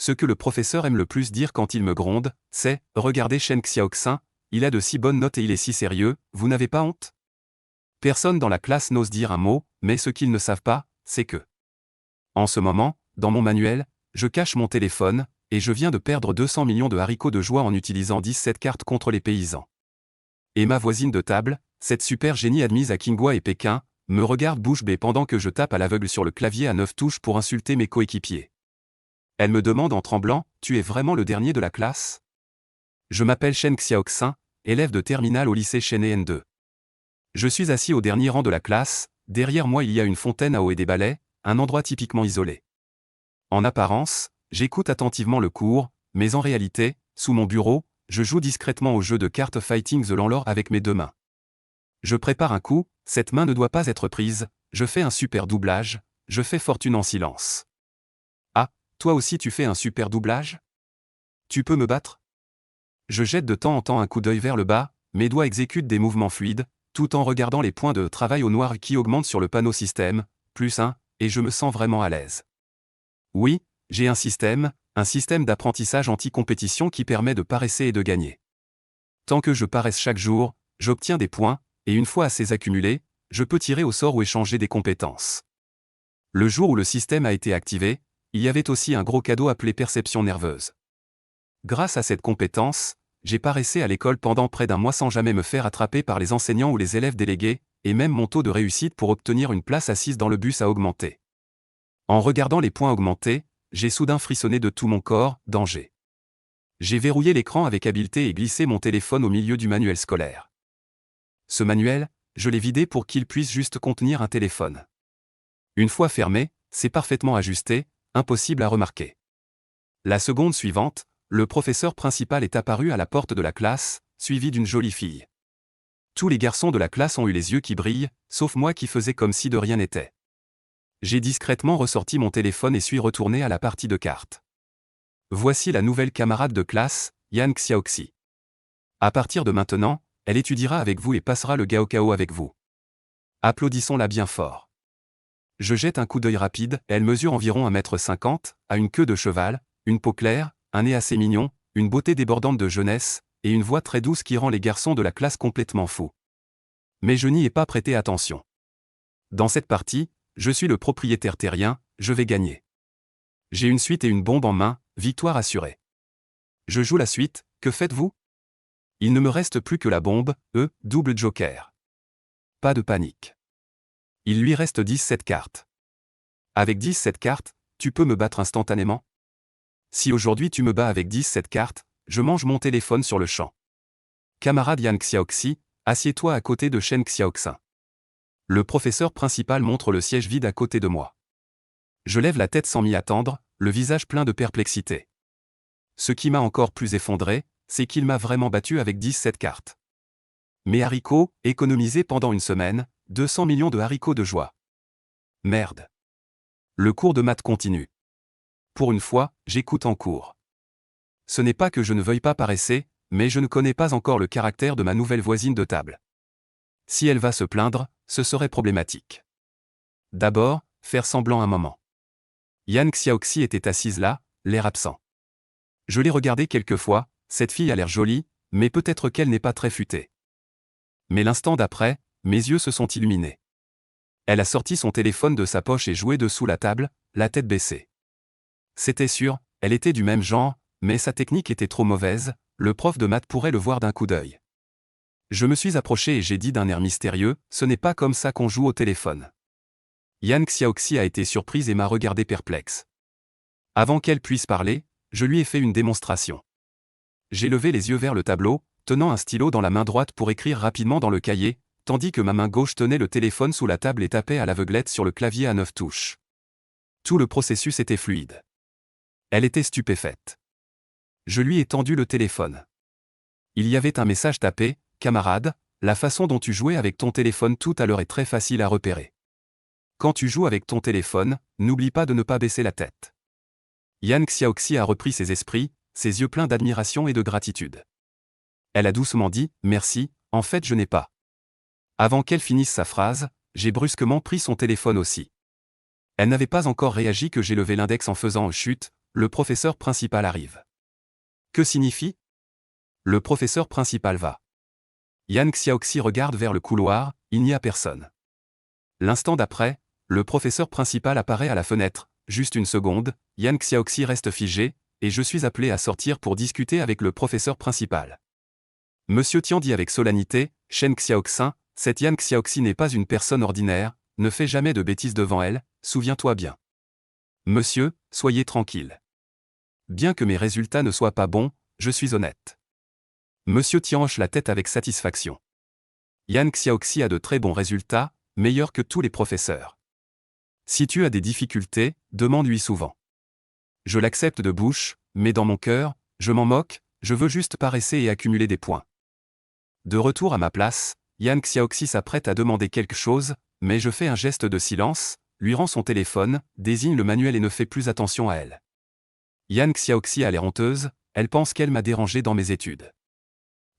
Ce que le professeur aime le plus dire quand il me gronde, c'est « Regardez Shen Xiaoxin, il a de si bonnes notes et il est si sérieux, vous n'avez pas honte ?» Personne dans la classe n'ose dire un mot, mais ce qu'ils ne savent pas, c'est que en ce moment, dans mon manuel, je cache mon téléphone, et je viens de perdre 200 millions de haricots de joie en utilisant 17 cartes contre les paysans. Et ma voisine de table, cette super génie admise à Qinghua et Pékin, me regarde bouche bée pendant que je tape à l'aveugle sur le clavier à 9 touches pour insulter mes coéquipiers. Elle me demande en tremblant, « Tu es vraiment le dernier de la classe ?» Je m'appelle Shen Xiaoxin, élève de terminale au lycée Shen N2. Je suis assis au dernier rang de la classe, derrière moi il y a une fontaine à eau et des balais, un endroit typiquement isolé. En apparence, j'écoute attentivement le cours, mais en réalité, sous mon bureau, je joue discrètement au jeu de cartes Fighting the Landlord avec mes deux mains. Je prépare un coup, cette main ne doit pas être prise, je fais un super doublage, je fais fortune en silence. Ah, toi aussi tu fais un super doublage ? Tu peux me battre ? Je jette de temps en temps un coup d'œil vers le bas, mes doigts exécutent des mouvements fluides, tout en regardant les points de travail au noir qui augmentent sur le panneau système, +1, et je me sens vraiment à l'aise. Oui, j'ai un système d'apprentissage anti-compétition qui permet de paresser et de gagner. Tant que je paresse chaque jour, j'obtiens des points, et une fois assez accumulés, je peux tirer au sort ou échanger des compétences. Le jour où le système a été activé, il y avait aussi un gros cadeau appelé perception nerveuse. Grâce à cette compétence, j'ai paressé à l'école pendant près d'un mois sans jamais me faire attraper par les enseignants ou les élèves délégués, et même mon taux de réussite pour obtenir une place assise dans le bus a augmenté. En regardant les points augmenter, j'ai soudain frissonné de tout mon corps, danger. J'ai verrouillé l'écran avec habileté et glissé mon téléphone au milieu du manuel scolaire. Ce manuel, je l'ai vidé pour qu'il puisse juste contenir un téléphone. Une fois fermé, c'est parfaitement ajusté, impossible à remarquer. La seconde suivante, le professeur principal est apparu à la porte de la classe, suivi d'une jolie fille. Tous les garçons de la classe ont eu les yeux qui brillent, sauf moi qui faisais comme si de rien n'était. J'ai discrètement ressorti mon téléphone et suis retourné à la partie de cartes. Voici la nouvelle camarade de classe, Yan Xiaoxi. À partir de maintenant, elle étudiera avec vous et passera le Gaokao avec vous. Applaudissons-la bien fort. Je jette un coup d'œil rapide, elle mesure environ 1,50 m, a une queue de cheval, une peau claire, un nez assez mignon, une beauté débordante de jeunesse, et une voix très douce qui rend les garçons de la classe complètement fous. Mais je n'y ai pas prêté attention. Dans cette partie, je suis le propriétaire terrien, je vais gagner. J'ai une suite et une bombe en main, victoire assurée. Je joue la suite, que faites-vous ? Il ne me reste plus que la bombe, double joker. Pas de panique. Il lui reste 17 cartes. Avec 17 cartes, tu peux me battre instantanément ? Si aujourd'hui tu me bats avec 17 cartes, je mange mon téléphone sur le champ. Camarade Yan Xiaoxi, assieds-toi à côté de Shen Xiaoxin. Le professeur principal montre le siège vide à côté de moi. Je lève la tête sans m'y attendre, le visage plein de perplexité. Ce qui m'a encore plus effondré, c'est qu'il m'a vraiment battu avec 17 cartes. Mes haricots, économisés pendant une semaine, 200 millions de haricots de joie. Merde. Le cours de maths continue. Pour une fois, j'écoute en cours. Ce n'est pas que je ne veuille pas paresser, mais je ne connais pas encore le caractère de ma nouvelle voisine de table. Si elle va se plaindre, ce serait problématique. D'abord, faire semblant un moment. Yan Xiaoxi était assise là, l'air absent. Je l'ai regardée quelques fois, cette fille a l'air jolie, mais peut-être qu'elle n'est pas très futée. Mais l'instant d'après, mes yeux se sont illuminés. Elle a sorti son téléphone de sa poche et joué dessous la table, la tête baissée. C'était sûr, elle était du même genre, mais sa technique était trop mauvaise, le prof de maths pourrait le voir d'un coup d'œil. Je me suis approché et j'ai dit d'un air mystérieux, ce n'est pas comme ça qu'on joue au téléphone. Yan Xiaoxi a été surprise et m'a regardé perplexe. Avant qu'elle puisse parler, je lui ai fait une démonstration. J'ai levé les yeux vers le tableau, tenant un stylo dans la main droite pour écrire rapidement dans le cahier, tandis que ma main gauche tenait le téléphone sous la table et tapait à l'aveuglette sur le clavier à 9 touches. Tout le processus était fluide. Elle était stupéfaite. Je lui ai tendu le téléphone. Il y avait un message tapé, « Camarade, la façon dont tu jouais avec ton téléphone tout à l'heure est très facile à repérer. Quand tu joues avec ton téléphone, n'oublie pas de ne pas baisser la tête. » Yan Xiaoxi a repris ses esprits, ses yeux pleins d'admiration et de gratitude. Elle a doucement dit, « Merci, en fait je n'ai pas. » Avant qu'elle finisse sa phrase, j'ai brusquement pris son téléphone aussi. Elle n'avait pas encore réagi que j'ai levé l'index en faisant « chut », le professeur principal arrive. Que signifie? Le professeur principal va. Yang Xiaoxi regarde vers le couloir, il n'y a personne. L'instant d'après, le professeur principal apparaît à la fenêtre, juste une seconde, Yang Xiaoxi reste figé, et je suis appelé à sortir pour discuter avec le professeur principal. Monsieur Tian dit avec solennité, Shen Xiaoxin, cette Yang Xiaoxi n'est pas une personne ordinaire, ne fais jamais de bêtises devant elle, souviens-toi bien. Monsieur, soyez tranquille. Bien que mes résultats ne soient pas bons, je suis honnête. Monsieur Tian hoche la tête avec satisfaction. Yang Xiaoxi a de très bons résultats, meilleurs que tous les professeurs. Si tu as des difficultés, demande-lui souvent. Je l'accepte de bouche, mais dans mon cœur, je m'en moque, je veux juste paresser et accumuler des points. De retour à ma place, Yang Xiaoxi s'apprête à demander quelque chose, mais je fais un geste de silence, lui rends son téléphone, désigne le manuel et ne fait plus attention à elle. Yang Xiaoxi a l'air honteuse, elle pense qu'elle m'a dérangé dans mes études.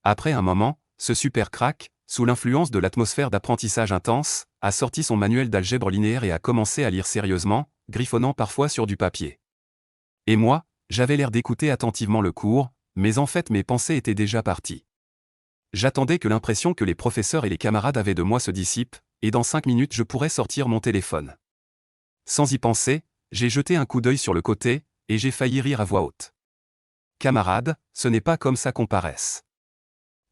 Après un moment, ce super crack, sous l'influence de l'atmosphère d'apprentissage intense, a sorti son manuel d'algèbre linéaire et a commencé à lire sérieusement, griffonnant parfois sur du papier. Et moi, j'avais l'air d'écouter attentivement le cours, mais en fait mes pensées étaient déjà parties. J'attendais que l'impression que les professeurs et les camarades avaient de moi se dissipe, et dans 5 minutes je pourrais sortir mon téléphone. Sans y penser, j'ai jeté un coup d'œil sur le côté, et j'ai failli rire à voix haute. Camarades, ce n'est pas comme ça qu'on paraisse.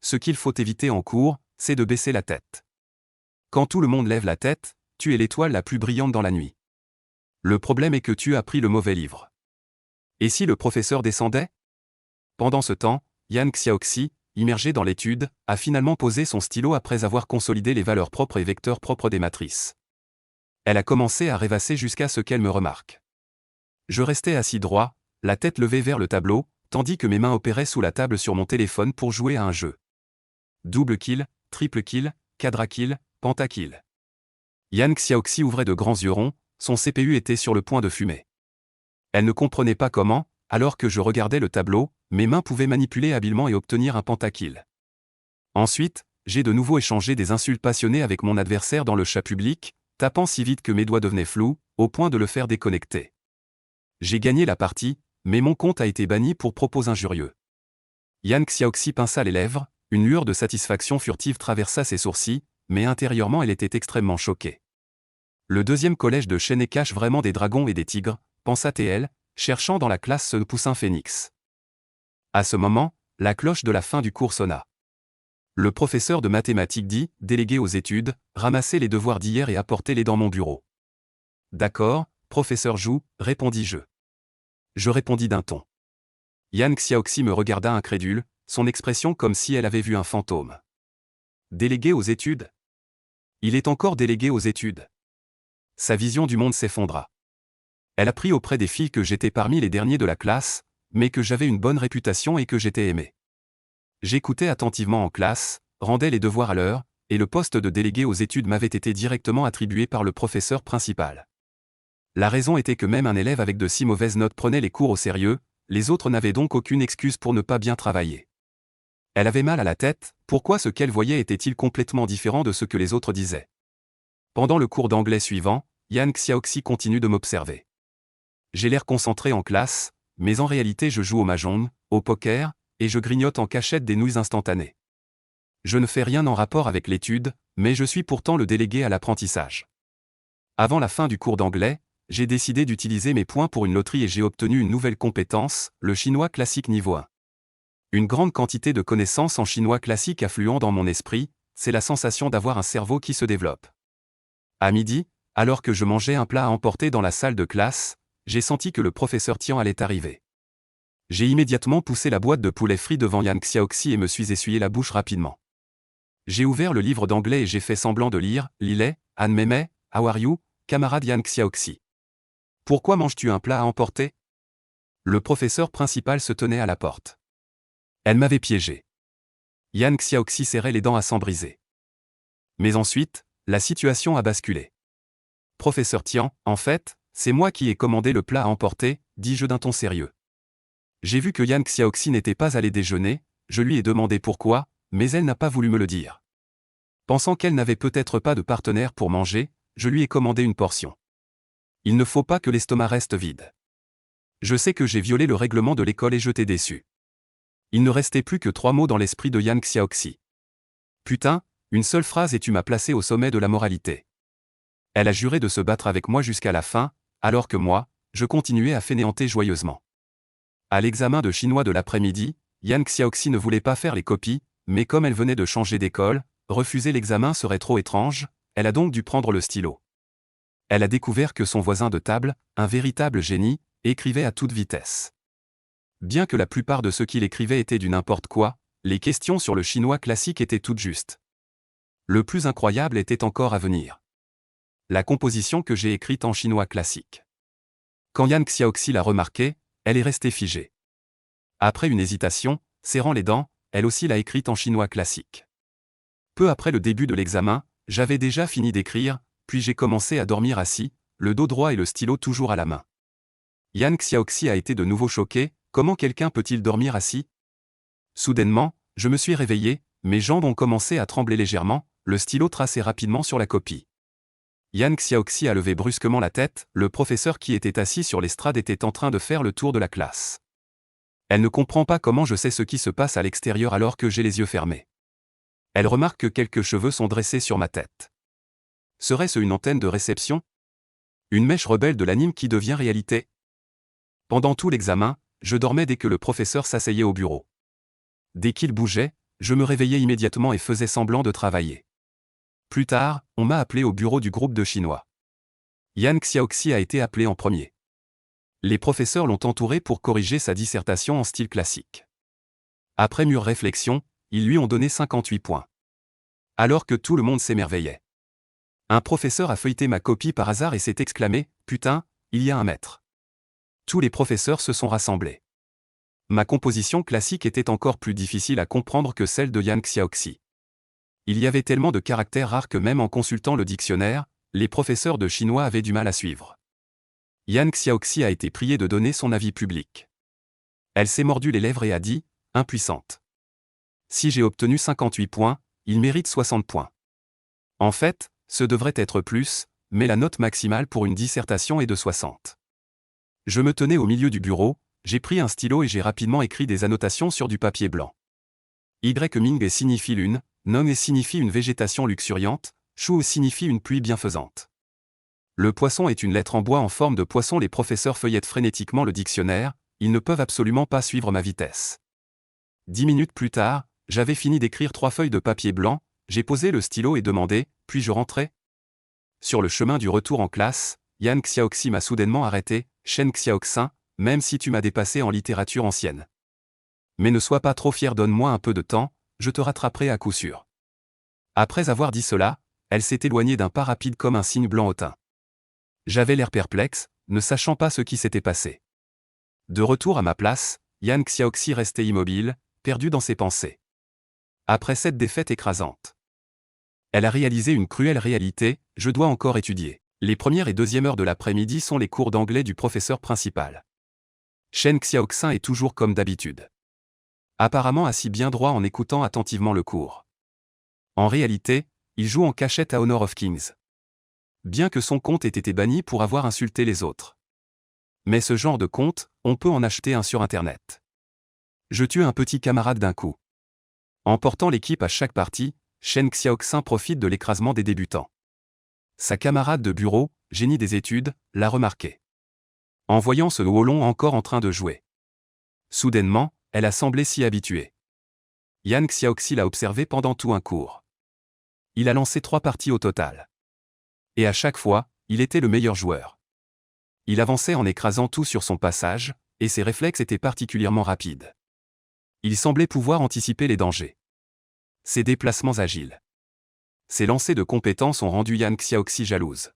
Ce qu'il faut éviter en cours, c'est de baisser la tête. Quand tout le monde lève la tête, tu es l'étoile la plus brillante dans la nuit. Le problème est que tu as pris le mauvais livre. Et si le professeur descendait? Pendant ce temps, Yang Xiaoxi, immergé dans l'étude, a finalement posé son stylo après avoir consolidé les valeurs propres et vecteurs propres des matrices. Elle a commencé à rêvasser jusqu'à ce qu'elle me remarque. Je restais assis droit, la tête levée vers le tableau, tandis que mes mains opéraient sous la table sur mon téléphone pour jouer à un jeu. Double kill, triple kill, quadra-kill, pentakill. Yang Xiaoxi ouvrait de grands yeux ronds, son CPU était sur le point de fumer. Elle ne comprenait pas comment, alors que je regardais le tableau, mes mains pouvaient manipuler habilement et obtenir un pentakill. Ensuite, j'ai de nouveau échangé des insultes passionnées avec mon adversaire dans le chat public, tapant si vite que mes doigts devenaient flous, au point de le faire déconnecter. J'ai gagné la partie, mais mon compte a été banni pour propos injurieux. Yang Xiaoxi pinça les lèvres, une lueur de satisfaction furtive traversa ses sourcils, mais intérieurement elle était extrêmement choquée. Le deuxième collège de Shenhe cache vraiment des dragons et des tigres, pensa-t-elle, cherchant dans la classe ce poussin phénix. À ce moment, la cloche de la fin du cours sonna. Le professeur de mathématiques dit, délégué aux études, ramassez les devoirs d'hier et apportez-les dans mon bureau. D'accord, professeur Zhou, répondis-je. Je répondis d'un ton. Yang Xiaoxi me regarda incrédule, son expression comme si elle avait vu un fantôme. Délégué aux études? Il est encore délégué aux études. Sa vision du monde s'effondra. Elle apprit auprès des filles que j'étais parmi les derniers de la classe, mais que j'avais une bonne réputation et que j'étais aimé. J'écoutais attentivement en classe, rendais les devoirs à l'heure, et le poste de délégué aux études m'avait été directement attribué par le professeur principal. La raison était que même un élève avec de si mauvaises notes prenait les cours au sérieux, les autres n'avaient donc aucune excuse pour ne pas bien travailler. Elle avait mal à la tête, pourquoi ce qu'elle voyait était-il complètement différent de ce que les autres disaient? Pendant le cours d'anglais suivant, Yang Xiaoxi continue de m'observer. J'ai l'air concentré en classe, mais en réalité je joue au mahjong, au poker, et je grignote en cachette des nouilles instantanées. Je ne fais rien en rapport avec l'étude, mais je suis pourtant le délégué à l'apprentissage. Avant la fin du cours d'anglais, j'ai décidé d'utiliser mes points pour une loterie et j'ai obtenu une nouvelle compétence, le chinois classique niveau 1. Une grande quantité de connaissances en chinois classique affluent dans mon esprit, c'est la sensation d'avoir un cerveau qui se développe. À midi, alors que je mangeais un plat à emporter dans la salle de classe, j'ai senti que le professeur Tian allait arriver. J'ai immédiatement poussé la boîte de poulet frit devant Yang Xiaoxi et me suis essuyé la bouche rapidement. J'ai ouvert le livre d'anglais et j'ai fait semblant de lire « Lillet, Anne Mémé, how are you, camarade Yang Xiaoxi. Pourquoi manges-tu un plat à emporter ?» Le professeur principal se tenait à la porte. Elle m'avait piégé. Yang Xiaoxi serrait les dents à s'en briser. Mais ensuite, la situation a basculé. Professeur Tian, en fait, c'est moi qui ai commandé le plat à emporter, dis-je d'un ton sérieux. J'ai vu que Yang Xiaoxi n'était pas allée déjeuner, je lui ai demandé pourquoi, mais elle n'a pas voulu me le dire. Pensant qu'elle n'avait peut-être pas de partenaire pour manger, je lui ai commandé une portion. Il ne faut pas que l'estomac reste vide. Je sais que j'ai violé le règlement de l'école et je t'ai déçu. Il ne restait plus que 3 mots dans l'esprit de Yang Xiaoxi. Putain, une seule phrase et tu m'as placé au sommet de la moralité. Elle a juré de se battre avec moi jusqu'à la fin, alors que moi, je continuais à fainéanter joyeusement. À l'examen de chinois de l'après-midi, Yang Xiaoxi ne voulait pas faire les copies, mais comme elle venait de changer d'école, refuser l'examen serait trop étrange, elle a donc dû prendre le stylo. Elle a découvert que son voisin de table, un véritable génie, écrivait à toute vitesse. Bien que la plupart de ce qu'il écrivait était du n'importe quoi, les questions sur le chinois classique étaient toutes justes. Le plus incroyable était encore à venir. La composition que j'ai écrite en chinois classique. Quand Yang Xiaoxi l'a remarqué, elle est restée figée. Après une hésitation, serrant les dents, elle aussi l'a écrite en chinois classique. Peu après le début de l'examen, j'avais déjà fini d'écrire, puis j'ai commencé à dormir assis, le dos droit et le stylo toujours à la main. Yang Xiaoxi a été de nouveau choqué, comment quelqu'un peut-il dormir assis? Soudainement, je me suis réveillé, mes jambes ont commencé à trembler légèrement, le stylo traçait rapidement sur la copie. Yang Xiaoxi a levé brusquement la tête, le professeur qui était assis sur l'estrade était en train de faire le tour de la classe. Elle ne comprend pas comment je sais ce qui se passe à l'extérieur alors que j'ai les yeux fermés. Elle remarque que quelques cheveux sont dressés sur ma tête. Serait-ce une antenne de réception? Une mèche rebelle de l'anime qui devient réalité? Pendant tout l'examen, je dormais dès que le professeur s'asseyait au bureau. Dès qu'il bougeait, je me réveillais immédiatement et faisais semblant de travailler. Plus tard, on m'a appelé au bureau du groupe de Chinois. Yang Xiaoxi a été appelé en premier. Les professeurs l'ont entouré pour corriger sa dissertation en style classique. Après mûre réflexion, ils lui ont donné 58 points. Alors que tout le monde s'émerveillait. Un professeur a feuilleté ma copie par hasard et s'est exclamé « Putain, il y a un maître ». Tous les professeurs se sont rassemblés. Ma composition classique était encore plus difficile à comprendre que celle de Yang Xiaoxi. Il y avait tellement de caractères rares que même en consultant le dictionnaire, les professeurs de chinois avaient du mal à suivre. Yang Xiaoxi a été priée de donner son avis public. Elle s'est mordu les lèvres et a dit, impuissante. Si j'ai obtenu 58 points, il mérite 60 points. En fait, ce devrait être plus, mais la note maximale pour une dissertation est de 60. Je me tenais au milieu du bureau, j'ai pris un stylo et j'ai rapidement écrit des annotations sur du papier blanc. Ming signifie lune, Nong signifie une végétation luxuriante, Shu signifie une pluie bienfaisante. Le poisson est une lettre en bois en forme de poisson. Les professeurs feuillettent frénétiquement le dictionnaire, ils ne peuvent absolument pas suivre ma vitesse. 10 minutes plus tard, j'avais fini d'écrire 3 feuilles de papier blanc, j'ai posé le stylo et demandé, puis-je rentrer? Sur le chemin du retour en classe, Yang Xiaoxi m'a soudainement arrêté, Shen Xiaoxin, même si tu m'as dépassé en littérature ancienne. Mais ne sois pas trop fier, donne-moi un peu de temps, je te rattraperai à coup sûr. Après avoir dit cela, elle s'est éloignée d'un pas rapide comme un cygne blanc hautain. J'avais l'air perplexe, ne sachant pas ce qui s'était passé. De retour à ma place, Yang Xiaoxi restait immobile, perdu dans ses pensées. Après cette défaite écrasante, elle a réalisé une cruelle réalité, je dois encore étudier. Les premières et deuxièmes heures de l'après-midi sont les cours d'anglais du professeur principal. Shen Xiaoxin est toujours comme d'habitude. Apparemment assis bien droit en écoutant attentivement le cours. En réalité, il joue en cachette à Honor of Kings. Bien que son compte ait été banni pour avoir insulté les autres. Mais ce genre de compte, on peut en acheter un sur Internet. Je tue un petit camarade d'un coup. En portant l'équipe à chaque partie, Shen Xiaoxin profite de l'écrasement des débutants. Sa camarade de bureau, génie des études, l'a remarqué. En voyant ce Wolong encore en train de jouer. Soudainement, elle a semblé s'y habituer. Yang Xiaoxi l'a observé pendant tout un cours. Il a lancé 3 parties au total. Et à chaque fois, il était le meilleur joueur. Il avançait en écrasant tout sur son passage, et ses réflexes étaient particulièrement rapides. Il semblait pouvoir anticiper les dangers. Ses déplacements agiles. Ses lancers de compétences ont rendu Yang Xiaoxi jalouse.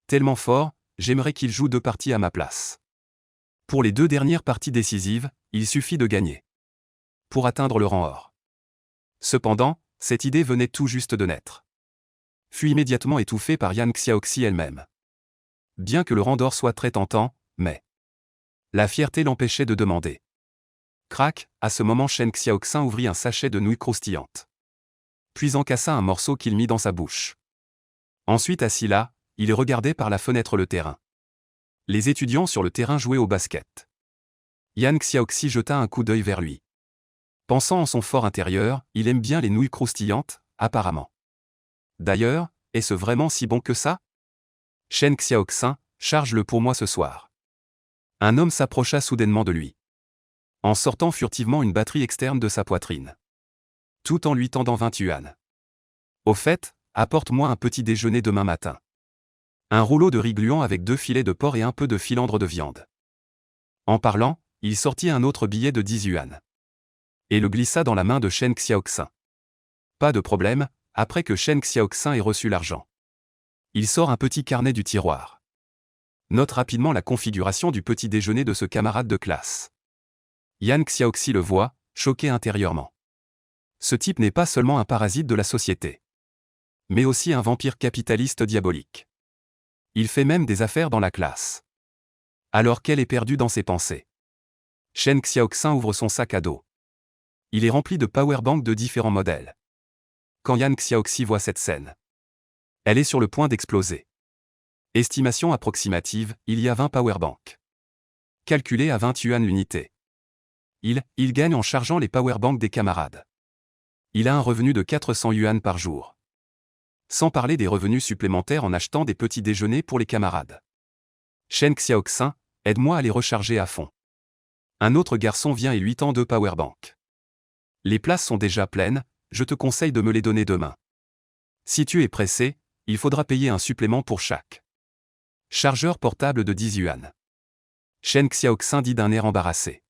Tellement fort, j'aimerais qu'il joue 2 parties à ma place. Pour les 2 dernières parties décisives, il suffit de gagner. Pour atteindre le rang or. Cependant, cette idée venait tout juste de naître. Fut immédiatement étouffée par Yang Xiaoxi elle-même. Bien que le rang d'or soit très tentant, mais la fierté l'empêchait de demander. Crac, à ce moment Shen Xiaoxin ouvrit un sachet de nouilles croustillantes. Puis en cassa un morceau qu'il mit dans sa bouche. Ensuite assis là, il regardait par la fenêtre le terrain. Les étudiants sur le terrain jouaient au basket. Yan Xiaoxi jeta un coup d'œil vers lui. Pensant en son fort intérieur, il aime bien les nouilles croustillantes, apparemment. D'ailleurs, est-ce vraiment si bon que ça? Shen Xiaoxin, charge-le pour moi ce soir. Un homme s'approcha soudainement de lui, en sortant furtivement une batterie externe de sa poitrine, tout en lui tendant 20 yuan. Au fait, apporte-moi un petit déjeuner demain matin. Un rouleau de riz gluant avec 2 filets de porc et un peu de filandre de viande. En parlant, il sortit un autre billet de 10 yuan. Et le glissa dans la main de Shen Xiaoxin. Pas de problème, après que Shen Xiaoxin ait reçu l'argent. Il sort un petit carnet du tiroir. Note rapidement la configuration du petit déjeuner de ce camarade de classe. Yan Xiaoxi le voit, choqué intérieurement. Ce type n'est pas seulement un parasite de la société, mais aussi un vampire capitaliste diabolique. Il fait même des affaires dans la classe. Alors qu'elle est perdue dans ses pensées. Shen Xiaoxin ouvre son sac à dos. Il est rempli de powerbanks de différents modèles. Quand Yan Xiaoxi voit cette scène, elle est sur le point d'exploser. Estimation approximative, il y a 20 powerbanks. Calculé à 20 yuan l'unité. Il gagne en chargeant les powerbanks des camarades. Il a un revenu de 400 yuan par jour. Sans parler des revenus supplémentaires en achetant des petits déjeuners pour les camarades. Shen Xiaoxin, aide-moi à les recharger à fond. Un autre garçon vient et lui tend 2 powerbanks. Les places sont déjà pleines, je te conseille de me les donner demain. Si tu es pressé, il faudra payer un supplément pour chaque. Chargeur portable de 10 yuan. Shen Xiaoxin dit d'un air embarrassé.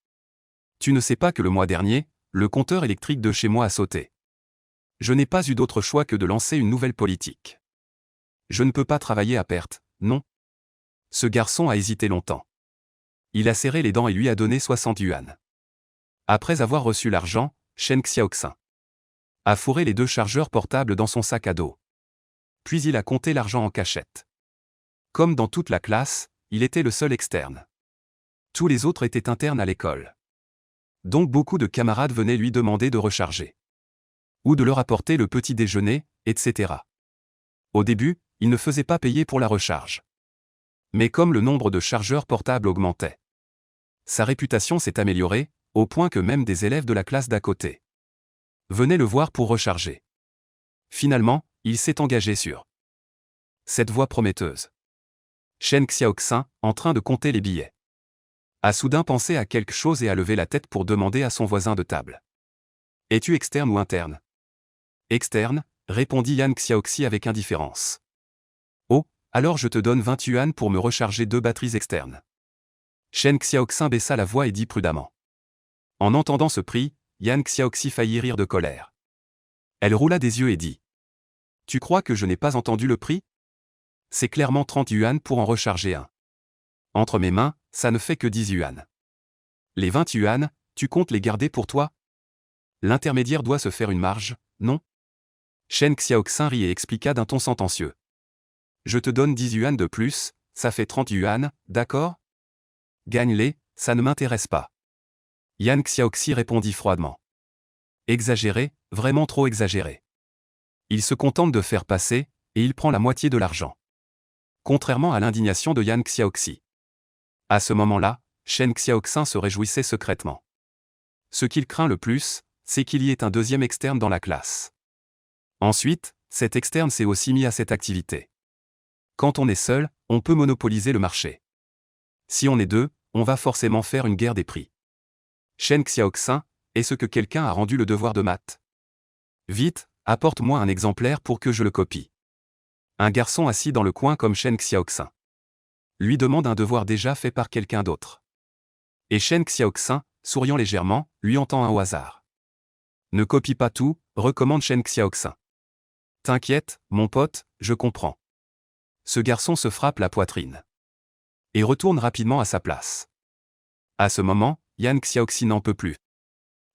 Tu ne sais pas que le mois dernier, le compteur électrique de chez moi a sauté. Je n'ai pas eu d'autre choix que de lancer une nouvelle politique. Je ne peux pas travailler à perte, non. Ce garçon a hésité longtemps. Il a serré les dents et lui a donné 60 yuan. Après avoir reçu l'argent, Shen Xiaoxin a fourré les 2 chargeurs portables dans son sac à dos. Puis il a compté l'argent en cachette. Comme dans toute la classe, il était le seul externe. Tous les autres étaient internes à l'école. Donc beaucoup de camarades venaient lui demander de recharger. Ou de leur apporter le petit déjeuner, etc. Au début, il ne faisait pas payer pour la recharge. Mais comme le nombre de chargeurs portables augmentait, sa réputation s'est améliorée, au point que même des élèves de la classe d'à côté venaient le voir pour recharger. Finalement, il s'est engagé sur cette voie prometteuse. Shen Xiaoxin, en train de compter les billets, a soudain pensé à quelque chose et a levé la tête pour demander à son voisin de table. « Es-tu externe ou interne ?»« Externe », répondit Yan Xiaoxi avec indifférence. « Oh, alors je te donne 20 yuan pour me recharger 2 batteries externes. » Shen Xiaoxin baissa la voix et dit prudemment. En entendant ce prix, Yan Xiaoxi faillit rire de colère. Elle roula des yeux et dit. « Tu crois que je n'ai pas entendu le prix? C'est clairement 30 yuan pour en recharger un. Entre mes mains, ça ne fait que 10 yuan. Les 20 yuan, tu comptes les garder pour toi? L'intermédiaire doit se faire une marge, non? » Shen Xiaoxin rit et expliqua d'un ton sentencieux. « Je te donne 10 yuan de plus, ça fait 30 yuan, d'accord? Gagne-les, ça ne m'intéresse pas. » Yan Xiaoxi répondit froidement. Exagéré, vraiment trop exagéré. Il se contente de faire passer, et il prend la moitié de l'argent. Contrairement à l'indignation de Yan Xiaoxi. À ce moment-là, Shen Xiaoxin se réjouissait secrètement. Ce qu'il craint le plus, c'est qu'il y ait un deuxième externe dans la classe. Ensuite, cet externe s'est aussi mis à cette activité. Quand on est seul, on peut monopoliser le marché. Si on est 2, on va forcément faire une guerre des prix. Shen Xiaoxin, est-ce que quelqu'un a rendu le devoir de maths? Vite, apporte-moi un exemplaire pour que je le copie. Un garçon assis dans le coin comme Shen Xiaoxin lui demande un devoir déjà fait par quelqu'un d'autre. Et Shen Xiaoxin, souriant légèrement, lui entend un au hasard. Ne copie pas tout, recommande Shen Xiaoxin. T'inquiète, mon pote, je comprends. Ce garçon se frappe la poitrine et retourne rapidement à sa place. À ce moment, Yan Xiaoxi n'en peut plus.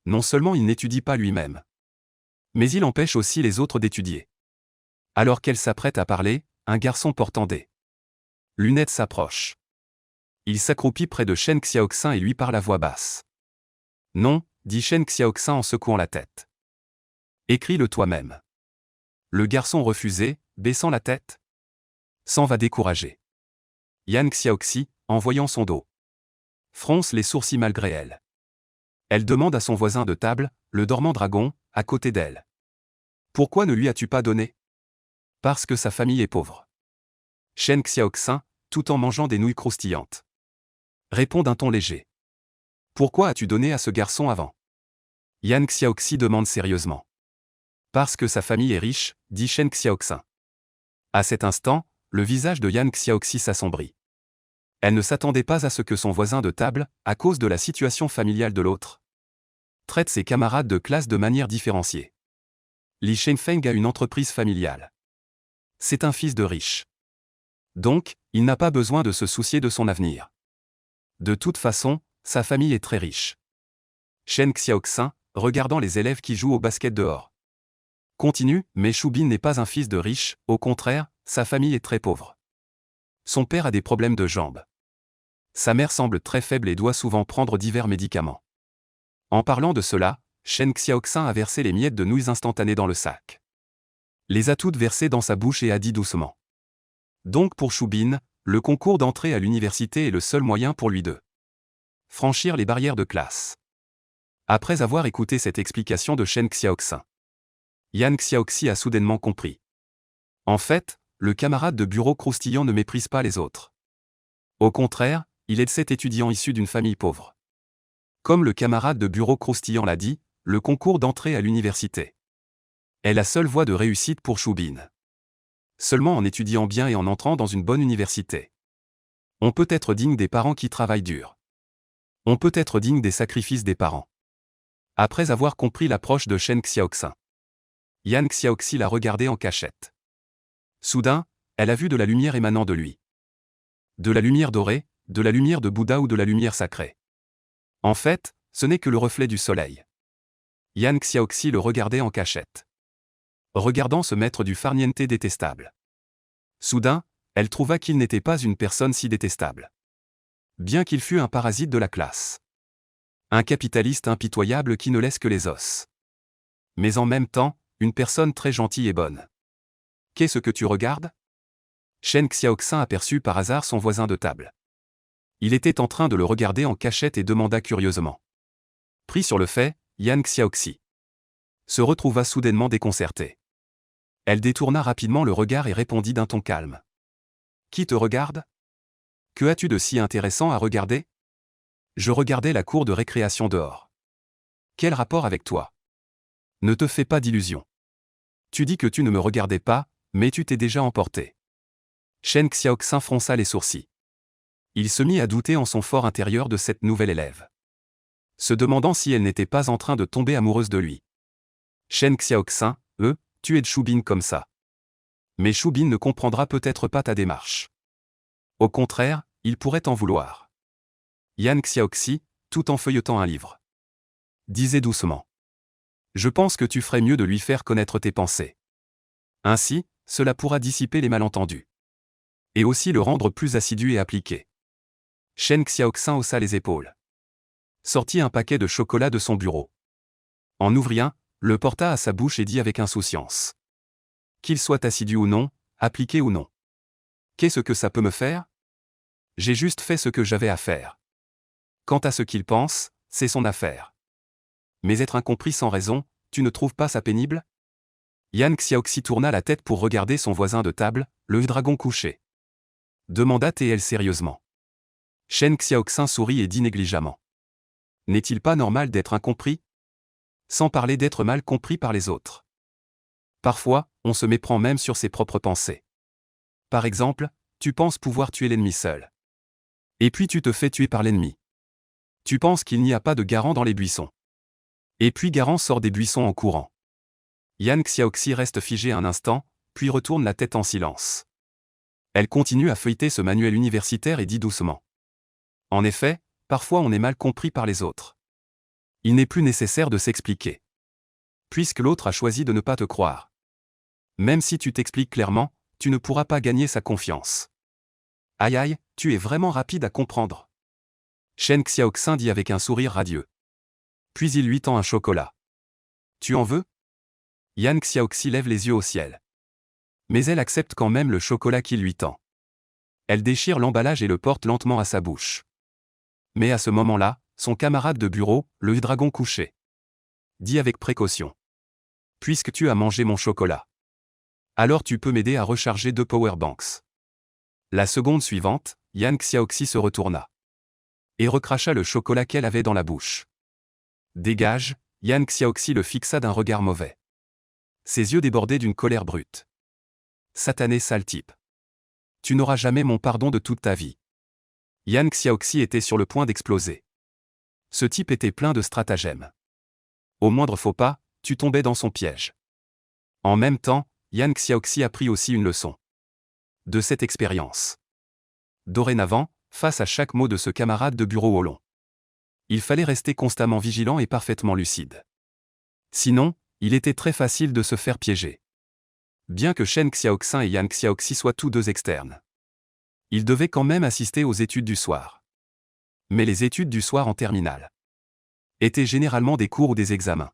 Non seulement il n'étudie pas lui-même, mais il empêche aussi les autres d'étudier. Alors qu'elle s'apprête à parler, un garçon portant des lunettes s'approche. Il s'accroupit près de Shen Xiaoxin et lui parle à voix basse. Non, dit Shen Xiaoxin en secouant la tête. Écris-le toi-même. Le garçon refusait, baissant la tête. S'en va découragé. Yan Xiaoxi, en voyant son dos, fronce les sourcils malgré elle. Elle demande à son voisin de table, le dormant dragon, à côté d'elle. Pourquoi ne lui as-tu pas donné? Parce que sa famille est pauvre. Shen Xiaoxin, tout en mangeant des nouilles croustillantes, répond d'un ton léger. Pourquoi as-tu donné à ce garçon avant? Yan Xiaoxi demande sérieusement. Parce que sa famille est riche, dit Shen Xiaoxin. À cet instant, le visage de Yan Xiaoxi s'assombrit. Elle ne s'attendait pas à ce que son voisin de table, à cause de la situation familiale de l'autre, traite ses camarades de classe de manière différenciée. Li Shenfeng a une entreprise familiale. C'est un fils de riche. Donc, il n'a pas besoin de se soucier de son avenir. De toute façon, sa famille est très riche. Shen Xiaoxin, regardant les élèves qui jouent au basket dehors, continue, mais Shubin n'est pas un fils de riche, au contraire, sa famille est très pauvre. Son père a des problèmes de jambes. Sa mère semble très faible et doit souvent prendre divers médicaments. En parlant de cela, Shen Xiaoxin a versé les miettes de nouilles instantanées dans le sac. Les a toutes versées dans sa bouche et a dit doucement. Donc pour Shubin, le concours d'entrée à l'université est le seul moyen pour lui de franchir les barrières de classe. Après avoir écouté cette explication de Shen Xiaoxin, Yan Xiaoxi a soudainement compris. En fait, le camarade de bureau croustillant ne méprise pas les autres. Au contraire, il est cet étudiant issu d'une famille pauvre. Comme le camarade de bureau croustillant l'a dit, le concours d'entrée à l'université est la seule voie de réussite pour Shubin. Seulement en étudiant bien et en entrant dans une bonne université, on peut être digne des parents qui travaillent dur. On peut être digne des sacrifices des parents. Après avoir compris l'approche de Shen Xiaoxin, Yan Xiaoxi l'a regardé en cachette. Soudain, elle a vu de la lumière émanant de lui. De la lumière dorée, de la lumière de Bouddha ou de la lumière sacrée. En fait, ce n'est que le reflet du soleil. Yan Xiaoxi le regardait en cachette, regardant ce maître du farniente détestable. Soudain, elle trouva qu'il n'était pas une personne si détestable. Bien qu'il fût un parasite de la classe. Un capitaliste impitoyable qui ne laisse que les os. Mais en même temps, une personne très gentille et bonne. Qu'est-ce que tu regardes? Shen Xiaoxin aperçut par hasard son voisin de table. Il était en train de le regarder en cachette et demanda curieusement. Pris sur le fait, Yan Xiaoxi se retrouva soudainement déconcertée. Elle détourna rapidement le regard et répondit d'un ton calme. Qui te regarde? Que as-tu de si intéressant à regarder? Je regardais la cour de récréation dehors. Quel rapport avec toi? Ne te fais pas d'illusions. Tu dis que tu ne me regardais pas, mais tu t'es déjà emporté. Shen Xiaoxin fronça les sourcils. Il se mit à douter en son fort intérieur de cette nouvelle élève, se demandant si elle n'était pas en train de tomber amoureuse de lui. Shen Xiaoxin, tu es de Shubin comme ça. Mais Shubin ne comprendra peut-être pas ta démarche. Au contraire, il pourrait t'en vouloir. Yan Xiaoxi, tout en feuilletant un livre, disait doucement. Je pense que tu ferais mieux de lui faire connaître tes pensées. Ainsi, cela pourra dissiper les malentendus. Et aussi le rendre plus assidu et appliqué. Shen Xiaoxin haussa les épaules. Sortit un paquet de chocolat de son bureau. En ouvrit un, le porta à sa bouche et dit avec insouciance. Qu'il soit assidu ou non, appliqué ou non. Qu'est-ce que ça peut me faire? J'ai juste fait ce que j'avais à faire. Quant à ce qu'il pense, c'est son affaire. Mais être incompris sans raison, tu ne trouves pas ça pénible? Yan Xiaoxi tourna la tête pour regarder son voisin de table, le dragon couché. Demanda TL sérieusement. Shen Xiaoxin sourit et dit négligemment. N'est-il pas normal d'être incompris? Sans parler d'être mal compris par les autres. Parfois, on se méprend même sur ses propres pensées. Par exemple, tu penses pouvoir tuer l'ennemi seul. Et puis tu te fais tuer par l'ennemi. Tu penses qu'il n'y a pas de Garant dans les buissons. Et puis Garant sort des buissons en courant. Yan Xiaoxi reste figé un instant, puis retourne la tête en silence. Elle continue à feuilleter ce manuel universitaire et dit doucement. En effet, parfois on est mal compris par les autres. Il n'est plus nécessaire de s'expliquer. Puisque l'autre a choisi de ne pas te croire. Même si tu t'expliques clairement, tu ne pourras pas gagner sa confiance. Aïe aïe, tu es vraiment rapide à comprendre. Shen Xiaoxin dit avec un sourire radieux. Puis il lui tend un chocolat. Tu en veux? Yan Xiaoxi lève les yeux au ciel. Mais elle accepte quand même le chocolat qu'il lui tend. Elle déchire l'emballage et le porte lentement à sa bouche. Mais à ce moment-là, son camarade de bureau, le dragon couché, dit avec précaution. Puisque tu as mangé mon chocolat, alors tu peux m'aider à recharger 2 powerbanks. La seconde suivante, Yang Xiaoxi se retourna et recracha le chocolat qu'elle avait dans la bouche. Dégage, Yang Xiaoxi le fixa d'un regard mauvais. Ses yeux débordaient d'une colère brute. Satané sale type. Tu n'auras jamais mon pardon de toute ta vie. Yang Xiaoxi était sur le point d'exploser. Ce type était plein de stratagèmes. Au moindre faux pas, tu tombais dans son piège. En même temps, Yang Xiaoxi apprit aussi une leçon de cette expérience. Dorénavant, face à chaque mot de ce camarade de bureau au long, il fallait rester constamment vigilant et parfaitement lucide. Sinon, il était très facile de se faire piéger. Bien que Shen Xiaoxin et Yang Xiaoxi soient tous deux externes, ils devaient quand même assister aux études du soir. Mais les études du soir en terminale étaient généralement des cours ou des examens.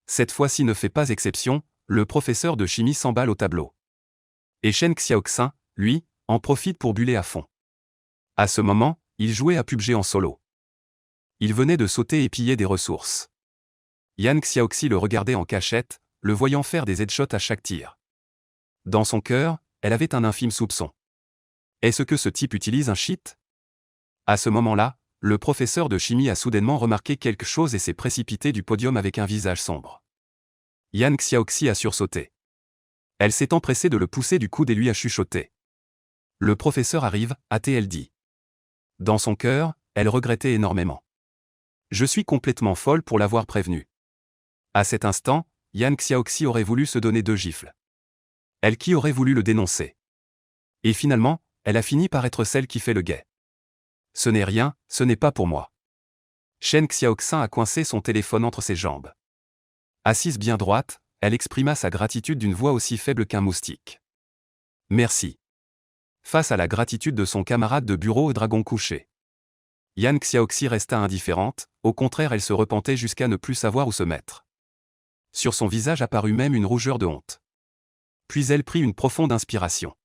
Cette fois-ci ne fait pas exception, le professeur de chimie s'emballe au tableau. Et Shen Xiaoxin, lui, en profite pour buller à fond. À ce moment, il jouait à PUBG en solo. Il venait de sauter et piller des ressources. Yang Xiaoxi le regardait en cachette, le voyant faire des headshots à chaque tir. Dans son cœur, elle avait un infime soupçon. Est-ce que ce type utilise un cheat? À ce moment-là, le professeur de chimie a soudainement remarqué quelque chose et s'est précipité du podium avec un visage sombre. Yang Xiaoxi a sursauté. Elle s'est empressée de le pousser du coude et lui a chuchoté. Le professeur arrive, a-t-elle dit. Dans son cœur, elle regrettait énormément. Je suis complètement folle pour l'avoir prévenu. À cet instant, Yang Xiaoxi aurait voulu se donner 2 gifles. Elle qui aurait voulu le dénoncer. Et finalement, elle a fini par être celle qui fait le guet. Ce n'est rien, ce n'est pas pour moi. Shen Xiaoxin a coincé son téléphone entre ses jambes. Assise bien droite, elle exprima sa gratitude d'une voix aussi faible qu'un moustique. Merci. Face à la gratitude de son camarade de bureau au dragon couché, Yang Xiaoxi resta indifférente, au contraire elle se repentait jusqu'à ne plus savoir où se mettre. Sur son visage apparut même une rougeur de honte. Puis elle prit une profonde inspiration.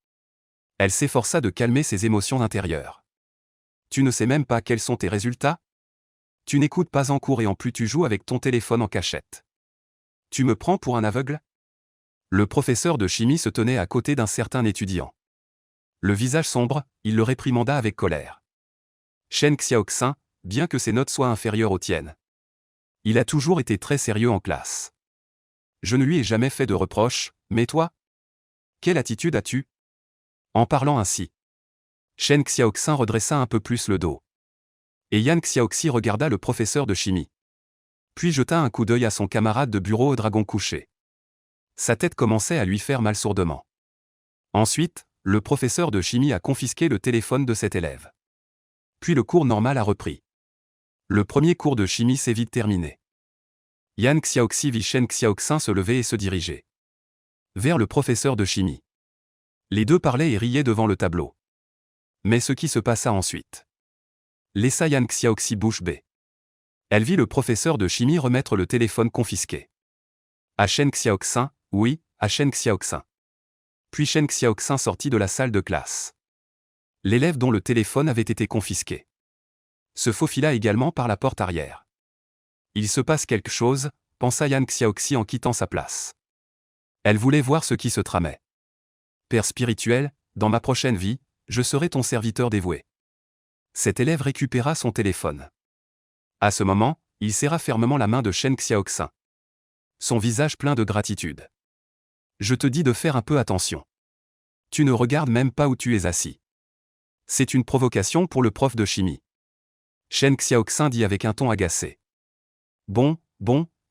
Elle s'efforça de calmer ses émotions intérieures. Tu ne sais même pas quels sont tes résultats? Tu n'écoutes pas en cours et en plus tu joues avec ton téléphone en cachette. Tu me prends pour un aveugle? Le professeur de chimie se tenait à côté d'un certain étudiant. Le visage sombre, il le réprimanda avec colère. Shen Xiaoxin, bien que ses notes soient inférieures aux tiennes, il a toujours été très sérieux en classe. Je ne lui ai jamais fait de reproches, mais toi? Quelle attitude as-tu? En parlant ainsi, Shen Xiaoxin redressa un peu plus le dos. Et Yang Xiaoxi regarda le professeur de chimie. Puis jeta un coup d'œil à son camarade de bureau au dragon couché. Sa tête commençait à lui faire mal sourdement. Ensuite, le professeur de chimie a confisqué le téléphone de cet élève. Puis le cours normal a repris. Le premier cours de chimie s'est vite terminé. Yang Xiaoxi vit Shen Xiaoxin se lever et se diriger vers le professeur de chimie. Les deux parlaient et riaient devant le tableau. Mais ce qui se passa ensuite laissa Yang Xiaoxi bouche bée. Elle vit le professeur de chimie remettre le téléphone confisqué à Shen Xiaoxin, oui, à Shen Xiaoxin. Puis Shen Xiaoxin sortit de la salle de classe. L'élève dont le téléphone avait été confisqué se faufila également par la porte arrière. Il se passe quelque chose, pensa Yang Xiaoxi en quittant sa place. Elle voulait voir ce qui se tramait. Père spirituel, dans ma prochaine vie, je serai ton serviteur dévoué. Cet élève récupéra son téléphone. À ce moment, il serra fermement la main de Shen Xiaoxin. Son visage plein de gratitude. Je te dis de faire un peu attention. Tu ne regardes même pas où tu es assis. C'est une provocation pour le prof de chimie. Shen Xiaoxin dit avec un ton agacé. Bon,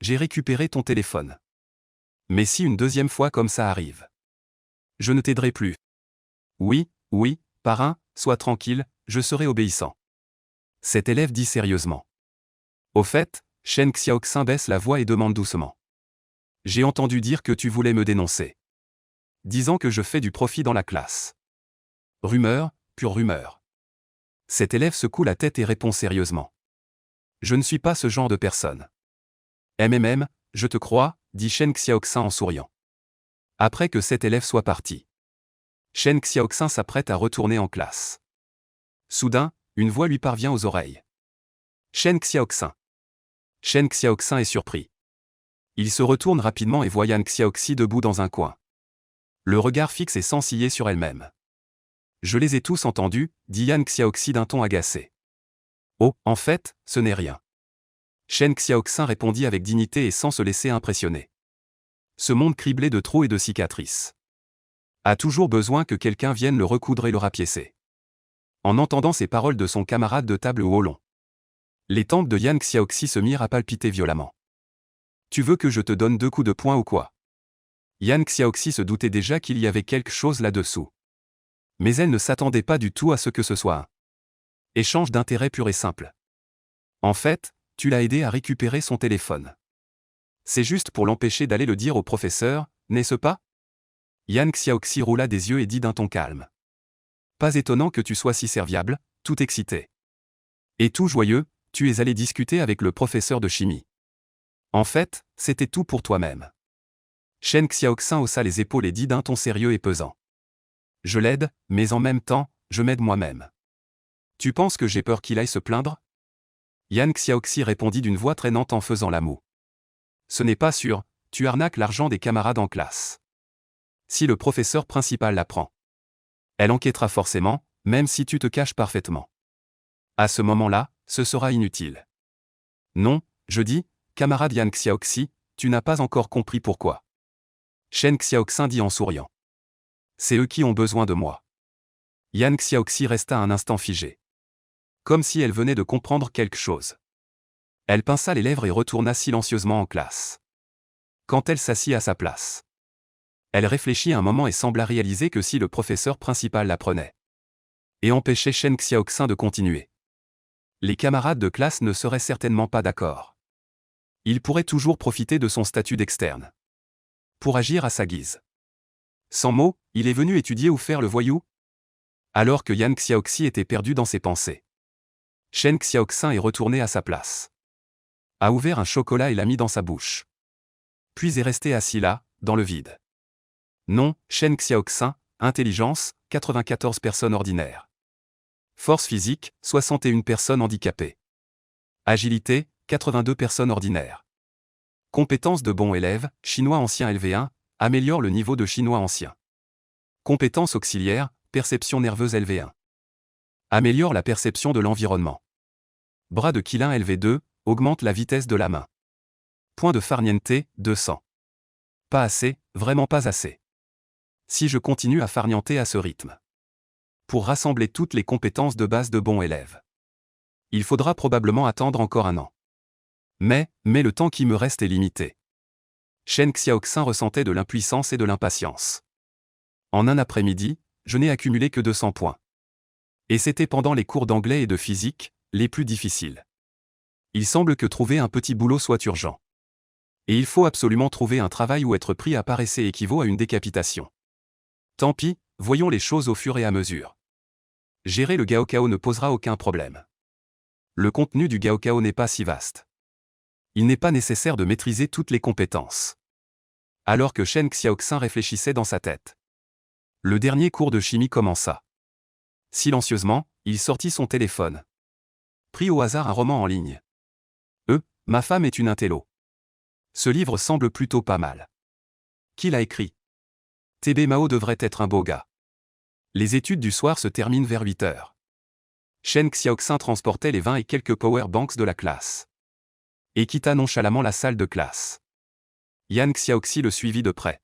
j'ai récupéré ton téléphone. Mais si une deuxième fois comme ça arrive, je ne t'aiderai plus. Oui, parrain, sois tranquille, je serai obéissant. Cet élève dit sérieusement. Au fait, Shen Xiaoxin baisse la voix et demande doucement. J'ai entendu dire que tu voulais me dénoncer. Disant que je fais du profit dans la classe. Rumeur, pure rumeur. Cet élève secoue la tête et répond sérieusement. Je ne suis pas ce genre de personne. Je te crois, dit Shen Xiaoxin en souriant. Après que cet élève soit parti, Shen Xiaoxin s'apprête à retourner en classe. Soudain, une voix lui parvient aux oreilles. Shen Xiaoxin. Shen Xiaoxin est surpris. Il se retourne rapidement et voit Yan Xiaoxi debout dans un coin. Le regard fixe et sans ciller sur elle-même. Je les ai tous entendus, dit Yan Xiaoxi d'un ton agacé. Oh, en fait, ce n'est rien. Shen Xiaoxin répondit avec dignité et sans se laisser impressionner. Ce monde criblé de trous et de cicatrices a toujours besoin que quelqu'un vienne le recoudre et le rapiécer. En entendant ces paroles de son camarade de table Wolong, les tempes de Yan Xiaoxi se mirent à palpiter violemment. Tu veux que je te donne 2 coups de poing ou quoi? Yan Xiaoxi se doutait déjà qu'il y avait quelque chose là-dessous. Mais elle ne s'attendait pas du tout à ce que ce soit un échange d'intérêt pur et simple. En fait, tu l'as aidé à récupérer son téléphone. C'est juste pour l'empêcher d'aller le dire au professeur, n'est-ce pas? Yan Xiaoxi roula des yeux et dit d'un ton calme. Pas étonnant que tu sois si serviable, tout excité. Et tout joyeux, tu es allé discuter avec le professeur de chimie. En fait, c'était tout pour toi-même. Shen Xiaoxin haussa les épaules et dit d'un ton sérieux et pesant. Je l'aide, mais en même temps, je m'aide moi-même. Tu penses que j'ai peur qu'il aille se plaindre? Yan Xiaoxi répondit d'une voix traînante en faisant la moue. Ce n'est pas sûr, tu arnaques l'argent des camarades en classe. Si le professeur principal l'apprend, elle enquêtera forcément, même si tu te caches parfaitement. À ce moment-là, ce sera inutile. Non, je dis, camarade Yan Xiaoxi, tu n'as pas encore compris pourquoi. Shen Xiaoxin dit en souriant. C'est eux qui ont besoin de moi. Yan Xiaoxi resta un instant figée. Comme si elle venait de comprendre quelque chose. Elle pinça les lèvres et retourna silencieusement en classe. Quand elle s'assit à sa place, elle réfléchit un moment et sembla réaliser que si le professeur principal l'apprenait et empêchait Shen Xiaoxin de continuer, les camarades de classe ne seraient certainement pas d'accord. Il pourrait toujours profiter de son statut d'externe pour agir à sa guise. Sans mots, il est venu étudier ou faire le voyou? Alors que Yan Xiaoxi était perdu dans ses pensées, Shen Xiaoxin est retourné à sa place. A ouvert un chocolat et l'a mis dans sa bouche. Puis est resté assis là, dans le vide. Non, Shen Xiaoxin, intelligence, 94 personnes ordinaires. Force physique, 61 personnes handicapées. Agilité, 82 personnes ordinaires. Compétences de bon élève, chinois ancien LV1, améliore le niveau de chinois ancien. Compétences auxiliaires, perception nerveuse LV1. Améliore la perception de l'environnement. Bras de Qilin LV2, augmente la vitesse de la main. Point de farniente, 200. Pas assez, vraiment pas assez. Si je continue à farnienter à ce rythme, pour rassembler toutes les compétences de base de bon élève, il faudra probablement attendre encore 1 an. Mais le temps qui me reste est limité. Shen Xiaoxin ressentait de l'impuissance et de l'impatience. En un après-midi, je n'ai accumulé que 200 points. Et c'était pendant les cours d'anglais et de physique, les plus difficiles. Il semble que trouver un petit boulot soit urgent. Et il faut absolument trouver un travail où être pris à part essai équivaut à une décapitation. Tant pis, voyons les choses au fur et à mesure. Gérer le Gaokao ne posera aucun problème. Le contenu du Gaokao n'est pas si vaste. Il n'est pas nécessaire de maîtriser toutes les compétences. Alors que Shen Xiaoxin réfléchissait dans sa tête, le dernier cours de chimie commença. Silencieusement, il sortit son téléphone. Prit au hasard un roman en ligne. Ma femme est une intello. Ce livre semble plutôt pas mal. Qui l'a écrit? TB Mao devrait être un beau gars. Les études du soir se terminent vers 8 heures. Shen Xiaoxin transportait les 20 et quelques power banks de la classe. Et quitta nonchalamment la salle de classe. Yan Xiaoxi le suivit de près.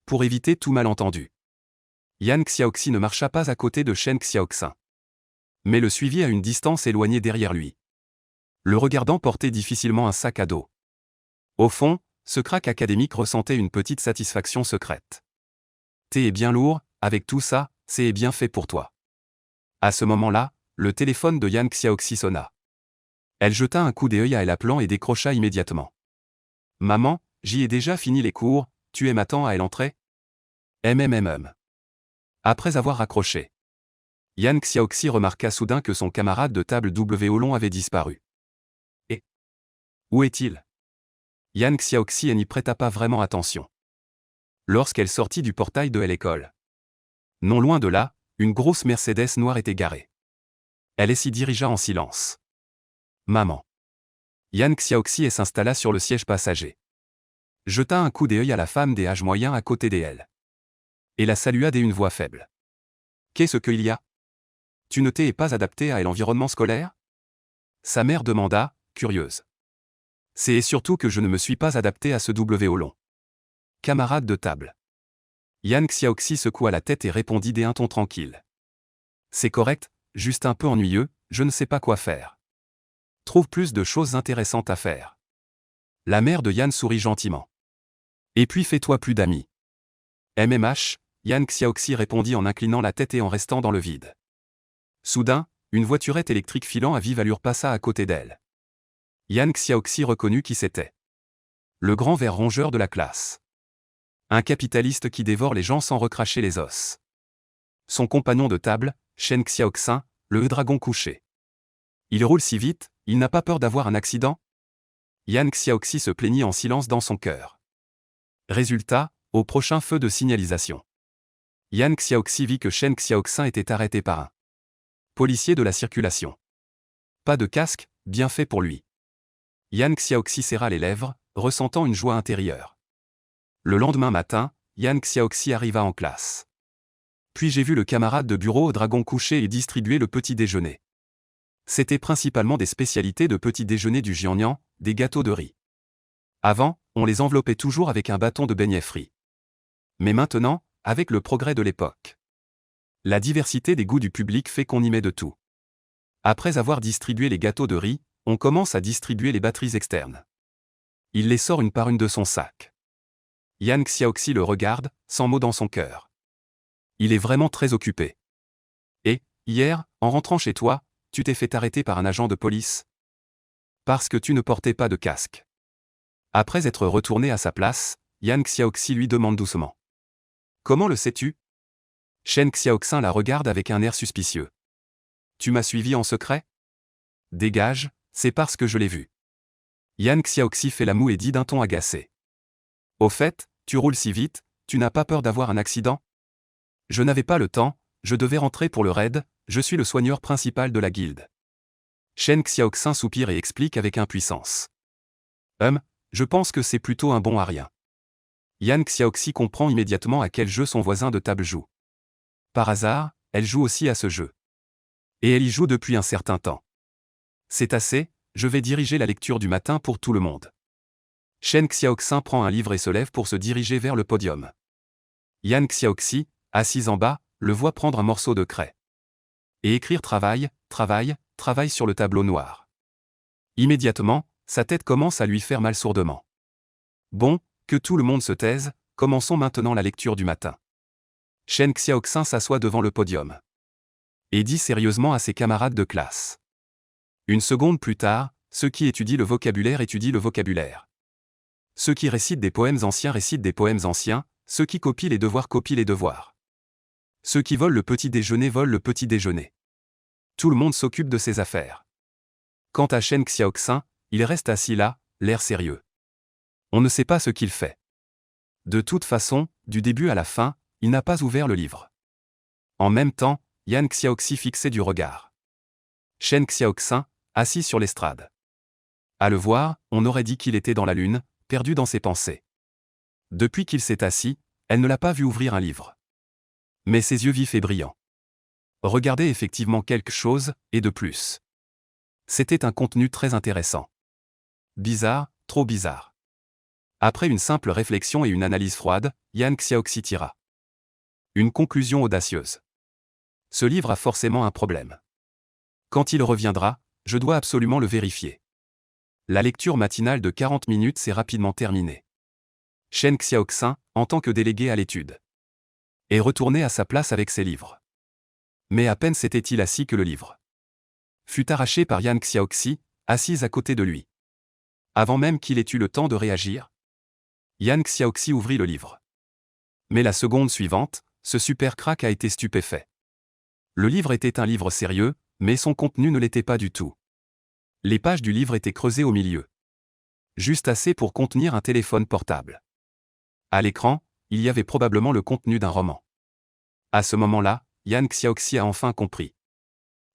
Pour éviter tout malentendu, Yan Xiaoxi ne marcha pas à côté de Shen Xiaoxin, mais le suivit à une distance éloignée derrière lui, le regardant porter difficilement un sac à dos. Au fond, ce crack académique ressentait une petite satisfaction secrète. T'es bien lourd, avec tout ça, c'est bien fait pour toi. À ce moment-là, le téléphone de Yan Xiaoxi sonna. Elle jeta un coup d'œil à elle appelant et décrocha immédiatement. Maman, j'y ai déjà fini les cours, tu es m'attends à elle entrer? Après avoir raccroché, Yan Xiaoxi remarqua soudain que son camarade de table W Wolong avait disparu. Et où est-il? Yan Xiaoxi n'y prêta pas vraiment attention. Lorsqu'elle sortit du portail de l'école, Non loin de là, une grosse Mercedes noire était garée. Elle s'y dirigea en silence. Maman. Yan Xiaoxi s'installa sur le siège passager. Jeta un coup d'œil à la femme des âges moyens à côté d'elle. Et la salua d'une voix faible. Qu'est-ce qu'il y a? Tu ne t'es pas adapté à l'environnement scolaire? Sa mère demanda, curieuse. C'est surtout que je ne me suis pas adapté à ce W au long. Camarade de table. Yan Xiaoxi secoua la tête et répondit d'un ton tranquille. C'est correct, juste un peu ennuyeux, je ne sais pas quoi faire. Trouve plus de choses intéressantes à faire. La mère de Yan sourit gentiment. Et puis fais-toi plus d'amis. MMH, Yan Xiaoxi répondit en inclinant la tête et en restant dans le vide. Soudain, une voiturette électrique filant à vive allure passa à côté d'elle. Yan Xiaoxi reconnut qui c'était. Le grand ver rongeur de la classe. Un capitaliste qui dévore les gens sans recracher les os. Son compagnon de table, Shen Xiaoxin, le dragon couché. Il roule si vite, il n'a pas peur d'avoir un accident? Yan Xiaoxi se plaignit en silence dans son cœur. Résultat, au prochain feu de signalisation. Yan Xiaoxi vit que Shen Xiaoxin était arrêté par un policier de la circulation. Pas de casque, bien fait pour lui. Yan Xiaoxi serra les lèvres, ressentant une joie intérieure. Le lendemain matin, Yan Xiaoxi arriva en classe. Puis j'ai vu le camarade de bureau au dragon couché et distribuer le petit déjeuner. C'était principalement des spécialités de petit déjeuner du Jiangnan, des gâteaux de riz. Avant, on les enveloppait toujours avec un bâton de beignets frits. Mais maintenant, avec le progrès de l'époque, la diversité des goûts du public fait qu'on y met de tout. Après avoir distribué les gâteaux de riz, on commence à distribuer les batteries externes. Il les sort une par une de son sac. Yan Xiaoxi le regarde, sans mot dans son cœur. Il est vraiment très occupé. Et, hier, en rentrant chez toi, tu t'es fait arrêter par un agent de police. Parce que tu ne portais pas de casque. Après être retourné à sa place, Yan Xiaoxi lui demande doucement. Comment le sais-tu? Shen Xiaoxin la regarde avec un air suspicieux. Tu m'as suivi en secret? Dégage, c'est parce que je l'ai vu. Yan Xiaoxi fait la moue et dit d'un ton agacé. Au fait, tu roules si vite, tu n'as pas peur d'avoir un accident? Je n'avais pas le temps, je devais rentrer pour le raid, je suis le soigneur principal de la guilde. Shen Xiaoxin soupire et explique avec impuissance. Je pense que c'est plutôt un bon à rien. Yan Xiaoxi comprend immédiatement à quel jeu son voisin de table joue. Par hasard, elle joue aussi à ce jeu. Et elle y joue depuis un certain temps. C'est assez, je vais diriger la lecture du matin pour tout le monde. Shen Xiaoxin prend un livre et se lève pour se diriger vers le podium. Yan Xiaoxi, assise en bas, le voit prendre un morceau de craie. Et écrire travail, travail, travail sur le tableau noir. Immédiatement, sa tête commence à lui faire mal sourdement. Bon, que tout le monde se taise, commençons maintenant la lecture du matin. Shen Xiaoxin s'assoit devant le podium. Et dit sérieusement à ses camarades de classe. Une seconde plus tard, ceux qui étudient le vocabulaire étudient le vocabulaire. Ceux qui récitent des poèmes anciens récitent des poèmes anciens, ceux qui copient les devoirs copient les devoirs. Ceux qui volent le petit déjeuner volent le petit déjeuner. Tout le monde s'occupe de ses affaires. Quant à Shen Xiaoxin, il reste assis là, l'air sérieux. On ne sait pas ce qu'il fait. De toute façon, du début à la fin, il n'a pas ouvert le livre. En même temps, Yan Xiaoxi fixait du regard. Shen Xiaoxin, assis sur l'estrade. À le voir, on aurait dit qu'il était dans la lune, perdu dans ses pensées. Depuis qu'il s'est assis, elle ne l'a pas vu ouvrir un livre. Mais ses yeux vifs et brillants regardaient effectivement quelque chose, et de plus. C'était un contenu très intéressant. Bizarre, trop bizarre. Après une simple réflexion et une analyse froide, Yan Xiaoxi tira une conclusion audacieuse. Ce livre a forcément un problème. Quand il reviendra, je dois absolument le vérifier. La lecture matinale de 40 minutes s'est rapidement terminée. Shen Xiaoxin, en tant que délégué à l'étude, est retourné à sa place avec ses livres. Mais à peine s'était-il assis que le livre fut arraché par Yan Xiaoxi, assise à côté de lui. Avant même qu'il ait eu le temps de réagir, Yan Xiaoxi ouvrit le livre. Mais la seconde suivante, ce super crack a été stupéfait. Le livre était un livre sérieux, mais son contenu ne l'était pas du tout. Les pages du livre étaient creusées au milieu. Juste assez pour contenir un téléphone portable. À l'écran, il y avait probablement le contenu d'un roman. À ce moment-là, Yang Xiaoxi a enfin compris.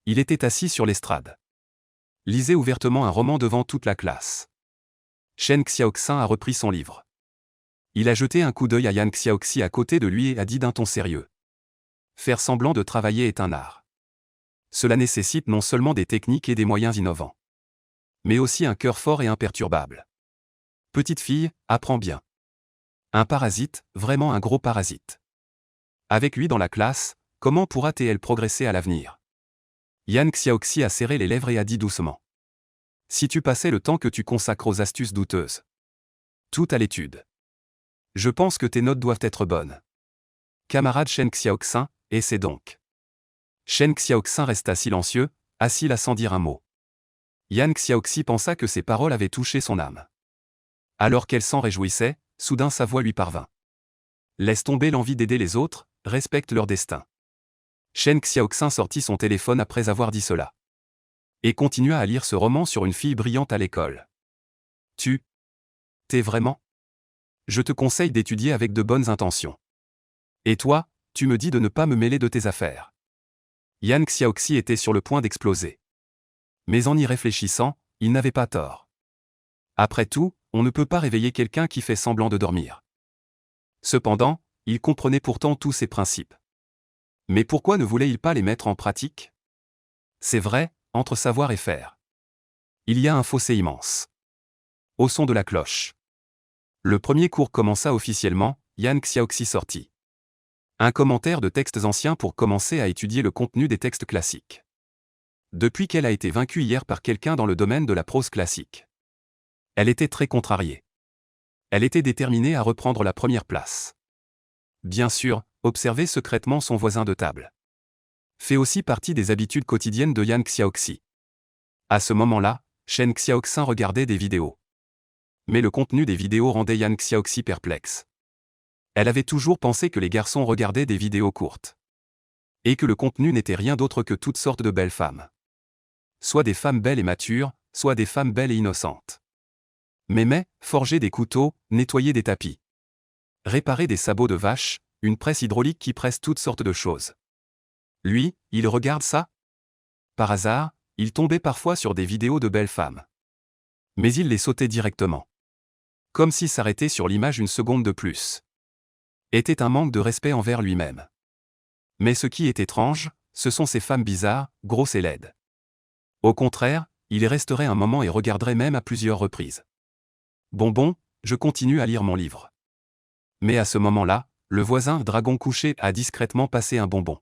Il était assis sur l'estrade. Lisait ouvertement un roman devant toute la classe. Shen Xiaoxin a repris son livre. Il a jeté un coup d'œil à Yang Xiaoxi à côté de lui et a dit d'un ton sérieux. Faire semblant de travailler est un art. Cela nécessite non seulement des techniques et des moyens innovants, mais aussi un cœur fort et imperturbable. Petite fille, apprends bien. Un parasite, vraiment un gros parasite. Avec lui dans la classe, comment pourra-t-elle progresser à l'avenir? Yang Xiaoxi a serré les lèvres et a dit doucement. Si tu passais le temps que tu consacres aux astuces douteuses. Tout à l'étude. Je pense que tes notes doivent être bonnes. Camarade Shen Xiaoxin, essaie donc. Shen Xiaoxin resta silencieux, assis là sans dire un mot. Yang Xiaoxi pensa que ces paroles avaient touché son âme. Alors qu'elle s'en réjouissait, soudain sa voix lui parvint. Laisse tomber l'envie d'aider les autres, respecte leur destin. Shen Xiaoxin sortit son téléphone après avoir dit cela. Et continua à lire ce roman sur une fille brillante à l'école. T'es vraiment? Je te conseille d'étudier avec de bonnes intentions. Et toi, tu me dis de ne pas me mêler de tes affaires. Yang Xiaoxi était sur le point d'exploser. Mais en y réfléchissant, il n'avait pas tort. Après tout, on ne peut pas réveiller quelqu'un qui fait semblant de dormir. Cependant, il comprenait pourtant tous ces principes. Mais pourquoi ne voulait-il pas les mettre en pratique? C'est vrai, entre savoir et faire. Il y a un fossé immense. Au son de la cloche. Le premier cours commença officiellement, Yang Xiaoxi sortit. Un commentaire de textes anciens pour commencer à étudier le contenu des textes classiques. Depuis qu'elle a été vaincue hier par quelqu'un dans le domaine de la prose classique. Elle était très contrariée. Elle était déterminée à reprendre la première place. Bien sûr, observer secrètement son voisin de table. Fait aussi partie des habitudes quotidiennes de Yang Xiaoxi. À ce moment-là, Shen Xiaoxin regardait des vidéos. Mais le contenu des vidéos rendait Yang Xiaoxi perplexe. Elle avait toujours pensé que les garçons regardaient des vidéos courtes. Et que le contenu n'était rien d'autre que toutes sortes de belles femmes. Soit des femmes belles et matures, soit des femmes belles et innocentes. Mais, forger des couteaux, nettoyer des tapis. Réparer des sabots de vache, une presse hydraulique qui presse toutes sortes de choses. Lui, il regarde ça? Par hasard, il tombait parfois sur des vidéos de belles femmes. Mais il les sautait directement. Comme si s'arrêter sur l'image une seconde de plus était un manque de respect envers lui-même. Mais ce qui est étrange, ce sont ces femmes bizarres, grosses et laides. Au contraire, il y resterait un moment et regarderait même à plusieurs reprises. Bon, je continue à lire mon livre. Mais à ce moment-là, le voisin dragon couché a discrètement passé un bonbon.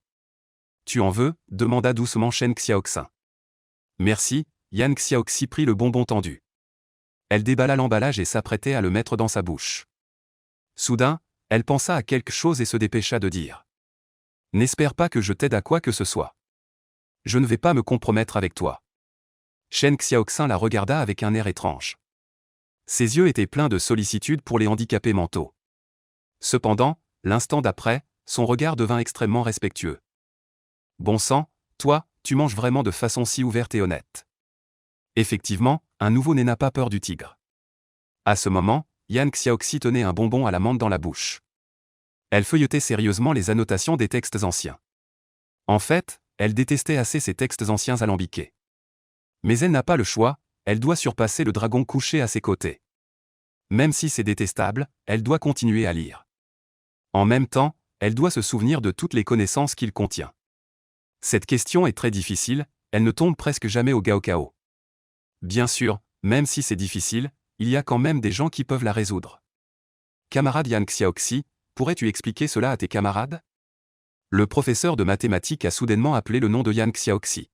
Tu en veux? Demanda doucement Shen Xiaoxin. Merci, Yang Xiaoxi prit le bonbon tendu. Elle déballa l'emballage et s'apprêtait à le mettre dans sa bouche. Soudain, elle pensa à quelque chose et se dépêcha de dire. N'espère pas que je t'aide à quoi que ce soit. Je ne vais pas me compromettre avec toi. Shen Xiaoxin la regarda avec un air étrange. Ses yeux étaient pleins de sollicitude pour les handicapés mentaux. Cependant, l'instant d'après, son regard devint extrêmement respectueux. Bon sang, toi, tu manges vraiment de façon si ouverte et honnête. Effectivement, un nouveau-né n'a pas peur du tigre. À ce moment, Yang Xiaoxi tenait un bonbon à la menthe dans la bouche. Elle feuilletait sérieusement les annotations des textes anciens. En fait, elle détestait assez ces textes anciens alambiqués. Mais elle n'a pas le choix, elle doit surpasser le dragon couché à ses côtés. Même si c'est détestable, elle doit continuer à lire. En même temps, elle doit se souvenir de toutes les connaissances qu'il contient. Cette question est très difficile, elle ne tombe presque jamais au gaokao. Bien sûr, même si c'est difficile, il y a quand même des gens qui peuvent la résoudre. Camarade Yang Xiaoxi, pourrais-tu expliquer cela à tes camarades? Le professeur de mathématiques a soudainement appelé le nom de Yang Xiaoxi.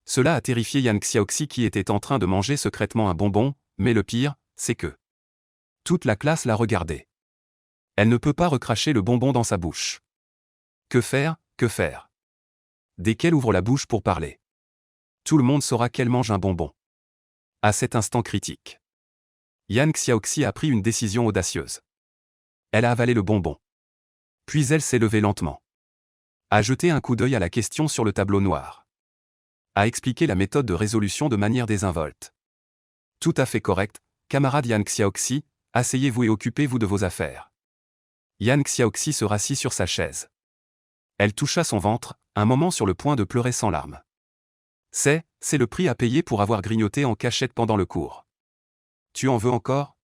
Cela a terrifié Yang Xiaoxi qui était en train de manger secrètement un bonbon, mais le pire, c'est que toute la classe la regardait. Elle ne peut pas recracher le bonbon dans sa bouche. Que faire? Dès qu'elle ouvre la bouche pour parler, tout le monde saura qu'elle mange un bonbon. À cet instant critique, Yang Xiaoxi a pris une décision audacieuse. Elle a avalé le bonbon. Puis elle s'est levée lentement. A jeté un coup d'œil à la question sur le tableau noir. A expliqué la méthode de résolution de manière désinvolte. Tout à fait correct, camarade Yang Xiaoxi, asseyez-vous et occupez-vous de vos affaires. Yang Xiaoxi se rassit sur sa chaise. Elle toucha son ventre, un moment sur le point de pleurer sans larmes. C'est le prix à payer pour avoir grignoté en cachette pendant le cours. Tu en veux encore?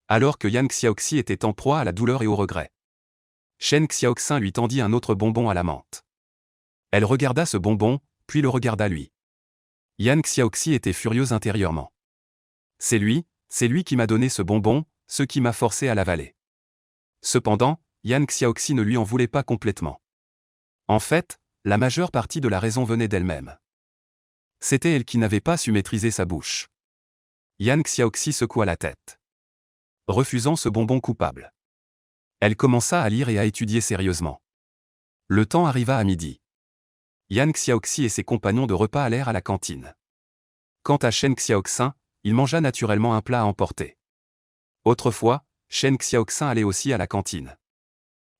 Alors que Yang Xiaoxi était en proie à la douleur et au regret. Shen Xiaoxin lui tendit un autre bonbon à la menthe. Elle regarda ce bonbon, puis le regarda lui. Yang Xiaoxi était furieuse intérieurement. C'est lui qui m'a donné ce bonbon, ce qui m'a forcé à l'avaler. Cependant, Yang Xiaoxi ne lui en voulait pas complètement. En fait, la majeure partie de la raison venait d'elle-même. C'était elle qui n'avait pas su maîtriser sa bouche. Yang Xiaoxi secoua la tête, refusant ce bonbon coupable. Elle commença à lire et à étudier sérieusement. Le temps arriva à midi. Yang Xiaoxi et ses compagnons de repas allèrent à la cantine. Quant à Shen Xiaoxin, il mangea naturellement un plat à emporter. Autrefois, Shen Xiaoxin allait aussi à la cantine.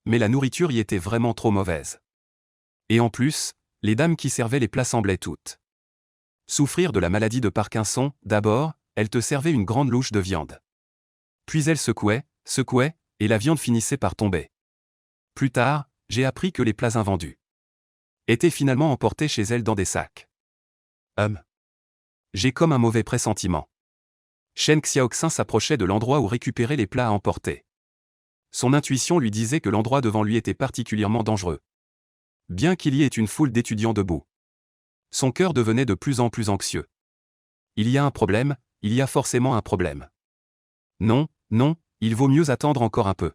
Mais la nourriture y était vraiment trop mauvaise. Et en plus, les dames qui servaient les plats semblaient toutes souffrir de la maladie de Parkinson. D'abord, elle te servait une grande louche de viande. Puis elle secouait, et la viande finissait par tomber. Plus tard, j'ai appris que les plats invendus étaient finalement emportés chez elle dans des sacs. J'ai comme un mauvais pressentiment. Shen Xiaoxin s'approchait de l'endroit où récupérer les plats à emporter. Son intuition lui disait que l'endroit devant lui était particulièrement dangereux. Bien qu'il y ait une foule d'étudiants debout. Son cœur devenait de plus en plus anxieux. Il y a un problème, il y a forcément un problème. Non, il vaut mieux attendre encore un peu.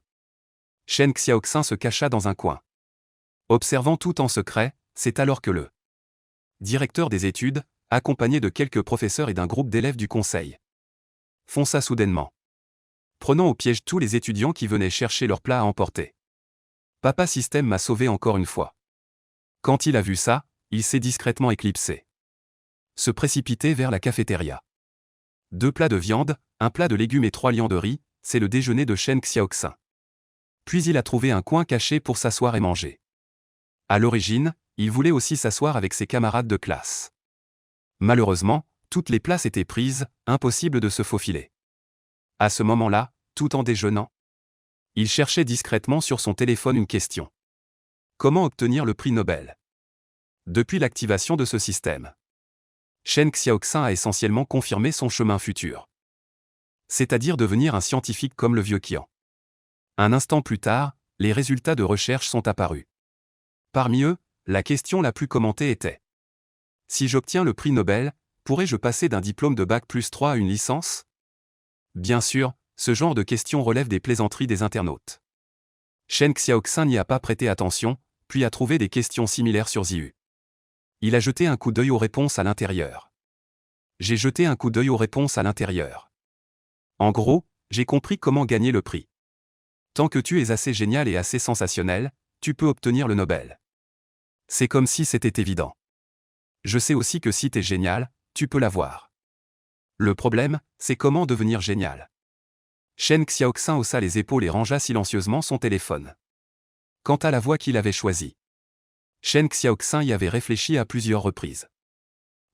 Shen Xiaoxin se cacha dans un coin. Observant tout en secret, c'est alors que le directeur des études, accompagné de quelques professeurs et d'un groupe d'élèves du conseil, fonça soudainement, prenant au piège tous les étudiants qui venaient chercher leurs plats à emporter. Papa Système m'a sauvé encore une fois. Quand il a vu ça, il s'est discrètement éclipsé. Se précipiter vers la cafétéria. 2 plats de viande, 1 plat de légumes et 3 liants de riz, c'est le déjeuner de Shen Xiaoxin. Puis il a trouvé un coin caché pour s'asseoir et manger. À l'origine, il voulait aussi s'asseoir avec ses camarades de classe. Malheureusement, toutes les places étaient prises, impossible de se faufiler. À ce moment-là, tout en déjeunant, il cherchait discrètement sur son téléphone une question. Comment obtenir le prix Nobel? Depuis l'activation de ce système, Shen Xiaoxin a essentiellement confirmé son chemin futur. C'est-à-dire devenir un scientifique comme le vieux Qian. Un instant plus tard, les résultats de recherche sont apparus. Parmi eux, la question la plus commentée était: si j'obtiens le prix Nobel, pourrais-je passer d'un diplôme de Bac+3 à une licence? Bien sûr, ce genre de questions relève des plaisanteries des internautes. Shen Xiaoxin n'y a pas prêté attention, puis a trouvé des questions similaires sur Zhiyu. Il a jeté un coup d'œil aux réponses à l'intérieur. J'ai jeté un coup d'œil aux réponses à l'intérieur. En gros, j'ai compris comment gagner le prix. Tant que tu es assez génial et assez sensationnel, tu peux obtenir le Nobel. C'est comme si c'était évident. Je sais aussi que si t'es génial, tu peux l'avoir. Le problème, c'est comment devenir génial. Shen Xiaoxin haussa les épaules et rangea silencieusement son téléphone. Quant à la voie qu'il avait choisie, Shen Xiaoxin y avait réfléchi à plusieurs reprises.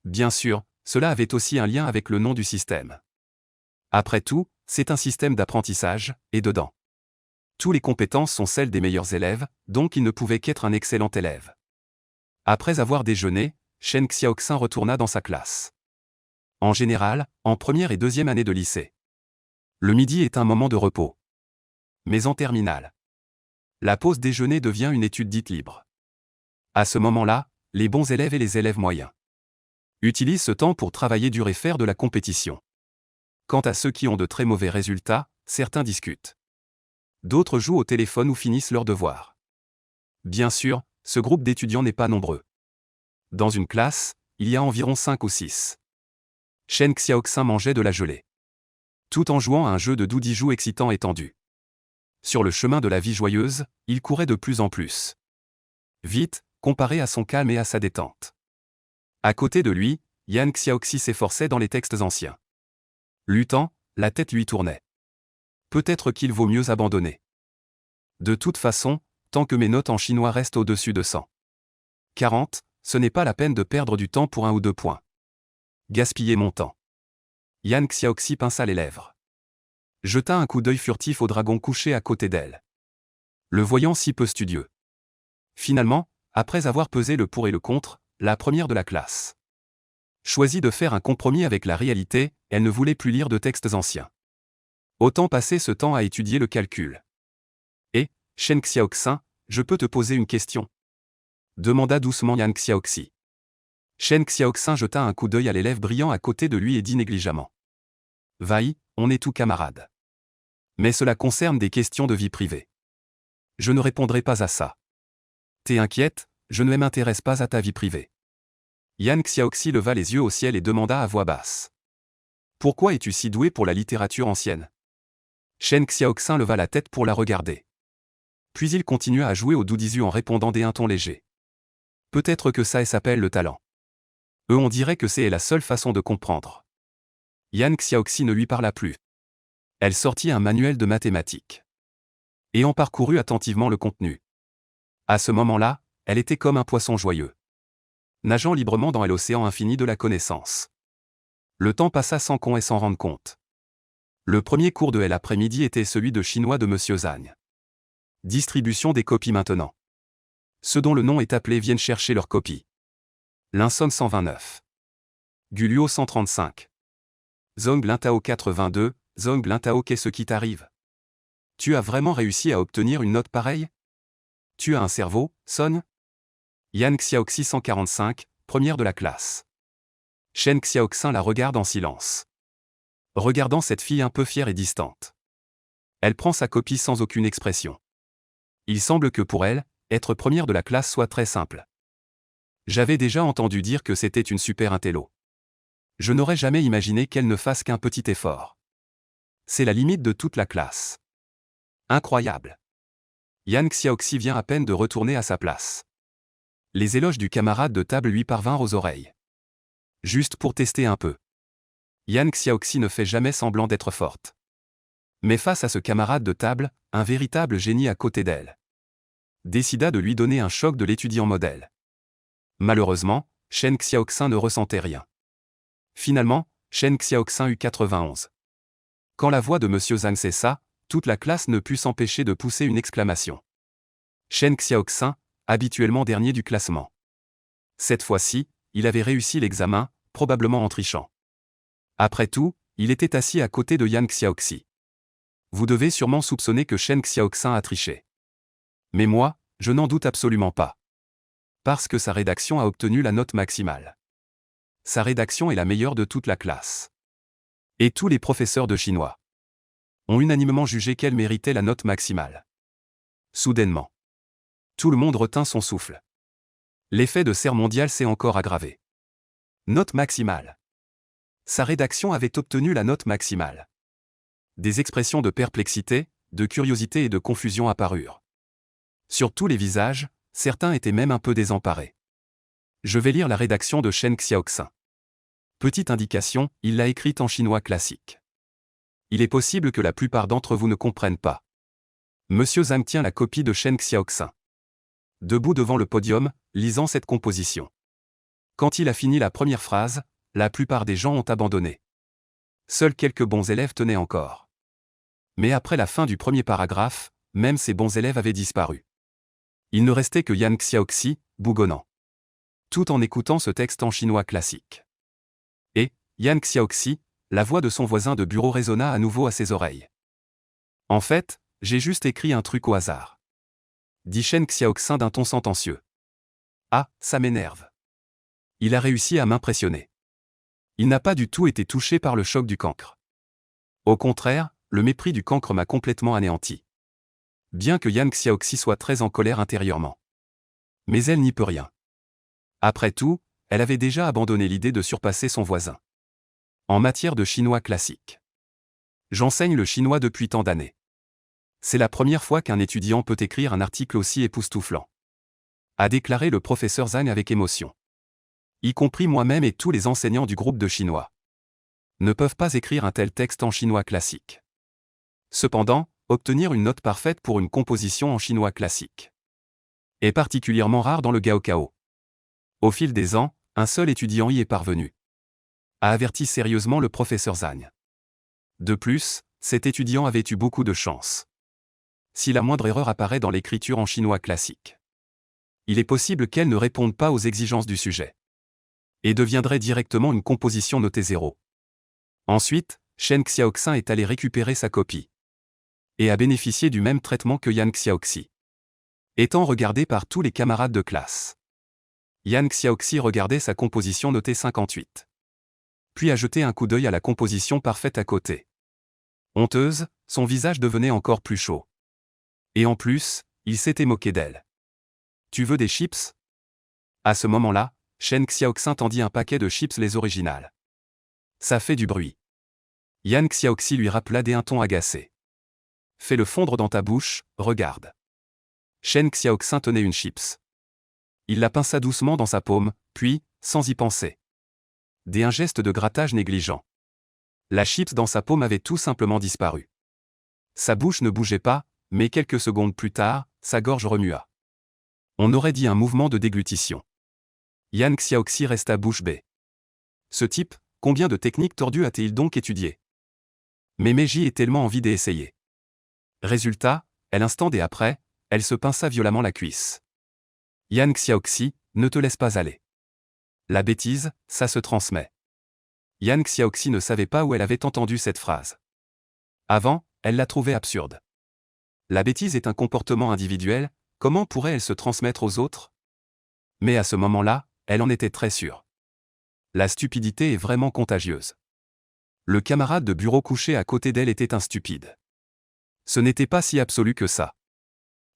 Bien sûr, cela avait aussi un lien avec le nom du système. Après tout, c'est un système d'apprentissage, et dedans, toutes les compétences sont celles des meilleurs élèves, donc il ne pouvait qu'être un excellent élève. Après avoir déjeuné, Shen Xiaoxin retourna dans sa classe. En général, en première et deuxième année de lycée, le midi est un moment de repos. Mais en terminale, la pause déjeuner devient une étude dite libre. À ce moment-là, les bons élèves et les élèves moyens utilisent ce temps pour travailler dur et faire de la compétition. Quant à ceux qui ont de très mauvais résultats, certains discutent. D'autres jouent au téléphone ou finissent leurs devoirs. Bien sûr, ce groupe d'étudiants n'est pas nombreux. Dans une classe, il y a environ 5 ou 6. Shen Xiaoxin mangeait de la gelée, tout en jouant à un jeu de doudijou excitant et tendu. Sur le chemin de la vie joyeuse, il courait de plus en plus vite, comparé à son calme et à sa détente. À côté de lui, Yang Xiaoxi s'efforçait dans les textes anciens. Luttant, la tête lui tournait. Peut-être qu'il vaut mieux abandonner. De toute façon, tant que mes notes en chinois restent au-dessus de 140, ce n'est pas la peine de perdre du temps pour 1 ou 2 points. Gaspiller mon temps. Yang Xiaoxi pinça les lèvres. Jeta un coup d'œil furtif au dragon couché à côté d'elle. Le voyant si peu studieux, Finalement, après avoir pesé le pour et le contre, la première de la classe choisit de faire un compromis avec la réalité, elle ne voulait plus lire de textes anciens. Autant passer ce temps à étudier le calcul. Et, Shen Xiaoxin, je peux te poser une question? Demanda doucement Yan Xiaoxi. Shen Xiaoxin jeta un coup d'œil à l'élève brillant à côté de lui et dit négligemment. Vai, on est tous camarades. Mais cela concerne des questions de vie privée. Je ne répondrai pas à ça. T'es inquiète, je ne m'intéresse pas à ta vie privée. Yan Xiaoxi leva les yeux au ciel et demanda à voix basse. Pourquoi es-tu si doué pour la littérature ancienne? Shen Xiaoxin leva la tête pour la regarder. Puis il continua à jouer au doudizu en répondant d'un ton léger. Peut-être que ça s'appelle le talent. On dirait que c'est la seule façon de comprendre. Yan Xiaoxi ne lui parla plus. Elle sortit un manuel de mathématiques. Et en parcourut attentivement le contenu. À ce moment-là, elle était comme un poisson joyeux, nageant librement dans l'océan infini de la connaissance. Le temps passa sans qu'on ait s'en rende compte. Le premier cours de l'après-midi était celui de chinois de Monsieur Zhang. Distribution des copies maintenant. Ceux dont le nom est appelé viennent chercher leurs copies. Linson 129. Guluo 135. Zong Lintao 82, Zong Lintao, qu'est-ce qui t'arrive? Tu as vraiment réussi à obtenir une note pareille? Tu as un cerveau, Son? Yan Xiaoxi 145, première de la classe. Shen Xiaoxin la regarde en silence. Regardant cette fille un peu fière et distante. Elle prend sa copie sans aucune expression. Il semble que pour elle, être première de la classe soit très simple. J'avais déjà entendu dire que c'était une super intello. Je n'aurais jamais imaginé qu'elle ne fasse qu'un petit effort. C'est la limite de toute la classe. Incroyable. Yan Xiaoxi vient à peine de retourner à sa place. Les éloges du camarade de table lui parvinrent aux oreilles. Juste pour tester un peu. Yan Xiaoxi ne fait jamais semblant d'être forte. Mais face à ce camarade de table, un véritable génie à côté d'elle décida de lui donner un choc de l'étudiant modèle. Malheureusement, Shen Xiaoxin ne ressentait rien. Finalement, Shen Xiaoxin eut 91. Quand la voix de Monsieur Zhang cessa, toute la classe ne put s'empêcher de pousser une exclamation. Shen Xiaoxin, habituellement dernier du classement. Cette fois-ci, il avait réussi l'examen, probablement en trichant. Après tout, il était assis à côté de Yan Xiaoxi. Vous devez sûrement soupçonner que Shen Xiaoxin a triché. Mais moi, je n'en doute absolument pas. Parce que sa rédaction a obtenu la note maximale. Sa rédaction est la meilleure de toute la classe. Et tous les professeurs de chinois ont unanimement jugé qu'elle méritait la note maximale. Soudainement, tout le monde retint son souffle. L'effet de serre mondial s'est encore aggravé. Note maximale. Sa rédaction avait obtenu la note maximale. Des expressions de perplexité, de curiosité et de confusion apparurent. Sur tous les visages, certains étaient même un peu désemparés. Je vais lire la rédaction de Shen Xiaoxin. Petite indication, il l'a écrite en chinois classique. Il est possible que la plupart d'entre vous ne comprennent pas. Monsieur Zhang tient la copie de Shen Xiaoxin. Debout devant le podium, lisant cette composition. Quand il a fini la première phrase, la plupart des gens ont abandonné. Seuls quelques bons élèves tenaient encore. Mais après la fin du premier paragraphe, même ces bons élèves avaient disparu. Il ne restait que Yan Xiaoxi, bougonnant. Tout en écoutant ce texte en chinois classique. Et, Yan Xiaoxi, la voix de son voisin de bureau résonna à nouveau à ses oreilles. En fait, j'ai juste écrit un truc au hasard. Dit Shen Xiaoxin d'un ton sentencieux. Ah, ça m'énerve. Il a réussi à m'impressionner. Il n'a pas du tout été touché par le choc du cancre. Au contraire, le mépris du cancre m'a complètement anéanti. Bien que Yan Xiaoxi soit très en colère intérieurement. Mais elle n'y peut rien. Après tout, elle avait déjà abandonné l'idée de surpasser son voisin. En matière de chinois classique. J'enseigne le chinois depuis tant d'années. C'est la première fois qu'un étudiant peut écrire un article aussi époustouflant. A déclaré le professeur Zhang avec émotion. Y compris moi-même et tous les enseignants du groupe de chinois ne peuvent pas écrire un tel texte en chinois classique. Cependant, obtenir une note parfaite pour une composition en chinois classique est particulièrement rare dans le Gaokao. Au fil des ans, un seul étudiant y est parvenu. A averti sérieusement le professeur Zhang. De plus, cet étudiant avait eu beaucoup de chance. Si la moindre erreur apparaît dans l'écriture en chinois classique, il est possible qu'elle ne réponde pas aux exigences du sujet. Et deviendrait directement une composition notée 0. Ensuite, Shen Xiaoxin est allé récupérer sa copie. Et a bénéficié du même traitement que Yan Xiaoxi. Étant regardé par tous les camarades de classe. Yan Xiaoxi regardait sa composition notée 58. Puis a jeté un coup d'œil à la composition parfaite à côté. Honteuse, son visage devenait encore plus chaud. Et en plus, il s'était moqué d'elle. Tu veux des chips? À ce moment-là, Shen Xiaoxin tendit un paquet de chips les originales. Ça fait du bruit. Yan Xiaoxi lui rappela d'un ton agacé. Fais-le fondre dans ta bouche, regarde. Shen Xiaoxin tenait une chips. Il la pinça doucement dans sa paume, puis, sans y penser. Un geste de grattage négligent. La chips dans sa paume avait tout simplement disparu. Sa bouche ne bougeait pas, mais quelques secondes plus tard, sa gorge remua. On aurait dit un mouvement de déglutition. Yan Xiaoxi resta bouche bée. Ce type, combien de techniques tordues a-t-il donc étudiées? Mais Meiji est tellement envie d'essayer. Résultat, l'instant après, elle se pinça violemment la cuisse. Yan Xiaoxi, ne te laisse pas aller. La bêtise, ça se transmet. Yan Xiaoxi ne savait pas où elle avait entendu cette phrase. Avant, elle la trouvait absurde. La bêtise est un comportement individuel, comment pourrait-elle se transmettre aux autres? Mais à ce moment-là, elle en était très sûre. La stupidité est vraiment contagieuse. Le camarade de bureau couché à côté d'elle était un stupide. Ce n'était pas si absolu que ça.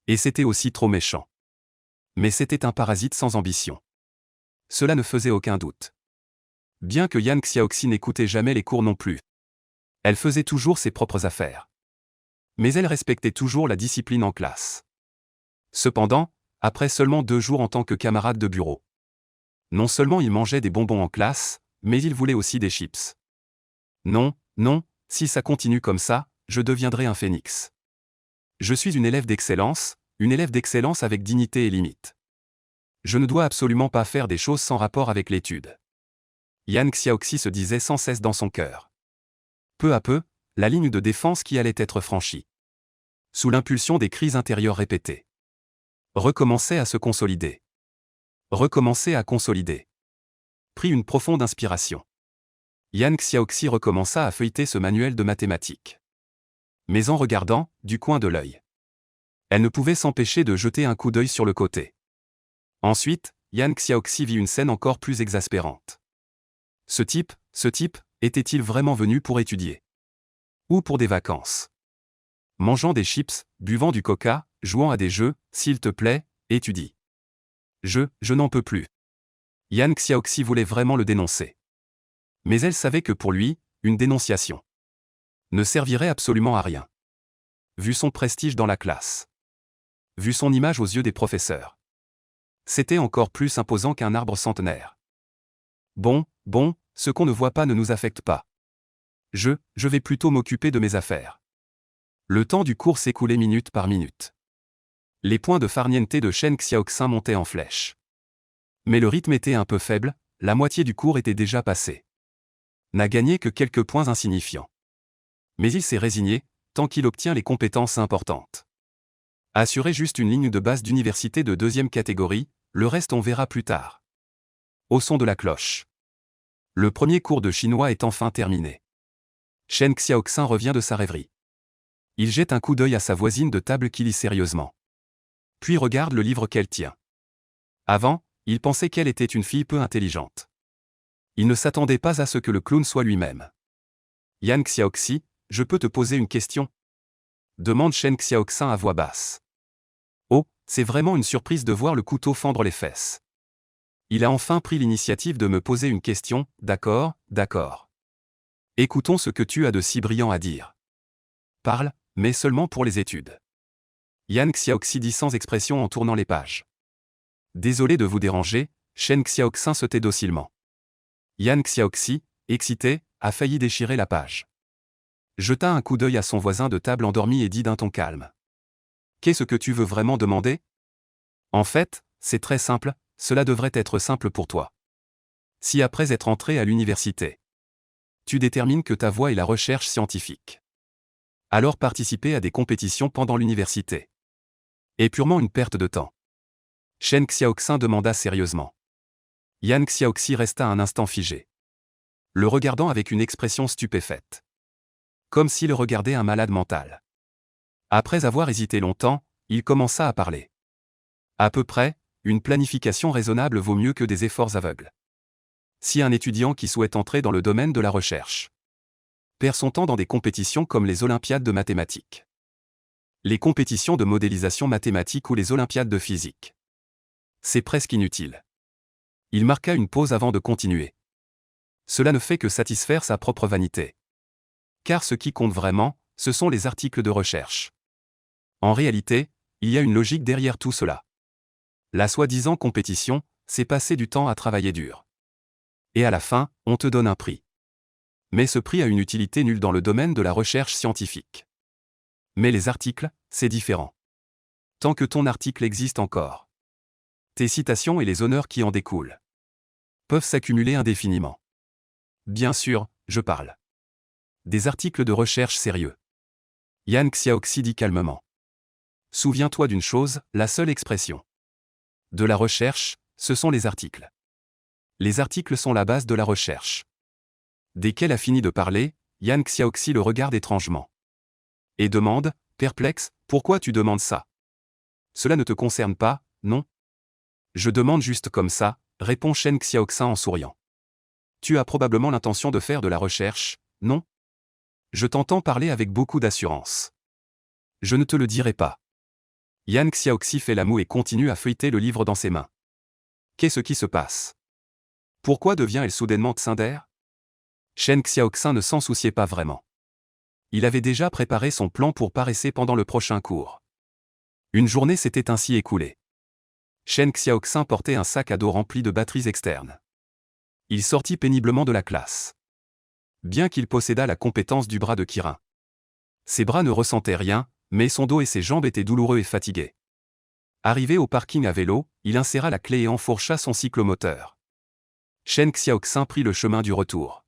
Et c'était aussi trop méchant. Mais c'était un parasite sans ambition. Cela ne faisait aucun doute. Bien que Yan Xiaoxi n'écoutait jamais les cours non plus. Elle faisait toujours ses propres affaires. Mais elle respectait toujours la discipline en classe. Cependant, après seulement 2 jours en tant que camarade de bureau. Non seulement il mangeait des bonbons en classe, mais il voulait aussi des chips. Non, non, si ça continue comme ça, je deviendrai un phénix. Je suis une élève d'excellence avec dignité et limite. Je ne dois absolument pas faire des choses sans rapport avec l'étude. Yan Xiaoxi se disait sans cesse dans son cœur. Peu à peu, la ligne de défense qui allait être franchie. Sous l'impulsion des cris intérieurs répétés. Recommençait à se consolider. Recommençait à consolider. Prit une profonde inspiration. Yan Xiaoxi recommença à feuilleter ce manuel de mathématiques. Mais en regardant, du coin de l'œil. Elle ne pouvait s'empêcher de jeter un coup d'œil sur le côté. Ensuite, Yan Xiaoxi vit une scène encore plus exaspérante. Ce type, était-il vraiment venu pour étudier? Ou pour des vacances? Mangeant des chips, buvant du coca, jouant à des jeux, s'il te plaît, étudie. Je n'en peux plus. Yan Xiaoxi voulait vraiment le dénoncer. Mais elle savait que pour lui, une dénonciation ne servirait absolument à rien. Vu son prestige dans la classe. Vu son image aux yeux des professeurs. C'était encore plus imposant qu'un arbre centenaire. Bon, ce qu'on ne voit pas ne nous affecte pas. Je vais plutôt m'occuper de mes affaires. Le temps du cours s'écoulait minute par minute. Les points de farniente de Shen Xiaoxin montaient en flèche. Mais le rythme était un peu faible, la moitié du cours était déjà passée. N'a gagné que quelques points insignifiants. Mais il s'est résigné, tant qu'il obtient les compétences importantes. Assurer juste une ligne de base d'université de 2e catégorie, le reste on verra plus tard. Au son de la cloche. Le premier cours de chinois est enfin terminé. Shen Xiaoxin revient de sa rêverie. Il jette un coup d'œil à sa voisine de table qui lit sérieusement. Puis regarde le livre qu'elle tient. Avant, il pensait qu'elle était une fille peu intelligente. Il ne s'attendait pas à ce que le clown soit lui-même. Yan Xiaoxi, je peux te poser une question? Demande Shen Xiaoxin à voix basse. Oh, c'est vraiment une surprise de voir le couteau fendre les fesses. Il a enfin pris l'initiative de me poser une question, d'accord. Écoutons ce que tu as de si brillant à dire. Parle, mais seulement pour les études. Yan Xiaoxi dit sans expression en tournant les pages. Désolé de vous déranger, Shen Xiaoxin se tait docilement. Yan Xiaoxi, excité, a failli déchirer la page. Jeta un coup d'œil à son voisin de table endormi et dit d'un ton calme. Qu'est-ce que tu veux vraiment demander? En fait, c'est très simple, cela devrait être simple pour toi. Si après être entré à l'université, tu détermines que ta voie est la recherche scientifique, alors participer à des compétitions pendant l'université est purement une perte de temps. Shen Xiaoxin demanda sérieusement. Yan Xiaoxi resta un instant figé, le regardant avec une expression stupéfaite. Comme s'il regardait un malade mental. Après avoir hésité longtemps, il commença à parler. À peu près, une planification raisonnable vaut mieux que des efforts aveugles. Si un étudiant qui souhaite entrer dans le domaine de la recherche perd son temps dans des compétitions comme les Olympiades de mathématiques, les compétitions de modélisation mathématique ou les Olympiades de physique, c'est presque inutile. Il marqua une pause avant de continuer. Cela ne fait que satisfaire sa propre vanité. Car ce qui compte vraiment, ce sont les articles de recherche. En réalité, il y a une logique derrière tout cela. La soi-disant compétition, c'est passer du temps à travailler dur. Et à la fin, on te donne un prix. Mais ce prix a une utilité nulle dans le domaine de la recherche scientifique. Mais les articles, c'est différent. Tant que ton article existe encore, tes citations et les honneurs qui en découlent peuvent s'accumuler indéfiniment. Bien sûr, je parle des articles de recherche sérieux. Yan Xiaoxi dit calmement. Souviens-toi d'une chose, la seule expression de la recherche, ce sont les articles. Les articles sont la base de la recherche. Dès qu'elle a fini de parler, Yan Xiaoxi le regarde étrangement. Et demande, perplexe, pourquoi tu demandes ça? Cela ne te concerne pas, non? Je demande juste comme ça, répond Shen Xiaoxin en souriant. Tu as probablement l'intention de faire de la recherche, non? Je t'entends parler avec beaucoup d'assurance. Je ne te le dirai pas. Yan Xiaoxi fait la moue et continue à feuilleter le livre dans ses mains. Qu'est-ce qui se passe? Pourquoi devient-elle soudainement tsindère? Shen Xiaoxin ne s'en souciait pas vraiment. Il avait déjà préparé son plan pour paraisser pendant le prochain cours. Une journée s'était ainsi écoulée. Shen Xiaoxin portait un sac à dos rempli de batteries externes. Il sortit péniblement de la classe. Bien qu'il possédât la compétence du bras de Kirin. Ses bras ne ressentaient rien, mais son dos et ses jambes étaient douloureux et fatigués. Arrivé au parking à vélo, il inséra la clé et enfourcha son cyclomoteur. Shen Xiaoxin prit le chemin du retour.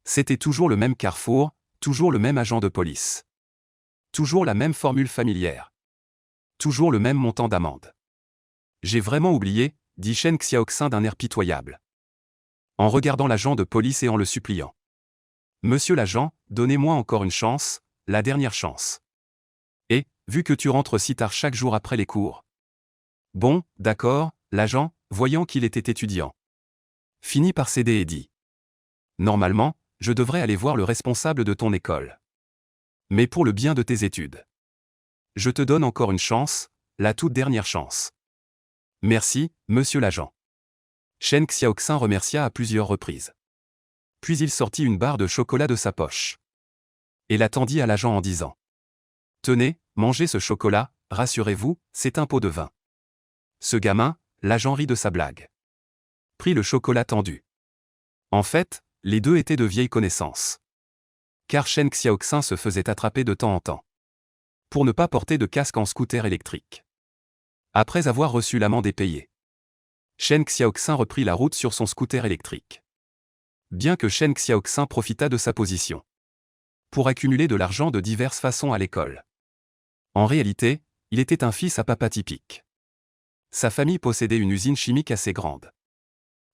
C'était toujours le même carrefour, toujours le même agent de police. Toujours la même formule familière. Toujours le même montant d'amende. J'ai vraiment oublié, dit Shen Xiaoxin d'un air pitoyable. En regardant l'agent de police et en le suppliant. Monsieur l'agent, donnez-moi encore une chance, la dernière chance. Et, vu que tu rentres si tard chaque jour après les cours. Bon, d'accord, l'agent, voyant qu'il était étudiant, finit par céder et dit. Normalement, je devrais aller voir le responsable de ton école. Mais pour le bien de tes études, je te donne encore une chance, la toute dernière chance. Merci, monsieur l'agent. Shen Xiaoxin remercia à plusieurs reprises. Puis il sortit une barre de chocolat de sa poche. Et la tendit à l'agent en disant. Tenez, mangez ce chocolat, rassurez-vous, c'est un pot de vin. Ce gamin, l'agent rit de sa blague. Prit le chocolat tendu. En fait, les deux étaient de vieilles connaissances. Car Shen Xiaoxin se faisait attraper de temps en temps. Pour ne pas porter de casque en scooter électrique. Après avoir reçu l'amende et payé. Shen Xiaoxin reprit la route sur son scooter électrique. Bien que Shen Xiaoxin profitât de sa position pour accumuler de l'argent de diverses façons à l'école. En réalité, il était un fils à papa typique. Sa famille possédait une usine chimique assez grande,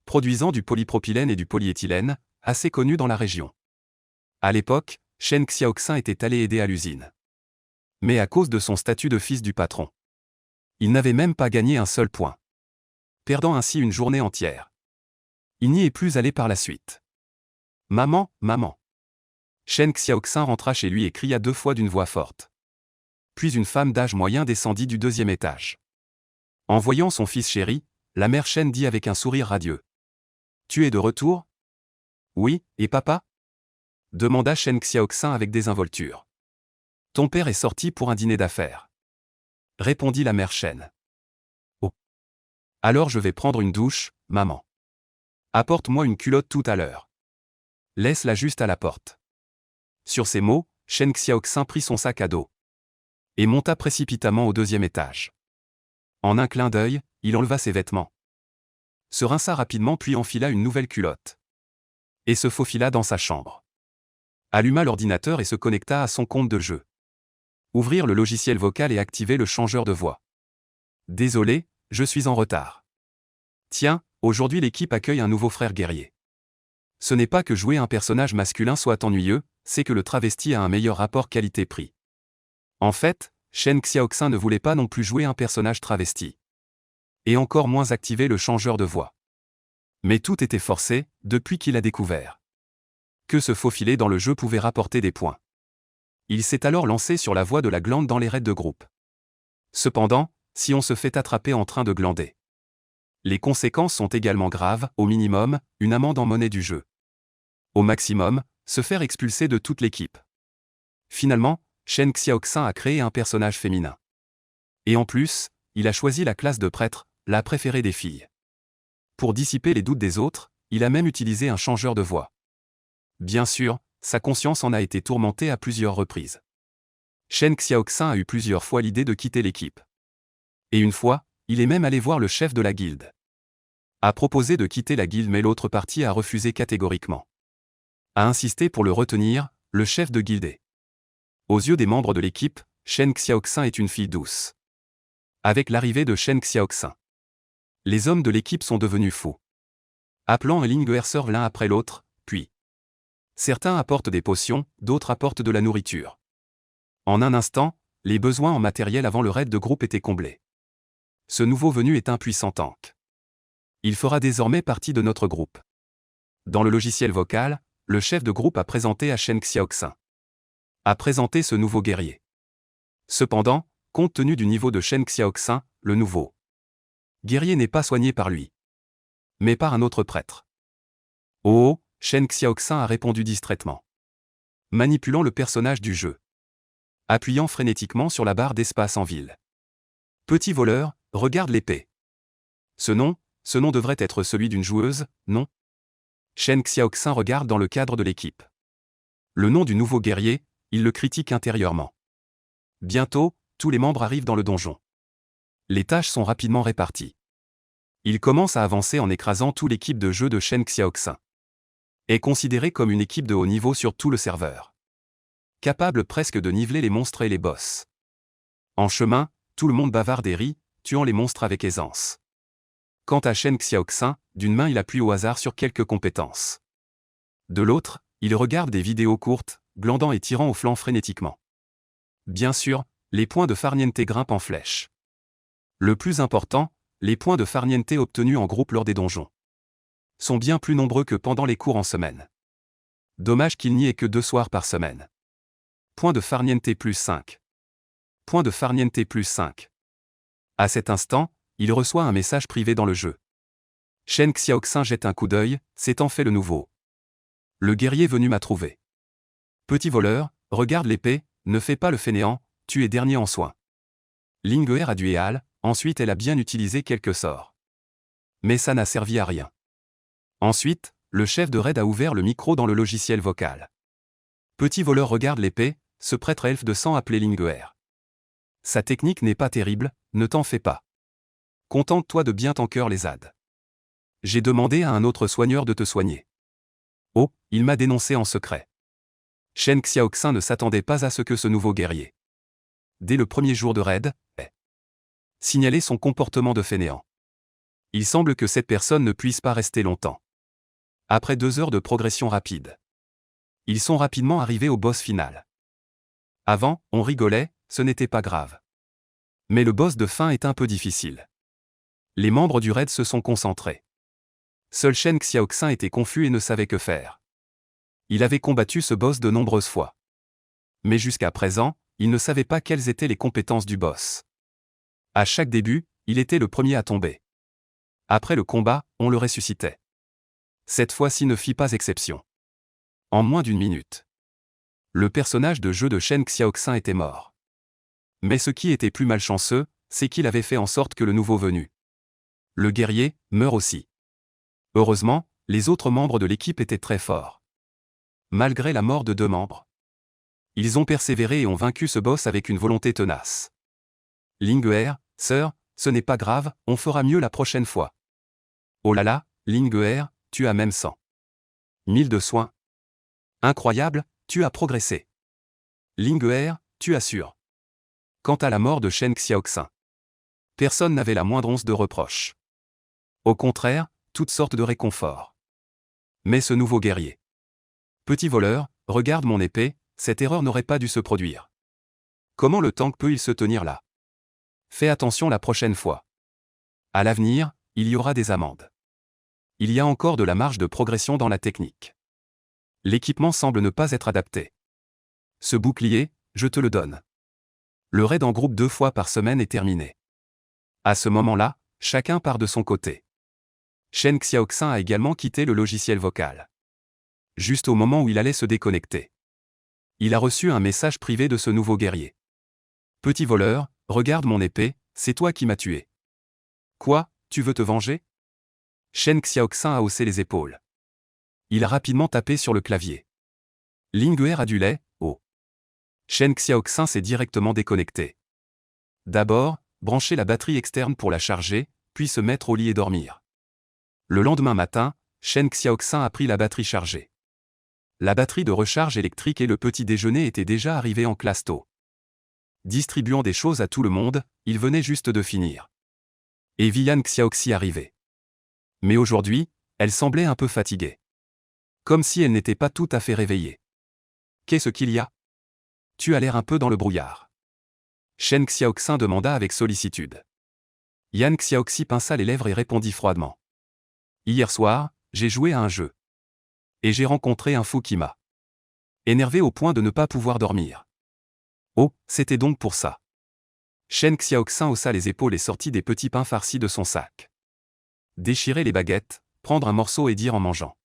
produisant du polypropylène et du polyéthylène, assez connu dans la région. À l'époque, Shen Xiaoxin était allé aider à l'usine. Mais à cause de son statut de fils du patron, il n'avait même pas gagné un seul point, perdant ainsi une journée entière. Il n'y est plus allé par la suite. Maman, maman. Shen Xiaoxin rentra chez lui et cria 2 fois d'une voix forte. Puis une femme d'âge moyen descendit du 2e étage. En voyant son fils chéri, la mère Shen dit avec un sourire radieux. Tu es de retour? Oui, et papa? Demanda Shen Xiaoxin avec désinvolture. Ton père est sorti pour un dîner d'affaires. Répondit la mère Shen. Oh. Alors je vais prendre une douche, maman. Apporte-moi une culotte tout à l'heure. Laisse-la juste à la porte. Sur ces mots, Shen Xiaoxin prit son sac à dos et monta précipitamment au 2e étage. En un clin d'œil, il enleva ses vêtements, se rinça rapidement puis enfila une nouvelle culotte et se faufila dans sa chambre. Alluma l'ordinateur et se connecta à son compte de jeu. Ouvrir le logiciel vocal et activer le changeur de voix. Désolé, je suis en retard. Tiens, aujourd'hui l'équipe accueille un nouveau frère guerrier. Ce n'est pas que jouer un personnage masculin soit ennuyeux, c'est que le travesti a un meilleur rapport qualité-prix. En fait, Shen Xiaoxin ne voulait pas non plus jouer un personnage travesti. Et encore moins activer le changeur de voix. Mais tout était forcé, depuis qu'il a découvert que se faufiler dans le jeu pouvait rapporter des points. Il s'est alors lancé sur la voie de la glande dans les raids de groupe. Cependant, si on se fait attraper en train de glander, les conséquences sont également graves, au minimum, une amende en monnaie du jeu. Au maximum, se faire expulser de toute l'équipe. Finalement, Shen Xiaoxin a créé un personnage féminin. Et en plus, il a choisi la classe de prêtre, la préférée des filles. Pour dissiper les doutes des autres, il a même utilisé un changeur de voix. Bien sûr, sa conscience en a été tourmentée à plusieurs reprises. Shen Xiaoxin a eu plusieurs fois l'idée de quitter l'équipe. Et une fois, il est même allé voir le chef de la guilde. A proposé de quitter la guilde mais l'autre partie a refusé catégoriquement. A insisté pour le retenir, le chef de guilde. Aux yeux des membres de l'équipe, Shen Xiaoxin est une fille douce. Avec l'arrivée de Shen Xiaoxin, les hommes de l'équipe sont devenus fous. Appelant un Linguer l'un après l'autre, puis certains apportent des potions, d'autres apportent de la nourriture. En un instant, les besoins en matériel avant le raid de groupe étaient comblés. Ce nouveau venu est un puissant tank. Il fera désormais partie de notre groupe. Dans le logiciel vocal, le chef de groupe a présenté à Shen Xiaoxin. A présenté ce nouveau guerrier. Cependant, compte tenu du niveau de Shen Xiaoxin, le nouveau guerrier n'est pas soigné par lui, mais par un autre prêtre. Oh, Shen Xiaoxin a répondu distraitement, manipulant le personnage du jeu, appuyant frénétiquement sur la barre d'espace en ville. Petit voleur, regarde l'épée. Ce nom devrait être celui d'une joueuse, non? Shen Xiaoxin regarde dans le cadre de l'équipe. Le nom du nouveau guerrier, il le critique intérieurement. Bientôt, tous les membres arrivent dans le donjon. Les tâches sont rapidement réparties. Il commence à avancer en écrasant toute l'équipe de jeu de Shen Xiaoxin. Est considéré comme une équipe de haut niveau sur tout le serveur. Capable presque de niveler les monstres et les boss. En chemin, tout le monde bavarde et rit, tuant les monstres avec aisance. Quant à Shen Xiaoxin, d'une main il appuie au hasard sur quelques compétences. De l'autre, il regarde des vidéos courtes, glandant et tirant au flanc frénétiquement. Bien sûr, les points de farniente grimpent en flèche. Le plus important, les points de farniente obtenus en groupe lors des donjons sont bien plus nombreux que pendant les cours en semaine. Dommage qu'il n'y ait que 2 soirs par semaine. Point de farniente plus 5. Point de farniente plus 5. À cet instant, il reçoit un message privé dans le jeu. Shen Xiaoxin jette un coup d'œil, s'étant fait le nouveau. Le guerrier venu m'a trouvé. Petit voleur, regarde l'épée, ne fais pas le fainéant, tu es dernier en soins. Linguer a du éal, ensuite elle a bien utilisé quelques sorts. Mais ça n'a servi à rien. Ensuite, le chef de raid a ouvert le micro dans le logiciel vocal. Petit voleur regarde l'épée, ce prêtre elfe de sang appelé Linguer. Sa technique n'est pas terrible, ne t'en fais pas. Contente-toi de bien tanker les ZAD. J'ai demandé à un autre soigneur de te soigner. Oh, il m'a dénoncé en secret. Shen Xiaoxin ne s'attendait pas à ce que ce nouveau guerrier, dès le premier jour de raid, ait signalé son comportement de fainéant. Il semble que cette personne ne puisse pas rester longtemps. Après 2 heures de progression rapide, ils sont rapidement arrivés au boss final. Avant, on rigolait, ce n'était pas grave. Mais le boss de fin est un peu difficile. Les membres du raid se sont concentrés. Seul Shen Xiaoxin était confus et ne savait que faire. Il avait combattu ce boss de nombreuses fois. Mais jusqu'à présent, il ne savait pas quelles étaient les compétences du boss. À chaque début, il était le premier à tomber. Après le combat, on le ressuscitait. Cette fois-ci ne fit pas exception. En moins d'1 minute, le personnage de jeu de Shen Xiaoxin était mort. Mais ce qui était plus malchanceux, c'est qu'il avait fait en sorte que le nouveau venu, le guerrier, meure aussi. Heureusement, les autres membres de l'équipe étaient très forts. Malgré la mort de 2 membres, ils ont persévéré et ont vaincu ce boss avec une volonté tenace. Linguer, sœur, ce n'est pas grave, on fera mieux la prochaine fois. Oh là là, Linguer, tu as même 100 000 de soins. Incroyable, tu as progressé. Linguer, tu assures. Quant à la mort de Shen Xiaoxin, Personne n'avait la moindre once de reproche. Au contraire, toutes sortes de réconforts. Mais ce nouveau guerrier. Petit voleur, regarde mon épée, cette erreur n'aurait pas dû se produire. Comment le tank peut-il se tenir là? Fais attention la prochaine fois. À l'avenir, il y aura des amendes. Il y a encore de la marge de progression dans la technique. L'équipement semble ne pas être adapté. Ce bouclier, je te le donne. Le raid en groupe 2 fois par semaine est terminé. À ce moment-là, chacun part de son côté. Shen Xiaoxin a également quitté le logiciel vocal. Juste au moment où il allait se déconnecter. Il a reçu un message privé de ce nouveau guerrier. Petit voleur, regarde mon épée, c'est toi qui m'as tué. Quoi, tu veux te venger? Shen Xiaoxin a haussé les épaules. Il a rapidement tapé sur le clavier. Linguer adulait, oh. Shen Xiaoxin s'est directement déconnecté. D'abord, brancher la batterie externe pour la charger, puis se mettre au lit et dormir. Le lendemain matin, Shen Xiaoxin a pris la batterie chargée. La batterie de recharge électrique et le petit déjeuner étaient déjà arrivés en classe tôt. Distribuant des choses à tout le monde, il venait juste de finir. Et vit Yan Xiaoxi arriver. Mais aujourd'hui, elle semblait un peu fatiguée. Comme si elle n'était pas tout à fait réveillée. Qu'est-ce qu'il y a? Tu as l'air un peu dans le brouillard. Shen Xiaoxin demanda avec sollicitude. Yan Xiaoxi pinça les lèvres et répondit froidement. Hier soir, j'ai joué à un jeu. Et j'ai rencontré un fou qui m'a énervé au point de ne pas pouvoir dormir. Oh, c'était donc pour ça. Shen Xiaoxin haussa les épaules et sortit des petits pains farcis de son sac. Déchirer les baguettes, prendre un morceau et dire en mangeant.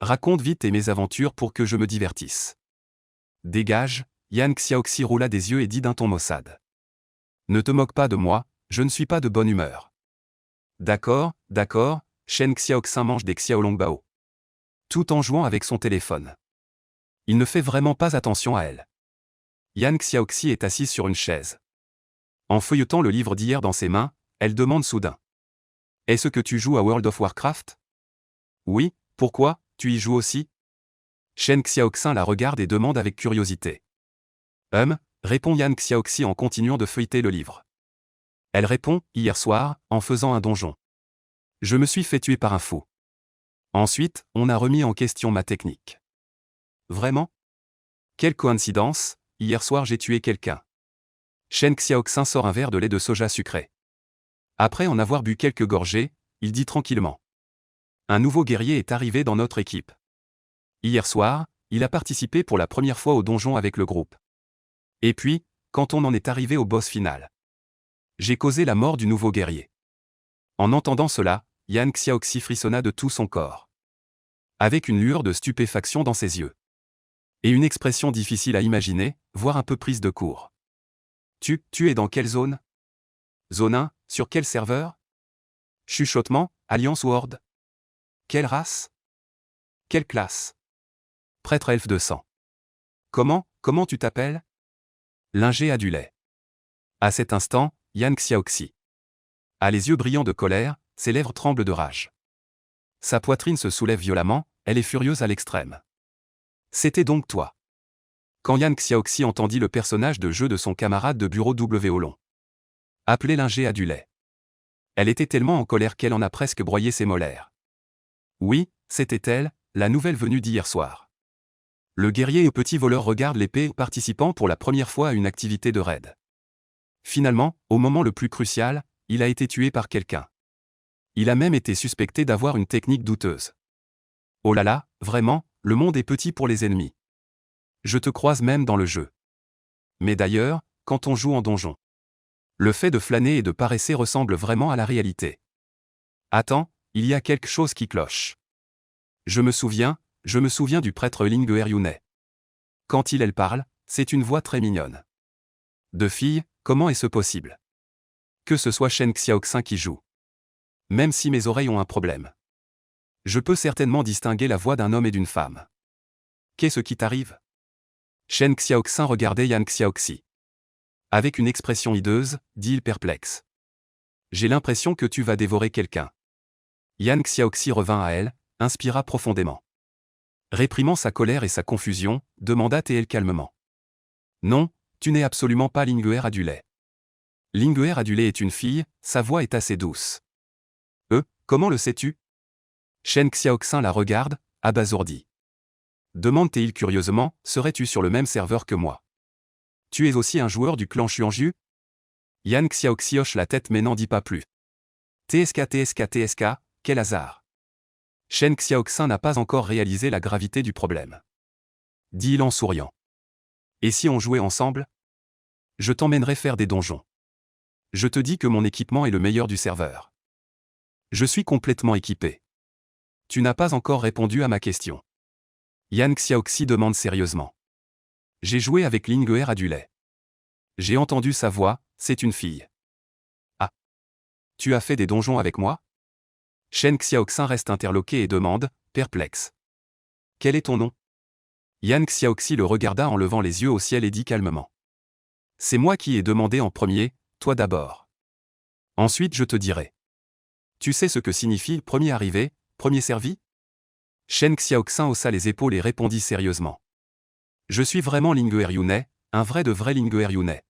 Raconte vite tes mésaventures pour que je me divertisse. Dégage, Yan Xiaoxi roula des yeux et dit d'un ton maussade. Ne te moque pas de moi, je ne suis pas de bonne humeur. D'accord, d'accord, Shen Xiaoxin mange des xiaolongbao. Tout en jouant avec son téléphone. Il ne fait vraiment pas attention à elle. Yan Xiaoxi est assise sur une chaise. En feuilletant le livre d'hier dans ses mains, elle demande soudain. Est-ce que tu joues à World of Warcraft? Oui, pourquoi, tu y joues aussi? Shen Xiaoxin la regarde et demande avec curiosité. Répond Yan Xiaoxi en continuant de feuilleter le livre. Elle répond, hier soir, en faisant un donjon. Je me suis fait tuer par un fou. Ensuite, on a remis en question ma technique. Vraiment? Quelle coïncidence, hier soir j'ai tué quelqu'un. Shen Xiaoxin sort un verre de lait de soja sucré. Après en avoir bu quelques gorgées, il dit tranquillement. Un nouveau guerrier est arrivé dans notre équipe. Hier soir, il a participé pour la première fois au donjon avec le groupe. Et puis, quand on en est arrivé au boss final, j'ai causé la mort du nouveau guerrier. En entendant cela, Yan Xiaoxi frissonna de tout son corps. Avec une lueur de stupéfaction dans ses yeux. Et une expression difficile à imaginer, voire un peu prise de court. Tu es dans quelle zone? Zone 1, sur quel serveur? Chuchotement, Alliance ou Horde? Quelle race? Quelle classe? Prêtre elfe de sang. Comment tu t'appelles? Linger adulait. À cet instant, Yan Xiaoxi a les yeux brillants de colère, ses lèvres tremblent de rage. Sa poitrine se soulève violemment, elle est furieuse à l'extrême. C'était donc toi. Quand Yan Xiaoxi entendit le personnage de jeu de son camarade de bureau W. Olon. Appelé Linger adulait. Elle était tellement en colère qu'elle en a presque broyé ses molaires. Oui, c'était elle, la nouvelle venue d'hier soir. Le guerrier et petit voleur regarde l'épée participant pour la première fois à une activité de raid. Finalement, au moment le plus crucial, il a été tué par quelqu'un. Il a même été suspecté d'avoir une technique douteuse. Oh là là, vraiment, le monde est petit pour les ennemis. Je te croise même dans le jeu. Mais d'ailleurs, quand on joue en donjon, le fait de flâner et de paresser ressemble vraiment à la réalité. Attends, il y a quelque chose qui cloche. Je me souviens du prêtre Linguer Yunet. Quand elle parle, c'est une voix très mignonne. De fille, comment est-ce possible? Que ce soit Shen Xiaoxin qui joue. Même si mes oreilles ont un problème. Je peux certainement distinguer la voix d'un homme et d'une femme. Qu'est-ce qui t'arrive? Shen Xiaoxin regardait Yan Xiaoxi. Avec une expression hideuse, dit-il perplexe. J'ai l'impression que tu vas dévorer quelqu'un. Yan Xiaoxi revint à elle, inspira profondément. Réprimant sa colère et sa confusion, demanda-t-elle calmement. Non, tu n'es absolument pas Linguer adulait. Linguer adulé est une fille, sa voix est assez douce. Comment le sais-tu? Shen Xiaoxin la regarde, abasourdi. Demande-t-il curieusement, serais-tu sur le même serveur que moi? Tu es aussi un joueur du clan Xuanju? Yan Xiaoxi hoche la tête mais n'en dit pas plus. TSK, quel hasard. Shen Xiaoxin n'a pas encore réalisé la gravité du problème. Dit-il en souriant. Et si on jouait ensemble? Je t'emmènerai faire des donjons. Je te dis que mon équipement est le meilleur du serveur. Je suis complètement équipé. Tu n'as pas encore répondu à ma question. Yan Xiaoxi demande sérieusement. J'ai joué avec Linguer adulé. J'ai entendu sa voix, c'est une fille. Ah. Tu as fait des donjons avec moi? Shen Xiaoxin reste interloqué et demande, perplexe. Quel est ton nom? Yan Xiaoxi le regarda en levant les yeux au ciel et dit calmement. C'est moi qui ai demandé en premier, toi d'abord. Ensuite je te dirai. Tu sais ce que signifie premier arrivé, premier servi? Shen Xiaoxin haussa les épaules et répondit sérieusement. Je suis vraiment Linguer Yunai, un vrai de vrai Linguer Yunai.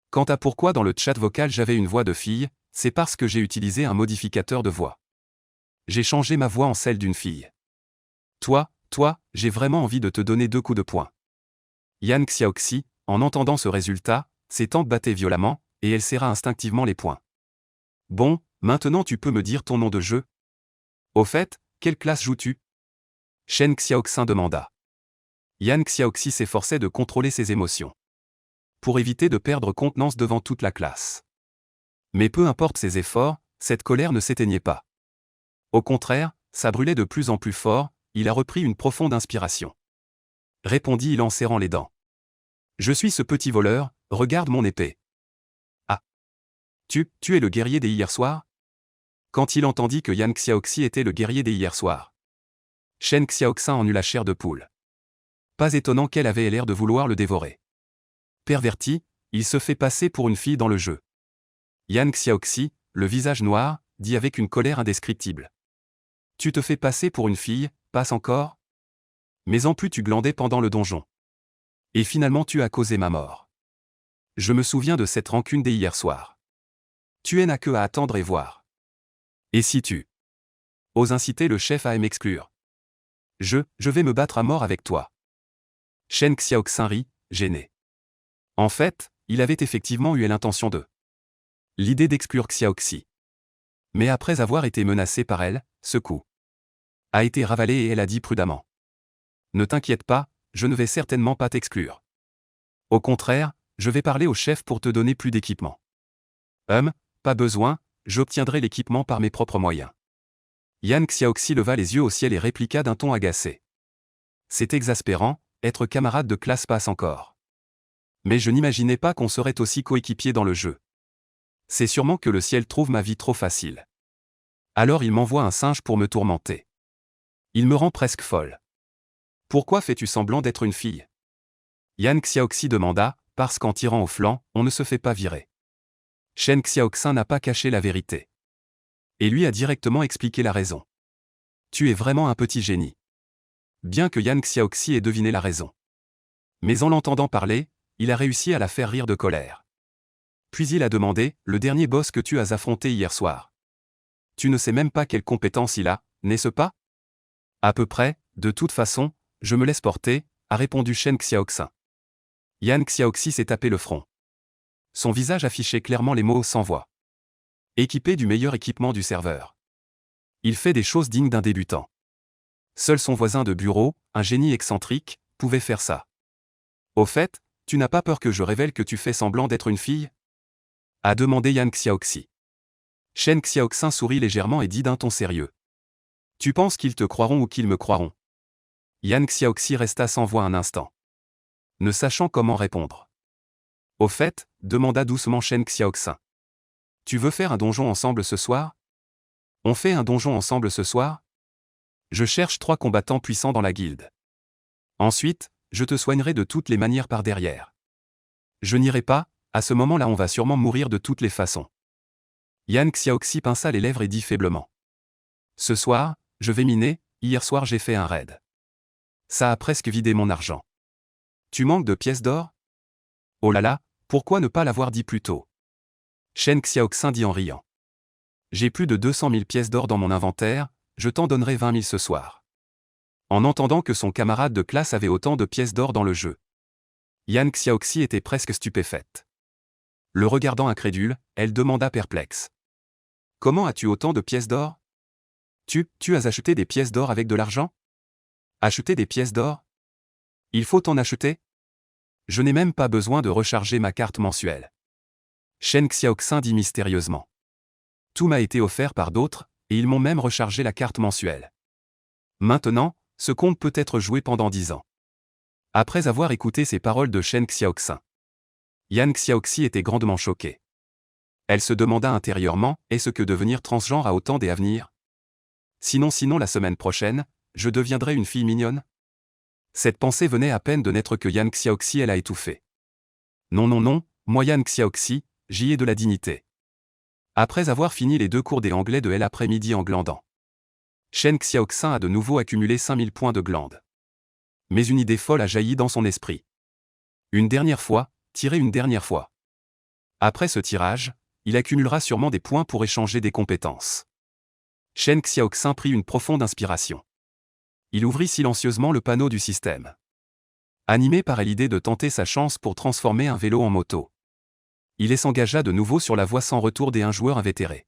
Quant à pourquoi dans le chat vocal j'avais une voix de fille, c'est parce que j'ai utilisé un modificateur de voix. J'ai changé ma voix en celle d'une fille. Toi, j'ai vraiment envie de te donner 2 coups de poing. Yan Xiaoxi, en entendant ce résultat, ses tempes battaient violemment, et elle serra instinctivement les poings. Bon, maintenant tu peux me dire ton nom de jeu? Au fait, quelle classe joues-tu? Shen Xiaoxin demanda. Yan Xiaoxi s'efforçait de contrôler ses émotions. Pour éviter de perdre contenance devant toute la classe. Mais peu importe ses efforts, cette colère ne s'éteignait pas. Au contraire, ça brûlait de plus en plus fort, il a repris une profonde inspiration. Répondit-il en serrant les dents. Je suis ce petit voleur, regarde mon épée. Ah. Tu es le guerrier des hier soir? Quand il entendit que Yan Xiaoxi était le guerrier des hier soir. Shen Xiaoxin en eut la chair de poule. Pas étonnant qu'elle avait l'air de vouloir le dévorer. Perverti, il se fait passer pour une fille dans le jeu. Yan Xiaoxi, le visage noir, dit avec une colère indescriptible. Tu te fais passer pour une fille, passe encore? Mais en plus tu glandais pendant le donjon. Et finalement tu as causé ma mort. Je me souviens de cette rancune des hier soir. Tu n'as que à attendre et voir. Et si tu oses inciter le chef à m'exclure? Je vais me battre à mort avec toi. Shen Xiaoxin rit, gêné. En fait, il avait effectivement eu l'intention de l'idée d'exclure Xiaoxi. Mais après avoir été menacé par elle, ce coup a été ravalé et elle a dit prudemment. Ne t'inquiète pas, je ne vais certainement pas t'exclure. Au contraire, je vais parler au chef pour te donner plus d'équipement. Pas besoin, j'obtiendrai l'équipement par mes propres moyens. Yan Xiaoxi leva les yeux au ciel et répliqua d'un ton agacé. C'est exaspérant, être camarade de classe passe encore. Mais je n'imaginais pas qu'on serait aussi coéquipiers dans le jeu. C'est sûrement que le ciel trouve ma vie trop facile. Alors il m'envoie un singe pour me tourmenter. Il me rend presque folle. Pourquoi fais-tu semblant d'être une fille? Yan Xiaoxi demanda, parce qu'en tirant au flanc, on ne se fait pas virer. Shen Xiaoxin n'a pas caché la vérité. Et lui a directement expliqué la raison. Tu es vraiment un petit génie. Bien que Yan Xiaoxi ait deviné la raison. Mais en l'entendant parler, il a réussi à la faire rire de colère. Puis il a demandé, le dernier boss que tu as affronté hier soir. Tu ne sais même pas quelle compétence il a, n'est-ce pas? À peu près, de toute façon, je me laisse porter, a répondu Shen Xiaoxin. Yan Xiaoxi s'est tapé le front. Son visage affichait clairement les mots sans voix. Équipé du meilleur équipement du serveur. Il fait des choses dignes d'un débutant. Seul son voisin de bureau, un génie excentrique, pouvait faire ça. Au fait, tu n'as pas peur que je révèle que tu fais semblant d'être une fille? A demandé Yan Xiaoxi. Shen Xiaoxin sourit légèrement et dit d'un ton sérieux. Tu penses qu'ils te croiront ou qu'ils me croiront? Yan Xiaoxi resta sans voix un instant. Ne sachant comment répondre. Au fait, demanda doucement Shen Xiaoxin. Tu veux faire un donjon ensemble ce soir? On fait un donjon ensemble ce soir? Je cherche 3 combattants puissants dans la guilde. Ensuite, je te soignerai de toutes les manières par derrière. Je n'irai pas, à ce moment-là on va sûrement mourir de toutes les façons. Yan Xiaoxi pinça les lèvres et dit faiblement. Ce soir, je vais miner, hier soir j'ai fait un raid. Ça a presque vidé mon argent. Tu manques de pièces d'or? Oh là là, pourquoi ne pas l'avoir dit plus tôt? Shen Xiaoxin dit en riant. J'ai plus de 200 000 pièces d'or dans mon inventaire, je t'en donnerai 20 000 ce soir. En entendant que son camarade de classe avait autant de pièces d'or dans le jeu, Yan Xiaoxi était presque stupéfaite. Le regardant incrédule, elle demanda perplexe. Comment as-tu autant de pièces d'or? Tu as acheté des pièces d'or avec de l'argent? Acheter des pièces d'or? Il faut en acheter? Je n'ai même pas besoin de recharger ma carte mensuelle. Shen Xiaoxin dit mystérieusement. Tout m'a été offert par d'autres, et ils m'ont même rechargé la carte mensuelle. Maintenant, ce compte peut être joué pendant 10 ans. Après avoir écouté ces paroles de Shen Xiaoxin, Yan Xiaoxi était grandement choquée. Elle se demanda intérieurement, est-ce que devenir transgenre a autant d'avenir? Sinon la semaine prochaine, je deviendrai une fille mignonne? Cette pensée venait à peine de naître que Yan Xiaoxi elle a étouffé. Non, moi Yan Xiaoxi, j'y ai de la dignité. Après avoir fini les 2 cours des anglais de l'après-midi en glandant, Shen Xiaoxin a de nouveau accumulé 5000 points de glande. Mais une idée folle a jailli dans son esprit. Une dernière fois, tirer une dernière fois. Après ce tirage, il accumulera sûrement des points pour échanger des compétences. Shen Xiaoxin prit une profonde inspiration. Il ouvrit silencieusement le panneau du système. Animé par l'idée de tenter sa chance pour transformer un vélo en moto, il s'engagea de nouveau sur la voie sans retour des 1 joueur invétéré.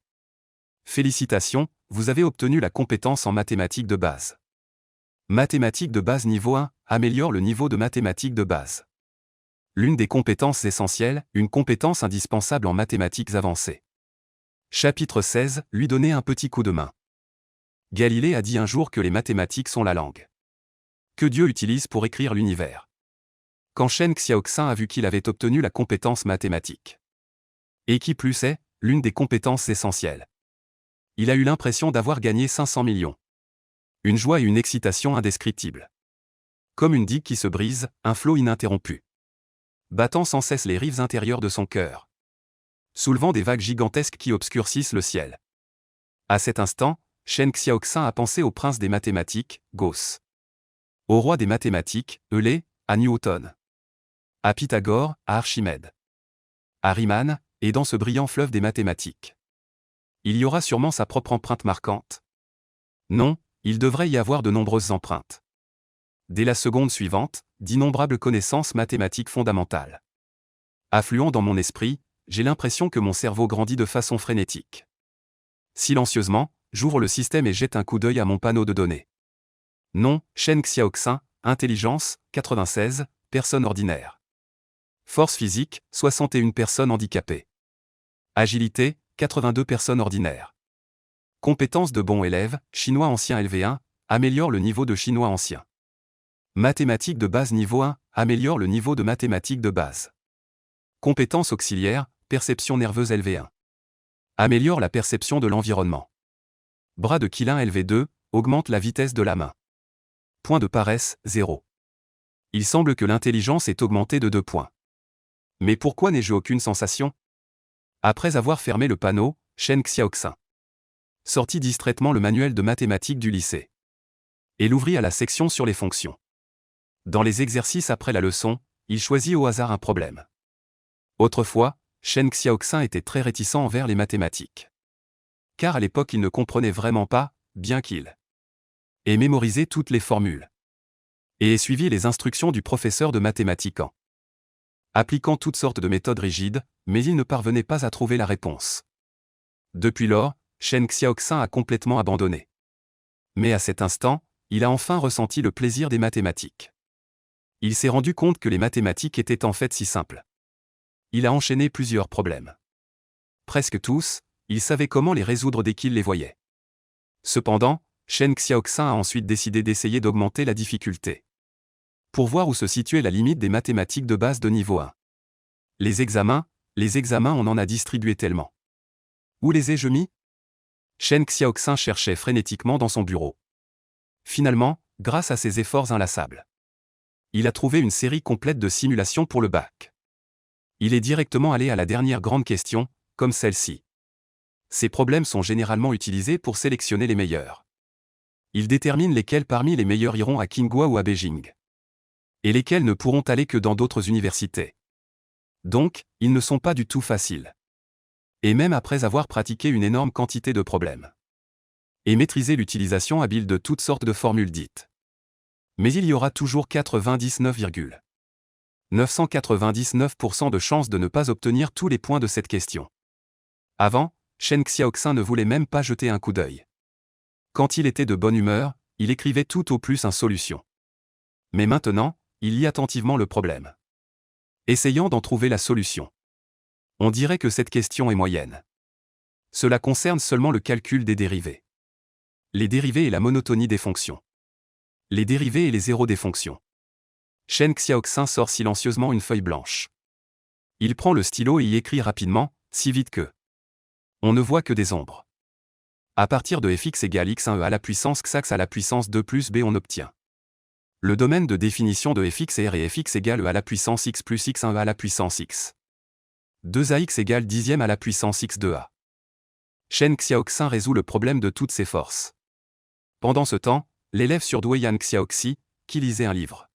Félicitations, vous avez obtenu la compétence en mathématiques de base. Mathématiques de base niveau 1, améliore le niveau de mathématiques de base. L'une des compétences essentielles, une compétence indispensable en mathématiques avancées. Chapitre 16, lui donner un petit coup de main. Galilée a dit un jour que les mathématiques sont la langue que Dieu utilise pour écrire l'univers. Quand Shen Xiaoxin a vu qu'il avait obtenu la compétence mathématique, et qui plus est, l'une des compétences essentielles, il a eu l'impression d'avoir gagné 500 millions. Une joie et une excitation indescriptibles. Comme une digue qui se brise, un flot ininterrompu, battant sans cesse les rives intérieures de son cœur, soulevant des vagues gigantesques qui obscurcissent le ciel. À cet instant, Shen Xiaoxin a pensé au prince des mathématiques, Gauss. Au roi des mathématiques, Euler, à Newton. À Pythagore, à Archimède. À Riemann, et dans ce brillant fleuve des mathématiques, il y aura sûrement sa propre empreinte marquante. Non, il devrait y avoir de nombreuses empreintes. Dès la seconde suivante, d'innombrables connaissances mathématiques fondamentales affluent dans mon esprit, j'ai l'impression que mon cerveau grandit de façon frénétique. Silencieusement, j'ouvre le système et jette un coup d'œil à mon panneau de données. Nom, Shen Xiaoxin, intelligence, 96, personne ordinaire. Force physique, 61 personnes handicapées. Agilité, 82 personnes ordinaires. Compétences de bon élève, chinois ancien LV1, améliore le niveau de chinois ancien. Mathématiques de base niveau 1, améliore le niveau de mathématiques de base. Compétences auxiliaires, perception nerveuse LV1. Améliore la perception de l'environnement. Bras de Qilin LV2, augmente la vitesse de la main. Point de paresse, 0. Il semble que l'intelligence est augmentée de 2 points. Mais pourquoi n'ai-je aucune sensation? Après avoir fermé le panneau, Shen Xiaoxin sortit distraitement le manuel de mathématiques du lycée et l'ouvrit à la section sur les fonctions. Dans les exercices après la leçon, il choisit au hasard un problème. Autrefois, Shen Xiaoxin était très réticent envers les mathématiques. Car à l'époque il ne comprenait vraiment pas, bien qu'il ait mémorisé toutes les formules et ait suivi les instructions du professeur de mathématiques en appliquant toutes sortes de méthodes rigides, mais il ne parvenait pas à trouver la réponse. Depuis lors, Shen Xiaoxin a complètement abandonné. Mais à cet instant, il a enfin ressenti le plaisir des mathématiques. Il s'est rendu compte que les mathématiques étaient en fait si simples. Il a enchaîné plusieurs problèmes. Presque tous, il savait comment les résoudre dès qu'il les voyait. Cependant, Shen Xiaoxin a ensuite décidé d'essayer d'augmenter la difficulté, pour voir où se situait la limite des mathématiques de base de niveau 1. Les examens, on en a distribué tellement. Où les ai-je mis? Shen Xiaoxin cherchait frénétiquement dans son bureau. Finalement, grâce à ses efforts inlassables, il a trouvé une série complète de simulations pour le bac. Il est directement allé à la dernière grande question, comme celle-ci. Ces problèmes sont généralement utilisés pour sélectionner les meilleurs. Il détermine lesquels parmi les meilleurs iront à Tsinghua ou à Beijing, et lesquels ne pourront aller que dans d'autres universités. Donc, ils ne sont pas du tout faciles. Et même après avoir pratiqué une énorme quantité de problèmes. Et maîtriser l'utilisation habile de toutes sortes de formules dites. Mais il y aura toujours 99,999% de chances de ne pas obtenir tous les points de cette question. Avant, Shen Xiaoxin ne voulait même pas jeter un coup d'œil. Quand il était de bonne humeur, il écrivait tout au plus une solution. Mais maintenant, il lit attentivement le problème. Essayant d'en trouver la solution. On dirait que cette question est moyenne. Cela concerne seulement le calcul des dérivés. Les dérivés et la monotonie des fonctions. Les dérivés et les zéros des fonctions. Shen Xiaoxin sort silencieusement une feuille blanche. Il prend le stylo et y écrit rapidement, si vite que on ne voit que des ombres. À partir de fx égale x1e à la puissance xax à la puissance 2 plus b on obtient le domaine de définition de fx et r et fx égale e à la puissance x plus x1e à la puissance x. 2ax égale 10e à la puissance x2a. Shen Xiaoxin résout le problème de toutes ses forces. Pendant ce temps, l'élève surdoué Yan Xiaoxi, qui lisait un livre,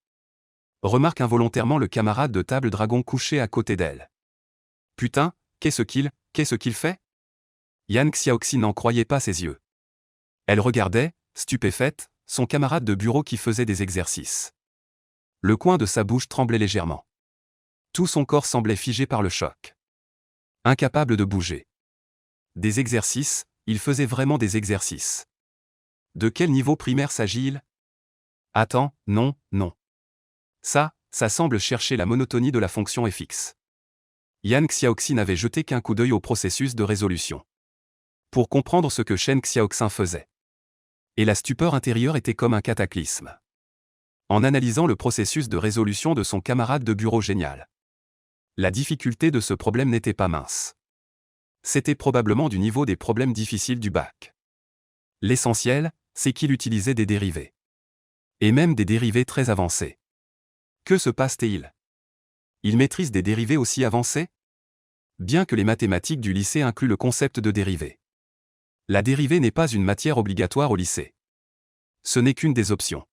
remarque involontairement le camarade de table dragon couché à côté d'elle. Putain, qu'est-ce qu'il fait? Yan Xiaoxi n'en croyait pas ses yeux. Elle regardait, stupéfaite, son camarade de bureau qui faisait des exercices. Le coin de sa bouche tremblait légèrement. Tout son corps semblait figé par le choc. Incapable de bouger. Des exercices, il faisait vraiment des exercices. De quel niveau primaire s'agit-il? Attends, non. Ça semble chercher la monotonie de la fonction fx. Yan Xiaoxi n'avait jeté qu'un coup d'œil au processus de résolution. Pour comprendre ce que Shen Xiaoxin faisait. Et la stupeur intérieure était comme un cataclysme. En analysant le processus de résolution de son camarade de bureau génial. La difficulté de ce problème n'était pas mince. C'était probablement du niveau des problèmes difficiles du bac. L'essentiel, c'est qu'il utilisait des dérivés. Et même des dérivés très avancés. Que se passe-t-il? Il maîtrise des dérivés aussi avancés? Bien que les mathématiques du lycée incluent le concept de dérivée. La dérivée n'est pas une matière obligatoire au lycée. Ce n'est qu'une des options.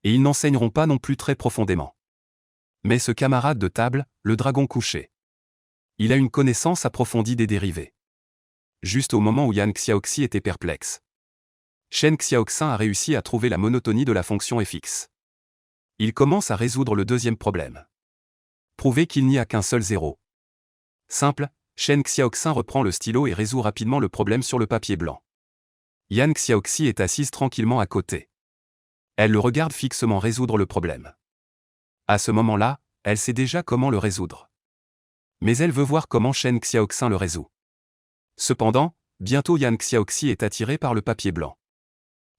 Et ils n'enseigneront pas non plus très profondément. Mais ce camarade de table, le dragon couché. Il a une connaissance approfondie des dérivés. Juste au moment où Yan Xiaoxi était perplexe. Shen Xiaoxin a réussi à trouver la monotonie de la fonction fx. Il commence à résoudre le deuxième problème. Prouver qu'il n'y a qu'un seul zéro. Simple, Shen Xiaoxin reprend le stylo et résout rapidement le problème sur le papier blanc. Yan Xiaoxi est assise tranquillement à côté. Elle le regarde fixement résoudre le problème. À ce moment-là, elle sait déjà comment le résoudre. Mais elle veut voir comment Shen Xiaoxin le résout. Cependant, bientôt Yan Xiaoxi est attiré par le papier blanc.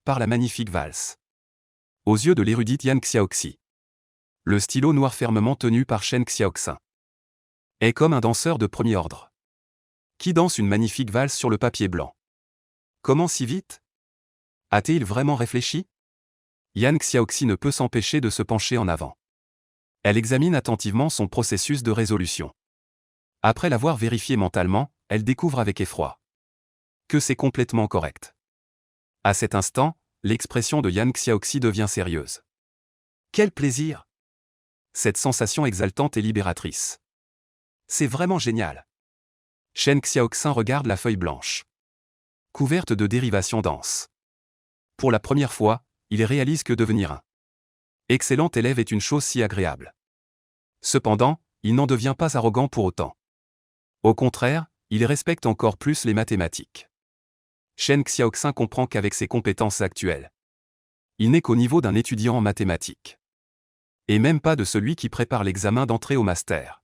Par la magnifique valse. Aux yeux de l'érudite Yan Xiaoxi. Le stylo noir fermement tenu par Shen Xiaoxin est comme un danseur de premier ordre. Qui danse une magnifique valse sur le papier blanc. Comment si vite? A-t-il vraiment réfléchi? Yan Xiaoxi ne peut s'empêcher de se pencher en avant. Elle examine attentivement son processus de résolution. Après l'avoir vérifié mentalement, elle découvre avec effroi que c'est complètement correct. À cet instant, l'expression de Yan Xiaoxi devient sérieuse. Quel plaisir! Cette sensation exaltante et libératrice. C'est vraiment génial. Shen Xiaoxin regarde la feuille blanche. Couverte de dérivations denses. Pour la première fois, il réalise que devenir un excellent élève est une chose si agréable. Cependant, il n'en devient pas arrogant pour autant. Au contraire, il respecte encore plus les mathématiques. Shen Xiaoxin comprend qu'avec ses compétences actuelles, il n'est qu'au niveau d'un étudiant en mathématiques. Et même pas de celui qui prépare l'examen d'entrée au master.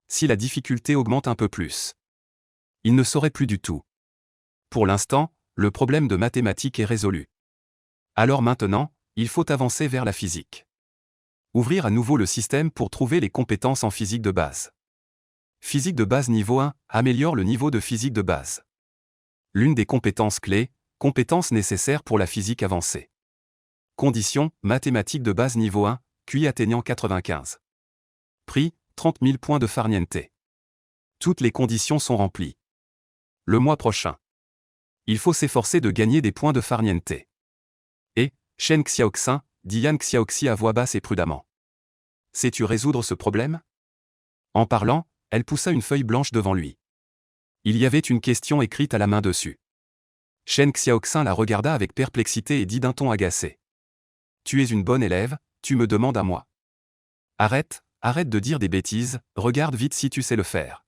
Si la difficulté augmente un peu plus, il ne saurait plus du tout. Pour l'instant, le problème de mathématiques est résolu. Alors maintenant, il faut avancer vers la physique. Ouvrir à nouveau le système pour trouver les compétences en physique de base. Physique de base niveau 1, améliore le niveau de physique de base. L'une des compétences clés, compétences nécessaires pour la physique avancée. Conditions, mathématiques de base niveau 1, QI atteignant 95. Prix, 30 000 points de farniente. Toutes les conditions sont remplies. Le mois prochain. Il faut s'efforcer de gagner des points de farniente. Et, Shen Xiaoxin, dit Yan Xiaoxi à voix basse et prudemment. Sais-tu résoudre ce problème? En parlant, elle poussa une feuille blanche devant lui. Il y avait une question écrite à la main dessus. Shen Xiaoxin la regarda avec perplexité et dit d'un ton agacé. Tu es une bonne élève, tu me demandes à moi. Arrête de dire des bêtises, regarde vite si tu sais le faire.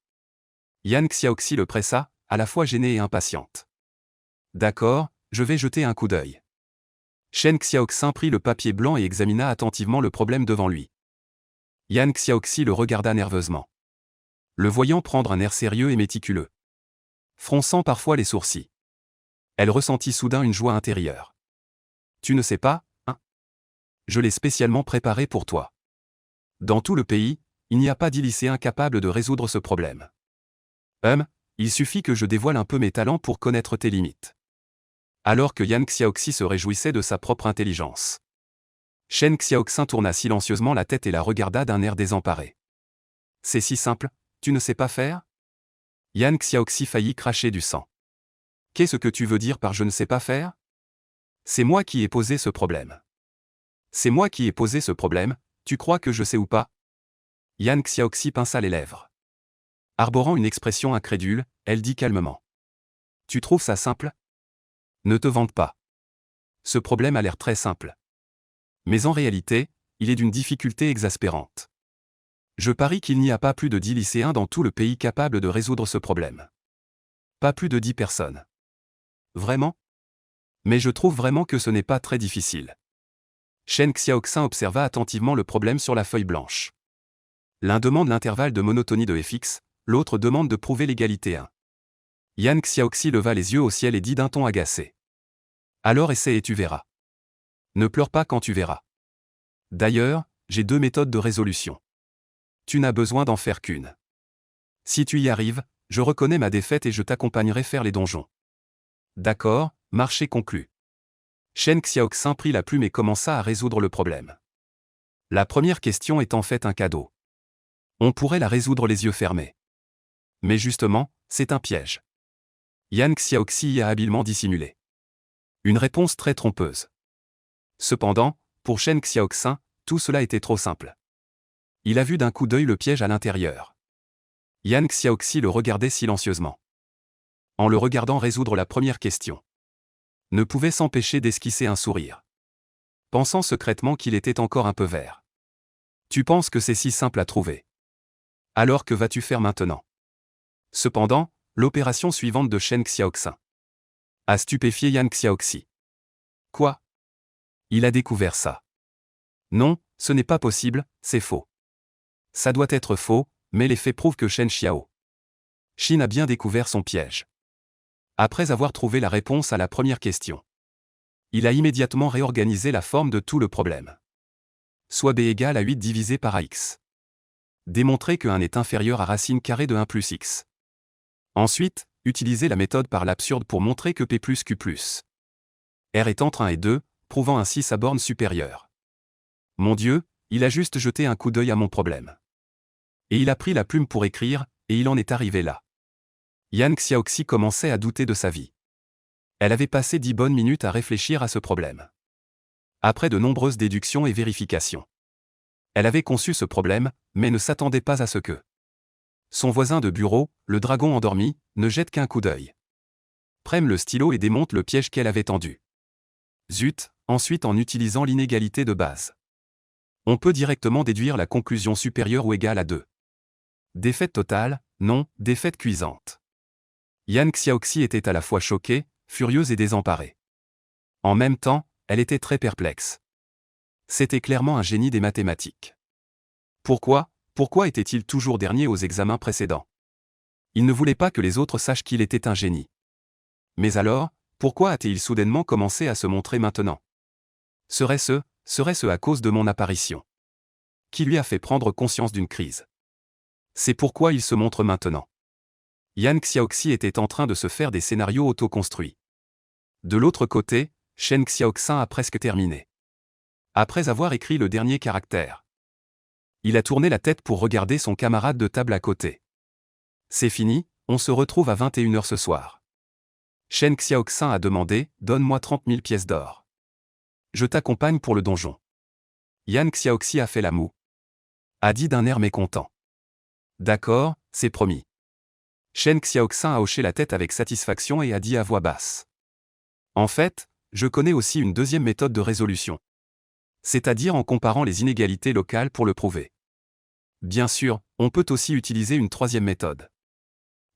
Yan Xiaoxi le pressa, à la fois gênée et impatiente. D'accord, je vais jeter un coup d'œil. Shen Xiaoxin prit le papier blanc et examina attentivement le problème devant lui. Yan Xiaoxi le regarda nerveusement. Le voyant prendre un air sérieux et méticuleux, fronçant parfois les sourcils. Elle ressentit soudain une joie intérieure. Tu ne sais pas, hein? Je l'ai spécialement préparé pour toi. Dans tout le pays, il n'y a pas d'10 lycéens capables de résoudre ce problème. Il suffit que je dévoile un peu mes talents pour connaître tes limites. Alors que Yan Xiaoxi se réjouissait de sa propre intelligence, Shen Xiaoxin tourna silencieusement la tête et la regarda d'un air désemparé. C'est si simple, tu ne sais pas faire? Yan Xiaoxi faillit cracher du sang. Qu'est-ce que tu veux dire par je ne sais pas faire? C'est moi qui ai posé ce problème. C'est moi qui ai posé ce problème, tu crois que je sais ou pas? Yan Xiaoxi pinça les lèvres. Arborant une expression incrédule, elle dit calmement. Tu trouves ça simple? Ne te vante pas. Ce problème a l'air très simple. Mais en réalité, il est d'une difficulté exaspérante. Je parie qu'il n'y a pas plus de 10 lycéens dans tout le pays capables de résoudre ce problème. Pas plus de 10 personnes. Vraiment? Mais je trouve vraiment que ce n'est pas très difficile. Shen Xiaoxin observa attentivement le problème sur la feuille blanche. L'un demande l'intervalle de monotonie de fx, l'autre demande de prouver l'égalité 1. Yan Xiaoxi leva les yeux au ciel et dit d'un ton agacé. Alors essaie et tu verras. Ne pleure pas quand tu verras. D'ailleurs, j'ai 2 méthodes de résolution. Tu n'as besoin d'en faire qu'une. Si tu y arrives, je reconnais ma défaite et je t'accompagnerai faire les donjons. D'accord, marché conclu. Shen Xiaoxin prit la plume et commença à résoudre le problème. La première question est en fait un cadeau. On pourrait la résoudre les yeux fermés. Mais justement, c'est un piège. Yan Xiaoxi y a habilement dissimulé. Une réponse très trompeuse. Cependant, pour Shen Xiaoxin, tout cela était trop simple. Il a vu d'un coup d'œil le piège à l'intérieur. Yan Xiaoxi le regardait silencieusement. En le regardant résoudre la première question, ne pouvait s'empêcher d'esquisser un sourire, pensant secrètement qu'il était encore un peu vert. Tu penses que c'est si simple à trouver? Alors que vas-tu faire maintenant? Cependant, l'opération suivante de Shen Xiaoxin a stupéfié Yan Xiaoxi. Quoi? Il a découvert ça. Non, ce n'est pas possible, c'est faux. Ça doit être faux, mais les faits prouvent que Shen Xiaoxin a bien découvert son piège. Après avoir trouvé la réponse à la première question, il a immédiatement réorganisé la forme de tout le problème. Soit b égale à 8 divisé par ax. Démontrer que 1 est inférieur à racine carrée de 1 plus x. Ensuite, utiliser la méthode par l'absurde pour montrer que p plus q plus r est entre 1 et 2, prouvant ainsi sa borne supérieure. Mon Dieu, il a juste jeté un coup d'œil à mon problème. Et il a pris la plume pour écrire, et il en est arrivé là. Yan Xiaoxi commençait à douter de sa vie. Elle avait passé 10 bonnes minutes à réfléchir à ce problème. Après de nombreuses déductions et vérifications, elle avait conçu ce problème, mais ne s'attendait pas à ce que son voisin de bureau, le dragon endormi, ne jette qu'un coup d'œil. Prenne le stylo et démonte le piège qu'elle avait tendu. Zut, ensuite en utilisant l'inégalité de base, on peut directement déduire la conclusion supérieure ou égale à 2. Défaite totale, non, défaite cuisante. Yan Xiaoxi était à la fois choquée, furieuse et désemparée. En même temps, elle était très perplexe. C'était clairement un génie des mathématiques. Pourquoi était-il toujours dernier aux examens précédents? Il ne voulait pas que les autres sachent qu'il était un génie. Mais alors, pourquoi a-t-il soudainement commencé à se montrer maintenant? Serait-ce à cause de mon apparition qui lui a fait prendre conscience d'une crise? C'est pourquoi il se montre maintenant. Yan Xiaoxi était en train de se faire des scénarios auto-construits. De l'autre côté, Shen Xiaoxin a presque terminé. Après avoir écrit le dernier caractère, il a tourné la tête pour regarder son camarade de table à côté. C'est fini, on se retrouve à 21h ce soir. Shen Xiaoxin a demandé, donne-moi 30 000 pièces d'or. Je t'accompagne pour le donjon. Yan Xiaoxi a fait la moue. A dit d'un air mécontent. D'accord, c'est promis. Shen Xiaoxin a hoché la tête avec satisfaction et a dit à voix basse. En fait, je connais aussi une deuxième méthode de résolution. C'est-à-dire en comparant les inégalités locales pour le prouver. Bien sûr, on peut aussi utiliser une troisième méthode.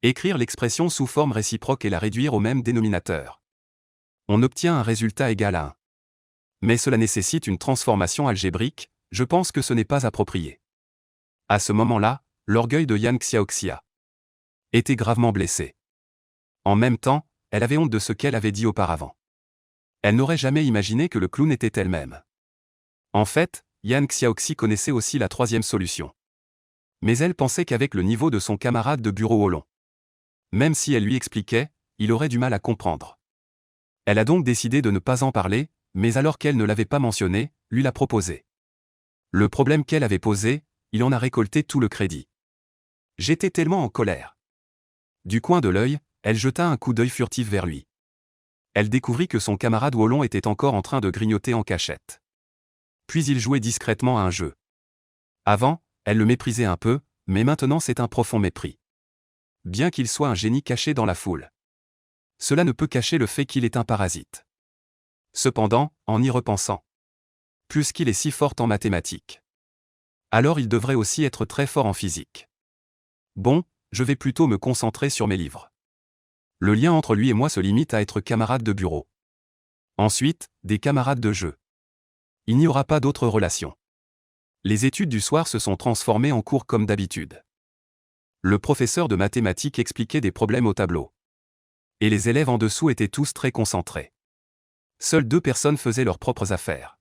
Écrire l'expression sous forme réciproque et la réduire au même dénominateur. On obtient un résultat égal à 1. Mais cela nécessite une transformation algébrique, je pense que ce n'est pas approprié. À ce moment-là, l'orgueil de Yan Xiaoxia était gravement blessé. En même temps, elle avait honte de ce qu'elle avait dit auparavant. Elle n'aurait jamais imaginé que le clown était elle-même. En fait, Yan Xiaoxi connaissait aussi la troisième solution. Mais elle pensait qu'avec le niveau de son camarade de bureau Olon, même si elle lui expliquait, il aurait du mal à comprendre. Elle a donc décidé de ne pas en parler, mais alors qu'elle ne l'avait pas mentionné, lui l'a proposé. Le problème qu'elle avait posé, il en a récolté tout le crédit. J'étais tellement en colère. Du coin de l'œil, elle jeta un coup d'œil furtif vers lui. Elle découvrit que son camarade Wolon était encore en train de grignoter en cachette. Puis il jouait discrètement à un jeu. Avant, elle le méprisait un peu, mais maintenant c'est un profond mépris. Bien qu'il soit un génie caché dans la foule. Cela ne peut cacher le fait qu'il est un parasite. Cependant, en y repensant, puisqu'il est si fort en mathématiques, alors il devrait aussi être très fort en physique. Bon, je vais plutôt me concentrer sur mes livres. Le lien entre lui et moi se limite à être camarades de bureau. Ensuite, des camarades de jeu. Il n'y aura pas d'autres relations. Les études du soir se sont transformées en cours comme d'habitude. Le professeur de mathématiques expliquait des problèmes au tableau. Et les élèves en dessous étaient tous très concentrés. Seules 2 personnes faisaient leurs propres affaires.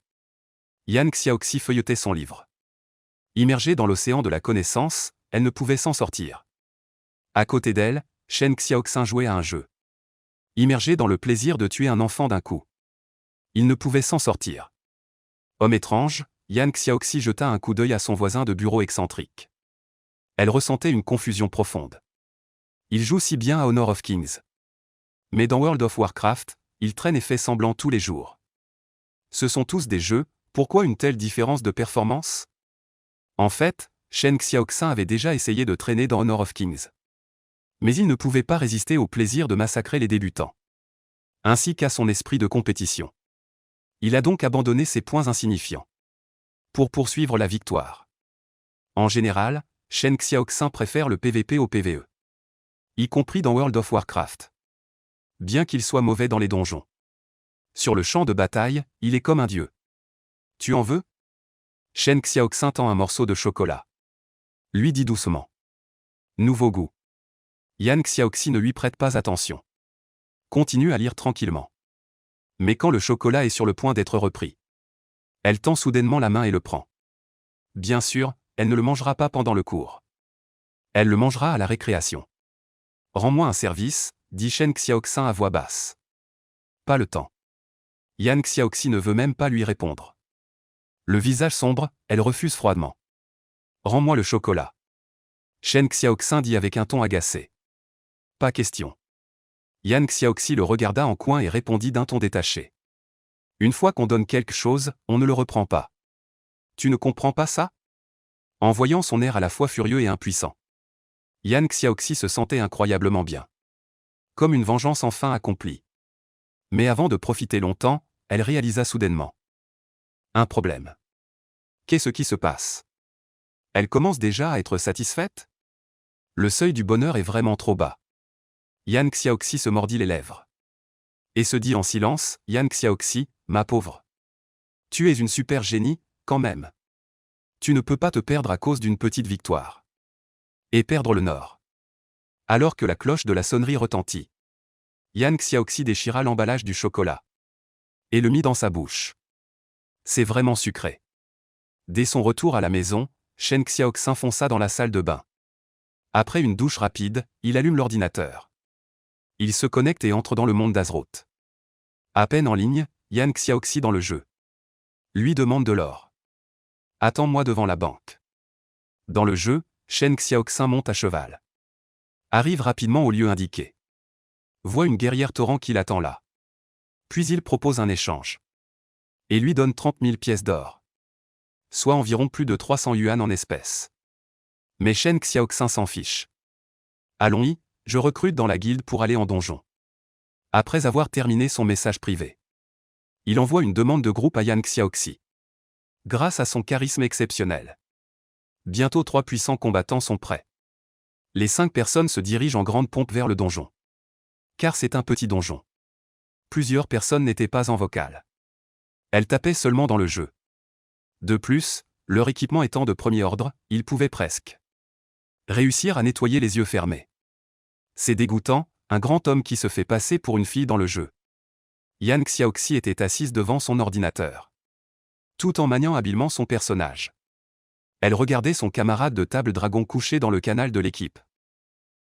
Yan Xiaoxi feuilletait son livre. Immergée dans l'océan de la connaissance, elle ne pouvait s'en sortir. À côté d'elle, Shen Xiaoxin jouait à un jeu. Immergé dans le plaisir de tuer un enfant d'un coup. Il ne pouvait s'en sortir. Homme étrange, Yan Xiaoxi jeta un coup d'œil à son voisin de bureau excentrique. Elle ressentait une confusion profonde. Il joue si bien à Honor of Kings. Mais dans World of Warcraft, il traîne et fait semblant tous les jours. Ce sont tous des jeux, pourquoi une telle différence de performance? En fait, Shen Xiaoxin avait déjà essayé de traîner dans Honor of Kings. Mais il ne pouvait pas résister au plaisir de massacrer les débutants. Ainsi qu'à son esprit de compétition. Il a donc abandonné ses points insignifiants. Pour poursuivre la victoire. En général, Shen Xiaoxin préfère le PVP au PVE. Y compris dans World of Warcraft. Bien qu'il soit mauvais dans les donjons. Sur le champ de bataille, il est comme un dieu. Tu en veux? Shen Xiaoxin tend un morceau de chocolat. Lui dit doucement. Nouveau goût. Yan Xiaoxi ne lui prête pas attention. Continue à lire tranquillement. Mais quand le chocolat est sur le point d'être repris, elle tend soudainement la main et le prend. Bien sûr, elle ne le mangera pas pendant le cours. Elle le mangera à la récréation. Rends-moi un service, dit Shen Xiaoxin à voix basse. Pas le temps. Yan Xiaoxi ne veut même pas lui répondre. Le visage sombre, elle refuse froidement. Rends-moi le chocolat. Shen Xiaoxin dit avec un ton agacé. Pas question. Yan Xiaoxi le regarda en coin et répondit d'un ton détaché. Une fois qu'on donne quelque chose, on ne le reprend pas. Tu ne comprends pas ça? En voyant son air à la fois furieux et impuissant. Yan Xiaoxi se sentait incroyablement bien. Comme une vengeance enfin accomplie. Mais avant de profiter longtemps, elle réalisa soudainement. Un problème. Qu'est-ce qui se passe? Elle commence déjà à être satisfaite? Le seuil du bonheur est vraiment trop bas. Yan Xiaoxi se mordit les lèvres. Et se dit en silence, Yan Xiaoxi, ma pauvre. Tu es une super génie, quand même. Tu ne peux pas te perdre à cause d'une petite victoire. Et perdre le nord. Alors que la cloche de la sonnerie retentit. Yan Xiaoxi déchira l'emballage du chocolat. Et le mit dans sa bouche. C'est vraiment sucré. Dès son retour à la maison, Shen Xiaoxin fonça dans la salle de bain. Après une douche rapide, il allume l'ordinateur. Il se connecte et entre dans le monde d'Azeroth. À peine en ligne, Yan Xiaoxi dans le jeu. Lui demande de l'or. Attends-moi devant la banque. Dans le jeu, Shen Xiaoxin monte à cheval. Arrive rapidement au lieu indiqué. Voit une guerrière torrent qui l'attend là. Puis il propose un échange. Et lui donne 30 000 pièces d'or. Soit environ plus de 300 yuan en espèces. Mais Shen Xiaoxin s'en fiche. Allons-y, je recrute dans la guilde pour aller en donjon. Après avoir terminé son message privé, il envoie une demande de groupe à Yan Xiaoxi. Grâce à son charisme exceptionnel, bientôt 3 puissants combattants sont prêts. Les 5 personnes se dirigent en grande pompe vers le donjon. Car c'est un petit donjon. Plusieurs personnes n'étaient pas en vocal. Elles tapaient seulement dans le jeu. De plus, leur équipement étant de premier ordre, ils pouvaient presque réussir à nettoyer les yeux fermés. C'est dégoûtant, un grand homme qui se fait passer pour une fille dans le jeu. Yan Xiaoxi était assise devant son ordinateur, tout en maniant habilement son personnage. Elle regardait son camarade de table dragon couché dans le canal de l'équipe,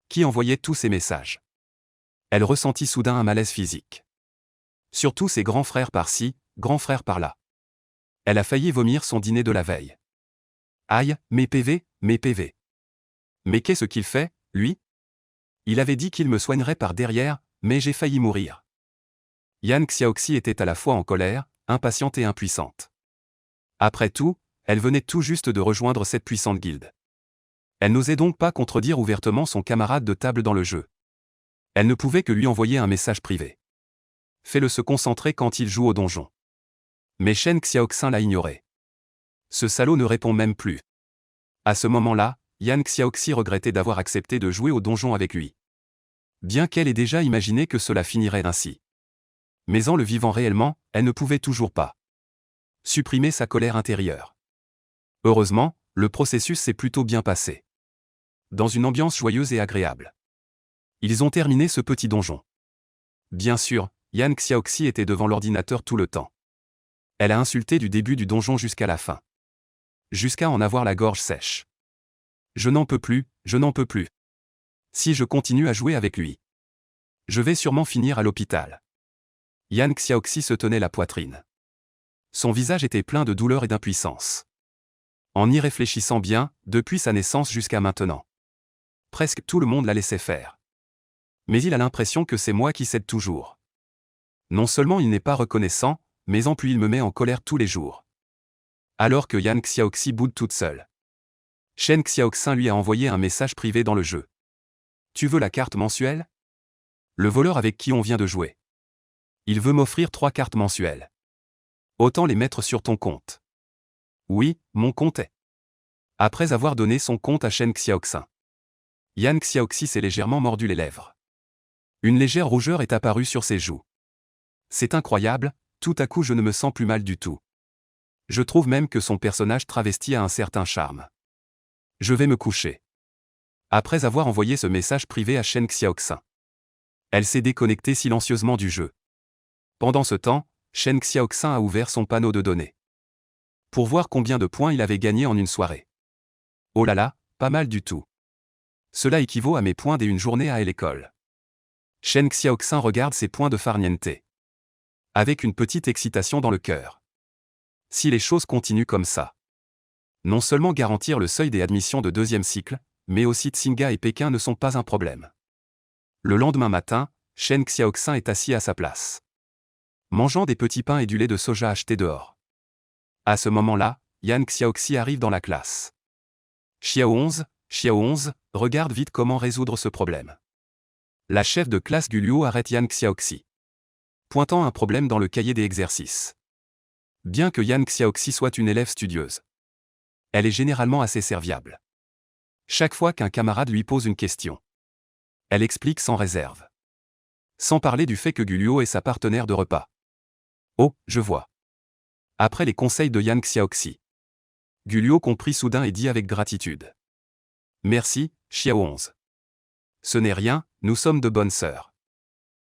qui envoyait tous ses messages. Elle ressentit soudain un malaise physique. Surtout ses grands frères par-ci, grands frères par-là. Elle a failli vomir son dîner de la veille. Aïe, mes PV, mes PV. Mais qu'est-ce qu'il fait, lui? Il avait dit qu'il me soignerait par derrière, mais j'ai failli mourir. Yan Xiaoxi était à la fois en colère, impatiente et impuissante. Après tout, elle venait tout juste de rejoindre cette puissante guilde. Elle n'osait donc pas contredire ouvertement son camarade de table dans le jeu. Elle ne pouvait que lui envoyer un message privé. Fais-le se concentrer quand il joue au donjon. Mais Shen Xiaoxin l'a ignoré. Ce salaud ne répond même plus. À ce moment-là, Yan Xiaoxi regrettait d'avoir accepté de jouer au donjon avec lui. Bien qu'elle ait déjà imaginé que cela finirait ainsi. Mais en le vivant réellement, elle ne pouvait toujours pas supprimer sa colère intérieure. Heureusement, le processus s'est plutôt bien passé. Dans une ambiance joyeuse et agréable. Ils ont terminé ce petit donjon. Bien sûr, Yan Xiaoxi était devant l'ordinateur tout le temps. Elle a insulté du début du donjon jusqu'à la fin. Jusqu'à en avoir la gorge sèche. Je n'en peux plus, je n'en peux plus. Si je continue à jouer avec lui, je vais sûrement finir à l'hôpital. Yan Xiaoxi se tenait la poitrine. Son visage était plein de douleur et d'impuissance. En y réfléchissant bien, depuis sa naissance jusqu'à maintenant, presque tout le monde la laissait faire. Mais il a l'impression que c'est moi qui cède toujours. Non seulement il n'est pas reconnaissant, mais en plus il me met en colère tous les jours. Alors que Yan Xiaoxi boude toute seule. Shen Xiaoxin lui a envoyé un message privé dans le jeu. Tu veux la carte mensuelle? Le voleur avec qui on vient de jouer. Il veut m'offrir 3 cartes mensuelles. Autant les mettre sur ton compte. Oui, mon compte est. Après avoir donné son compte à Shen Xiaoxin, Yan Xiaoxi s'est légèrement mordu les lèvres. Une légère rougeur est apparue sur ses joues. C'est incroyable, tout à coup je ne me sens plus mal du tout. Je trouve même que son personnage travesti a un certain charme. Je vais me coucher. Après avoir envoyé ce message privé à Shen Xiaoxin, elle s'est déconnectée silencieusement du jeu. Pendant ce temps, Shen Xiaoxin a ouvert son panneau de données. Pour voir combien de points il avait gagné en une soirée. Oh là là, pas mal du tout. Cela équivaut à mes points d'une journée à l'école. Shen Xiaoxin regarde ses points de farniente. Avec une petite excitation dans le cœur. Si les choses continuent comme ça. Non seulement garantir le seuil des admissions de 2e cycle, mais aussi Tsinga et Pékin ne sont pas un problème. Le lendemain matin, Shen Xiaoxin est assis à sa place, mangeant des petits pains et du lait de soja acheté dehors. À ce moment-là, Yan Xiaoxi arrive dans la classe. Xiao 11, regarde vite comment résoudre ce problème. La chef de classe Guluo arrête Yan Xiaoxi, pointant un problème dans le cahier des exercices. Bien que Yan Xiaoxi soit une élève studieuse, elle est généralement assez serviable. Chaque fois qu'un camarade lui pose une question, elle explique sans réserve. Sans parler du fait que Guluo est sa partenaire de repas. Oh, je vois. Après les conseils de Yan Xiaoxi, Guluo comprit soudain et dit avec gratitude. Merci, Xiao 11. Ce n'est rien, nous sommes de bonnes sœurs.